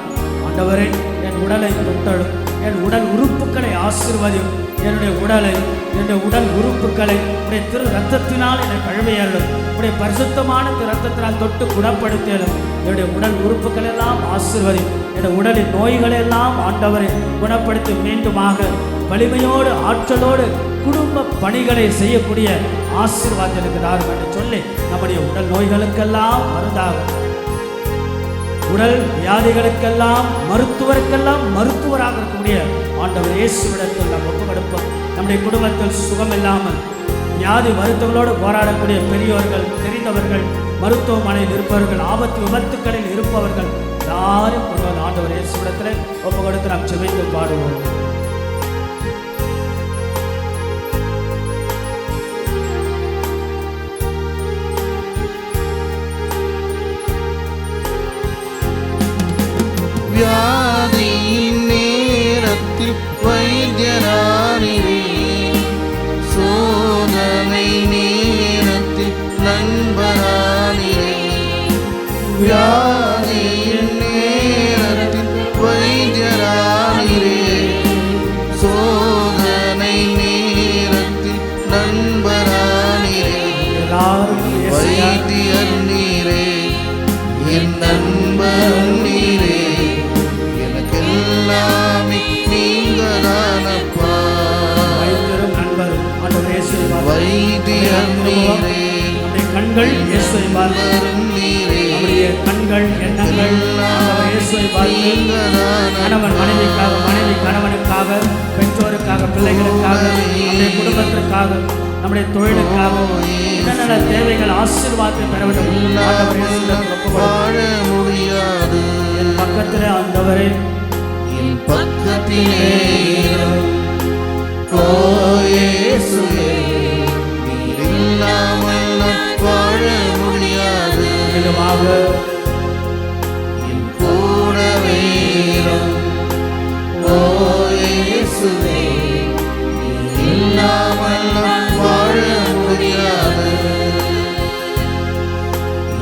ஆண்டவரே என் உடலை தொட்டடும், என் உடல் உறுப்புகளை ஆசீர்வதியும், என்னுடைய உடலை, என்னுடைய உடல் உறுப்புகளை உடைய திரு ரத்தத்தினால் என்னை கழுவியலும், உடைய பரிசுத்தமான திரு ரத்தத்தினால் தொட்டு குணப்படுத்தியலும், என்னுடைய உடல் உறுப்புகள் எல்லாம் ஆசீர்வதியும், என்னுடைய உடலின் நோய்களெல்லாம் ஆண்டவரை குணப்படுத்தி மீண்டுமாக வலிமையோடு ஆற்றலோடு குடும்ப பணிகளை செய்யக்கூடிய ஆசீர்வாதங்களுக்கு தாரும் என்று சொல்லி நம்முடைய உடல் நோய்களுக்கெல்லாம் மருந்தாகும், உடல் வியாதிகளுக்கெல்லாம் மருத்துவருக்கெல்லாம் மருத்துவராக இருக்கக்கூடிய ஆண்டவர் இயேசுவிடத்தில் நாம் ஒப்பு கொடுப்போம். நம்முடைய குடும்பத்தில் சுகம் இல்லாமல் வியாதி மருத்துவங்களோடு போராடக்கூடிய பெரியோர்கள், தெரிந்தவர்கள், மருத்துவமனையில் இருப்பவர்கள், ஆபத்து விபத்துக்களில் இருப்பவர்கள் யாரும் கொண்டு வந்து ஆண்டவர் இயேசுவிடத்தில் ஒப்பு கொடுத்து நாம் ஜெபித்து பாடுவோம். வியாதியின் நேரத்தில் வைத்தியரானீரே, சோதனை நேரத்தில் நண்பரானீரே. வியாதியின் நேரத்தில் வைத்தியரானீரே, சோதனை நேரத்தில் நண்பரானீரே. வைத்தியர் நீரே, என் நண்பர் நீரே, எல்லாமே நீங்கதானப்பா. வைத்தியரும் நண்பரும் ஆண்டவர் இயேசுவை வைத்தியர் நீரே, நம்முடைய கண்கள் இயேசுவை பார்த்து, நம்முடைய கண்கள் எண்ணங்கள் ஆண்டவர் இயேசுவை பார்த்து, கணவன் மனைவிக்காக, மனைவி கணவனுக்காக, பெற்றோருக்காக, பிள்ளைகளுக்காக, நம்முடைய குடும்பத்திற்காக, நம்முடைய தொழிலுக்காக என்னென்ன தேவைகள் ஆசீர்வாதத்தை பெற வேண்டும் ஆண்டவர் இயேசுவிடத்தில் வாழ முடியாது. என் பக்கத்தில் ஆண்டவரே, என் பக்கத்திலே ஓ இயேசுவே, நீர் இல்லாமல் நான் வாழ முடியாது. மீண்டுமாக என் கூடவே ஓ இயேசுவே, நீர் இல்லாமல் நான் வாழ முடியாது.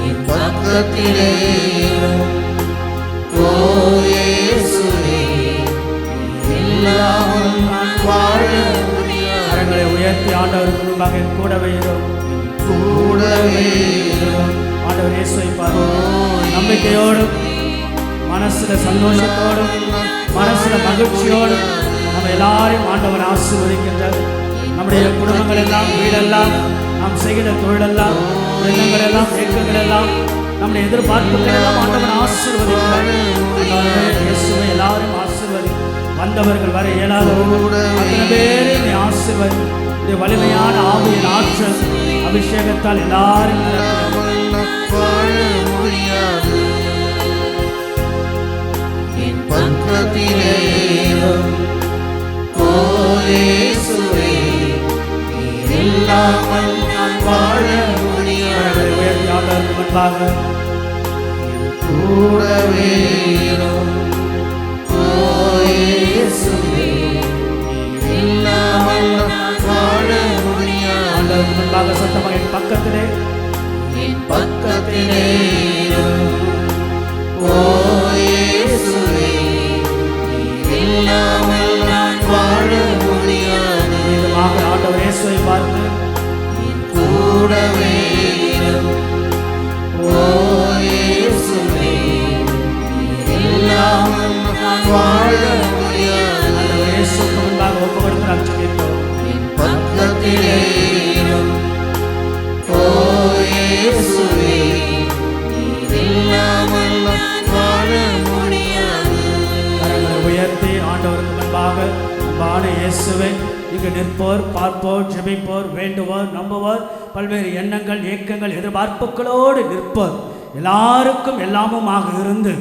என் பக்கத்திலே ஓ இயேசுவே, இல்லாமல் நான் வாழ முடியாது. கரங்களை உயர்த்தி ஆண்டவருக்கு முன்பாக கூடவே கூடவே ஆண்டவர் இயேசுவை பார்த்து நம்பிக்கையோடும், மனசுல சந்தோஷத்தோடும், மனசுல மகிழ்ச்சியோடும் நம்ம எல்லாரையும் ஆண்டவர் ஆசீர்வதிக்கின்றார். நம்முடைய குடும்பங்கள் எல்லாம், வீடெல்லாம், நாம் செய்கிற தொழிலெல்லாம், எண்ணங்கள் எல்லாம், ஏக்கங்கள் எல்லாம், நம்முடைய எதிர்பார்ப்புகள் எல்லாம் ஆண்டவர் ஆசீர்வதிக்கிறார். இயேசுவை எல்லாரும் ஆசீர்வதி, வந்தவர்கள் வர இயலாதவர்கள் அத்தனை பேரை நீ ஆசீர்வதி, இந்த வலிமையான ஆவியின் ஆற்றல் அபிஷேகத்தால் எல்லாரும் வாழ முடியாது. என் பக்கத்திலே ஓ இயேசுவே, நீர் இல்லாமல் நான் வாழ முடியாது. ஆண்டவருக்கு முன்பாக கூடவே ஓ இயேசுவே, நீர் இல்லாமல் நான் வாழ முடியாது. ஆண்டவருக்கு முன்பாக சத்தமாக என் பக்கத்திலே, என் பக்கத்திலே ஓ இயேசுவை பார்த்து கூடவே இரும். ஓ இயேசுவே, நீர் இல்லாமல் நான் வாழ முடியாது. ஆண்டவர் இயேசுவுக்கு முன்பாக ஒப்பு கொடுத்து நாம் ஜெபிப்போம். பக்கத்திலே இரும். ஓ இயேசுவே, நீர் இல்லாமல் நான் வாழ முடியாது. கரங்களை உயர்த்தி ஆண்டவருக்கு முன்பாக அன்பான இயேசுவை இங்கு நிற்போர், பார்ப்போர், ஜெபிப்போர், வேண்டுவோர், நம்புவோர், பல்வேறு எண்ணங்கள், ஏக்கங்கள், எதிர்பார்ப்புகளோடு நிற்போர், எல்லாருக்கும் எல்லாமுமாக இருந்து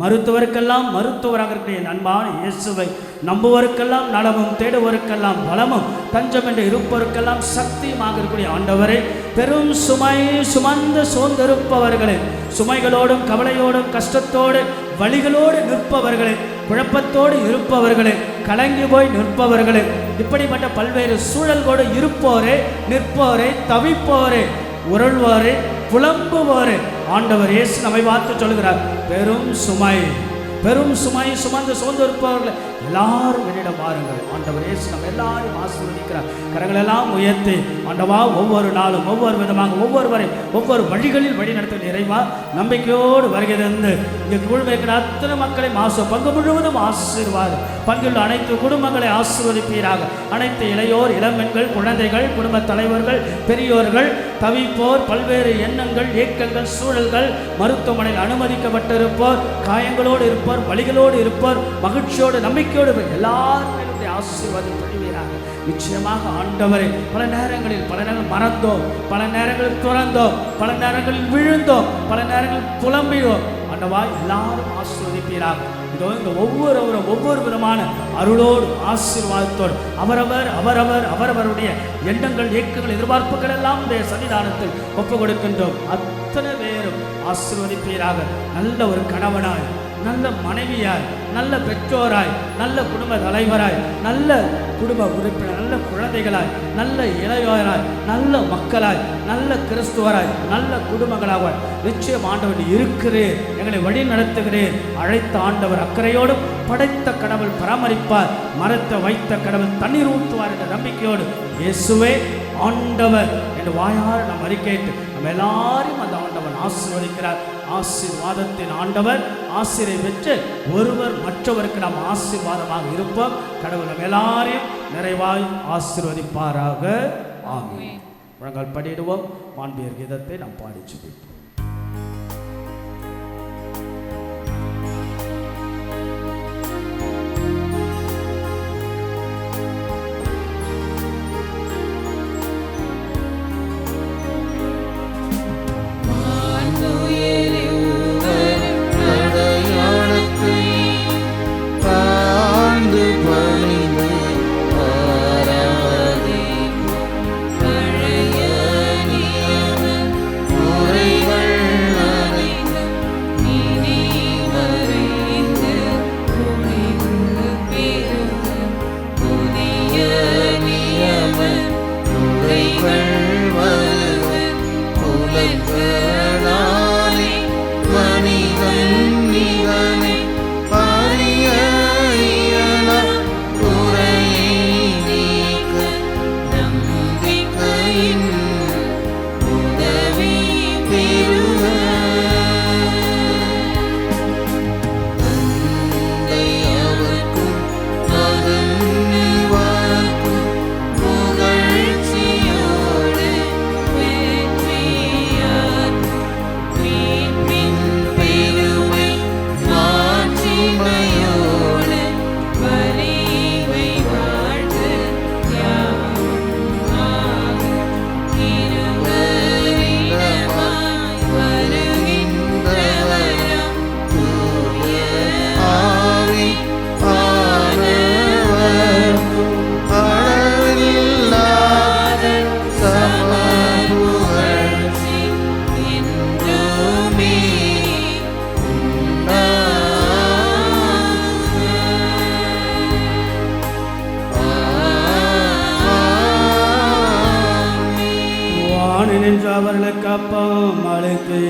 மருத்துவருக்கெல்லாம் மருத்துவராக இருக்கிற என் அன்பான இயேசுவை நம்புவோருக்கெல்லாம் நலமும், தேடுவோருக்கெல்லாம் பலமும், தஞ்சம் என்று இருப்பவருக்கெல்லாம் சக்தியுமாக இருக்கக்கூடிய ஆண்டவரை, பெரும் சுமை சுமந்து சோர்ந்திருப்பவர்களை, சுமைகளோடும் கவலையோடும் கஷ்டத்தோடு வழிகளோடு நிற்பவர்களை, குழப்பத்தோடு இருப்பவர்களை, கலங்கி போய் நிற்பவர்களை, இப்படிப்பட்ட பல்வேறு சூழல்களோடு இருப்போரே, நிற்போரே, தவிப்போரே, உருள்வோரே, புலம்புவோரே, ஆண்டவர் இயேசு நம்மை பார்த்து சொல்கிறார், பெரும் சுமை சுமந்து சோர்ந்து இருப்பவர்கள் எல்லாரும் என்னிடம் வாருங்கள். ஆண்டவர் இயேசு நம்ம எல்லாரும் ஆசீர்வதிக்கிறார். கரங்களெல்லாம் உயர்த்தி ஆண்டவா, ஒவ்வொரு நாளும் ஒவ்வொரு விதமாக ஒவ்வொருவரை ஒவ்வொரு வழிகளில் வழி நடத்த இறைவா நம்பிக்கையோடு வருகை தந்து இங்கே குழுமைக்கிற அத்தனை மக்களை பங்கு முழுவதும் ஆசீர்வாதம், பங்குள்ள அனைத்து குடும்பங்களை ஆசீர்வதிப்பீராக. அனைத்து இளையோர், இளம்பெண்கள், குழந்தைகள், குடும்ப தலைவர்கள், பெரியோர்கள், தவிப்போர், பல்வேறு எண்ணங்கள், ஏக்கங்கள், சூழல்கள், மருத்துவமனையில் அனுமதிக்கப்பட்டிருப்போர், காயங்களோடு இருப்போர், வழிகளோடு இருப்போர், மகிழ்ச்சியோடு நம்பிக்கையோடு எல்லாருமே ஆசீர்வாதம் பண்ணுவீராக. நிச்சயமாக ஆண்டவரை பல நேரங்களில் மறந்தோம், பல நேரங்களில் துறந்தோம், பல நேரங்களில் விழுந்தோம், பல நேரங்களில் புலம்பினோம். ஆண்டவா, எல்லாரும் ஆசீர்வதிப்பீராக. இதோ இந்த ஒவ்வொருவரும் ஒவ்வொரு விதமான அருளோடு ஆசீர்வாதத்தோடு அவரவருடைய எண்ணங்கள், ஏக்கங்கள், எதிர்பார்ப்புகள் எல்லாம் இந்த சன்னிதானத்தில் ஒப்பு கொடுக்கின்றோம். அத்தனை பேரும் ஆசீர்வதிப்பீராக. நல்ல ஒரு கணவனாய், நல்ல மனைவியாய், நல்ல பெற்றோராய், நல்ல குடும்ப தலைவராய், நல்ல குடும்ப உறுப்பினர், நல்ல குழந்தைகளாய், நல்ல இளையோராய், நல்ல மக்களாய், நல்ல கிறிஸ்துவராய், நல்ல குடும்பங்களாக நிச்சயம் ஆண்டவர் இருக்கிறேன், எங்களை வழி நடத்துகிறேன். அழைத்த ஆண்டவர் அக்கறையோடும் படைத்த கடவுள் பராமரிப்பார், மரத்த வைத்த கடவுள் தண்ணீர் ஊற்றுவார் என்ற நம்பிக்கையோடு இயேசுவே ஆண்டவர் என்று வாயால் நாம் அறிக்கையிட்டு நம்ம எல்லாரையும் அந்த ஆண்டவன் ஆசீர்வதிக்கிறார். ஆசீர்வாதத்தின் ஆண்டவர், ஆசிரியை பெற்று ஒருவர் மற்றவருக்கு நாம் ஆசீர்வாதமாக இருப்போம். கடவுள் நம்ம எல்லாரையும் நிறைவாய் ஆசீர்வதிப்பாராக. ஆமென். முழங்கால் படியிடுவோம். மாண்பியர் கீதத்தை நாம் பாடி ஜெபிப்போம். அவர்களுக்கு அப்பம் அளித்தீரே.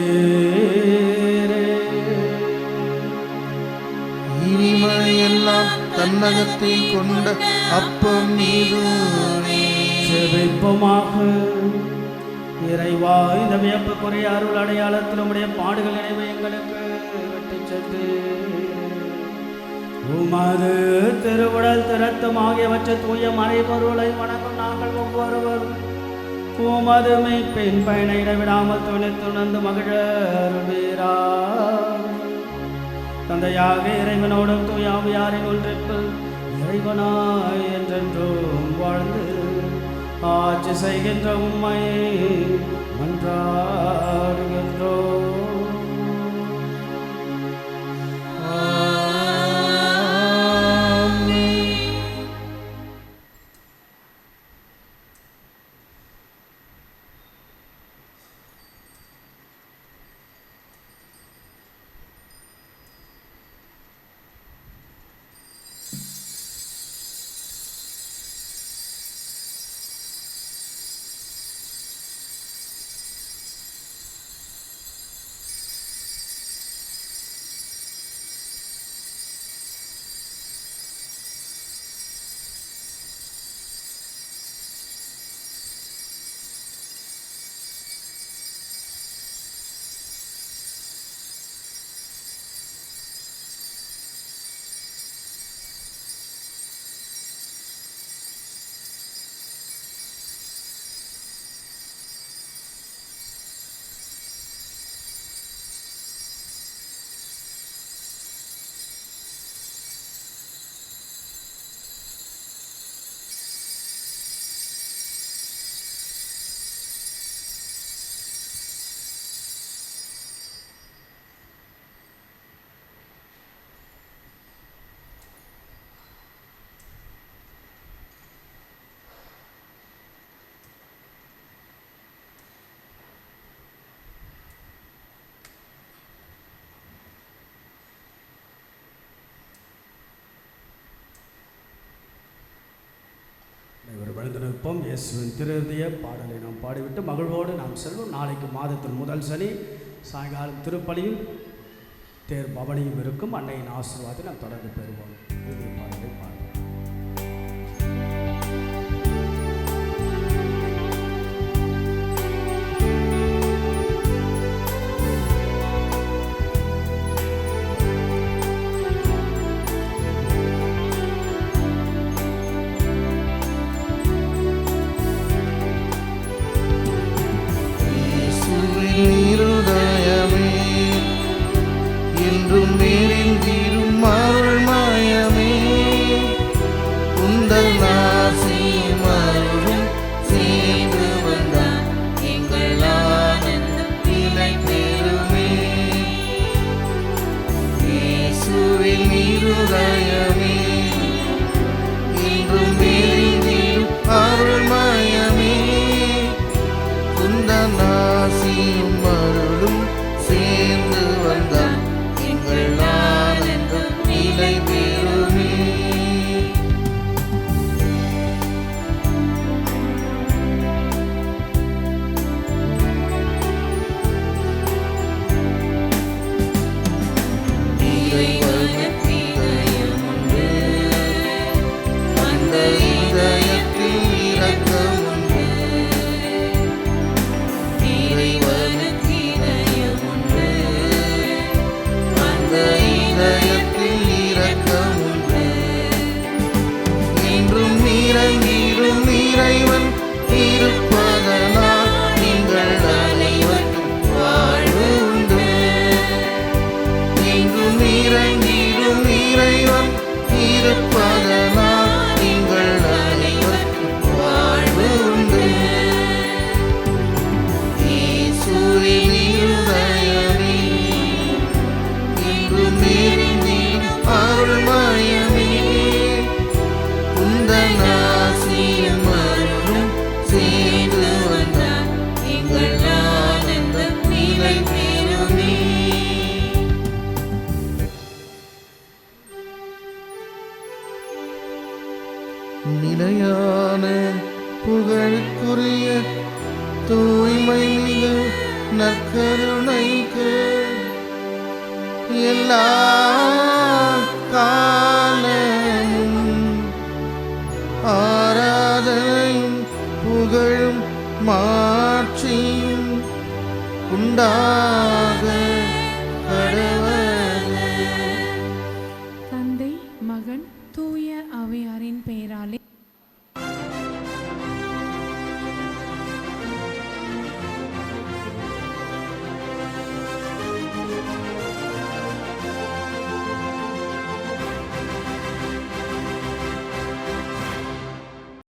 இனிமையெல்லாம் தன்னகத்தை கொண்ட அப்பம் நீதுவே. ஜெபிப்போமாக. இறைவா, இந்த வியப்புக்குரிய அருள் அடையாளத்தில் உடைய பாடுகள் நினைவு எங்களுக்கு விட்டுச் சென்று உமது திருவுடல் திருத்தம் ஆகியவற்றை தூய மறைபொருளை வணங்கும் நாங்கள் ஒவ்வொருவரும் உமது மெய்ப்பின் பயனை இடைவிடாமல் துணிந்து மகிழ அருள்வீரா. தந்தையாக இறைவனோடும் தூயாவியாரின் ஒன்றிற்குள் இறைவனாய் என்றென்றும் வாழ்ந்து ஆட்சி செய்கின்ற உம்மை மன்றாடுகின்றோம். நிற்போம். இயேசுவின் திருஹிருதய பாடலை நாம் பாடிவிட்டு மகிழ்வோடு நாம் செல்வோம். நாளைக்கு மாதத்தின் முதல் சனி சாயங்காலம் திருப்பலியும் தேர் பவனியும் இருக்கும். அன்னையின் ஆசீர்வாதத்தை நாம் தொடர்ந்து பெறுவோம். இறுதி பாடலை பாடுவோம். நிலையான புகழுக்குரிய தூய்மை மிகு நற்கருணைக்கு எல்லா காலமும் ஆராதனையும் மாட்சியும் உண்டாக கடவது. தந்தை மகன் தூய ஆவியாரின் பெயராலே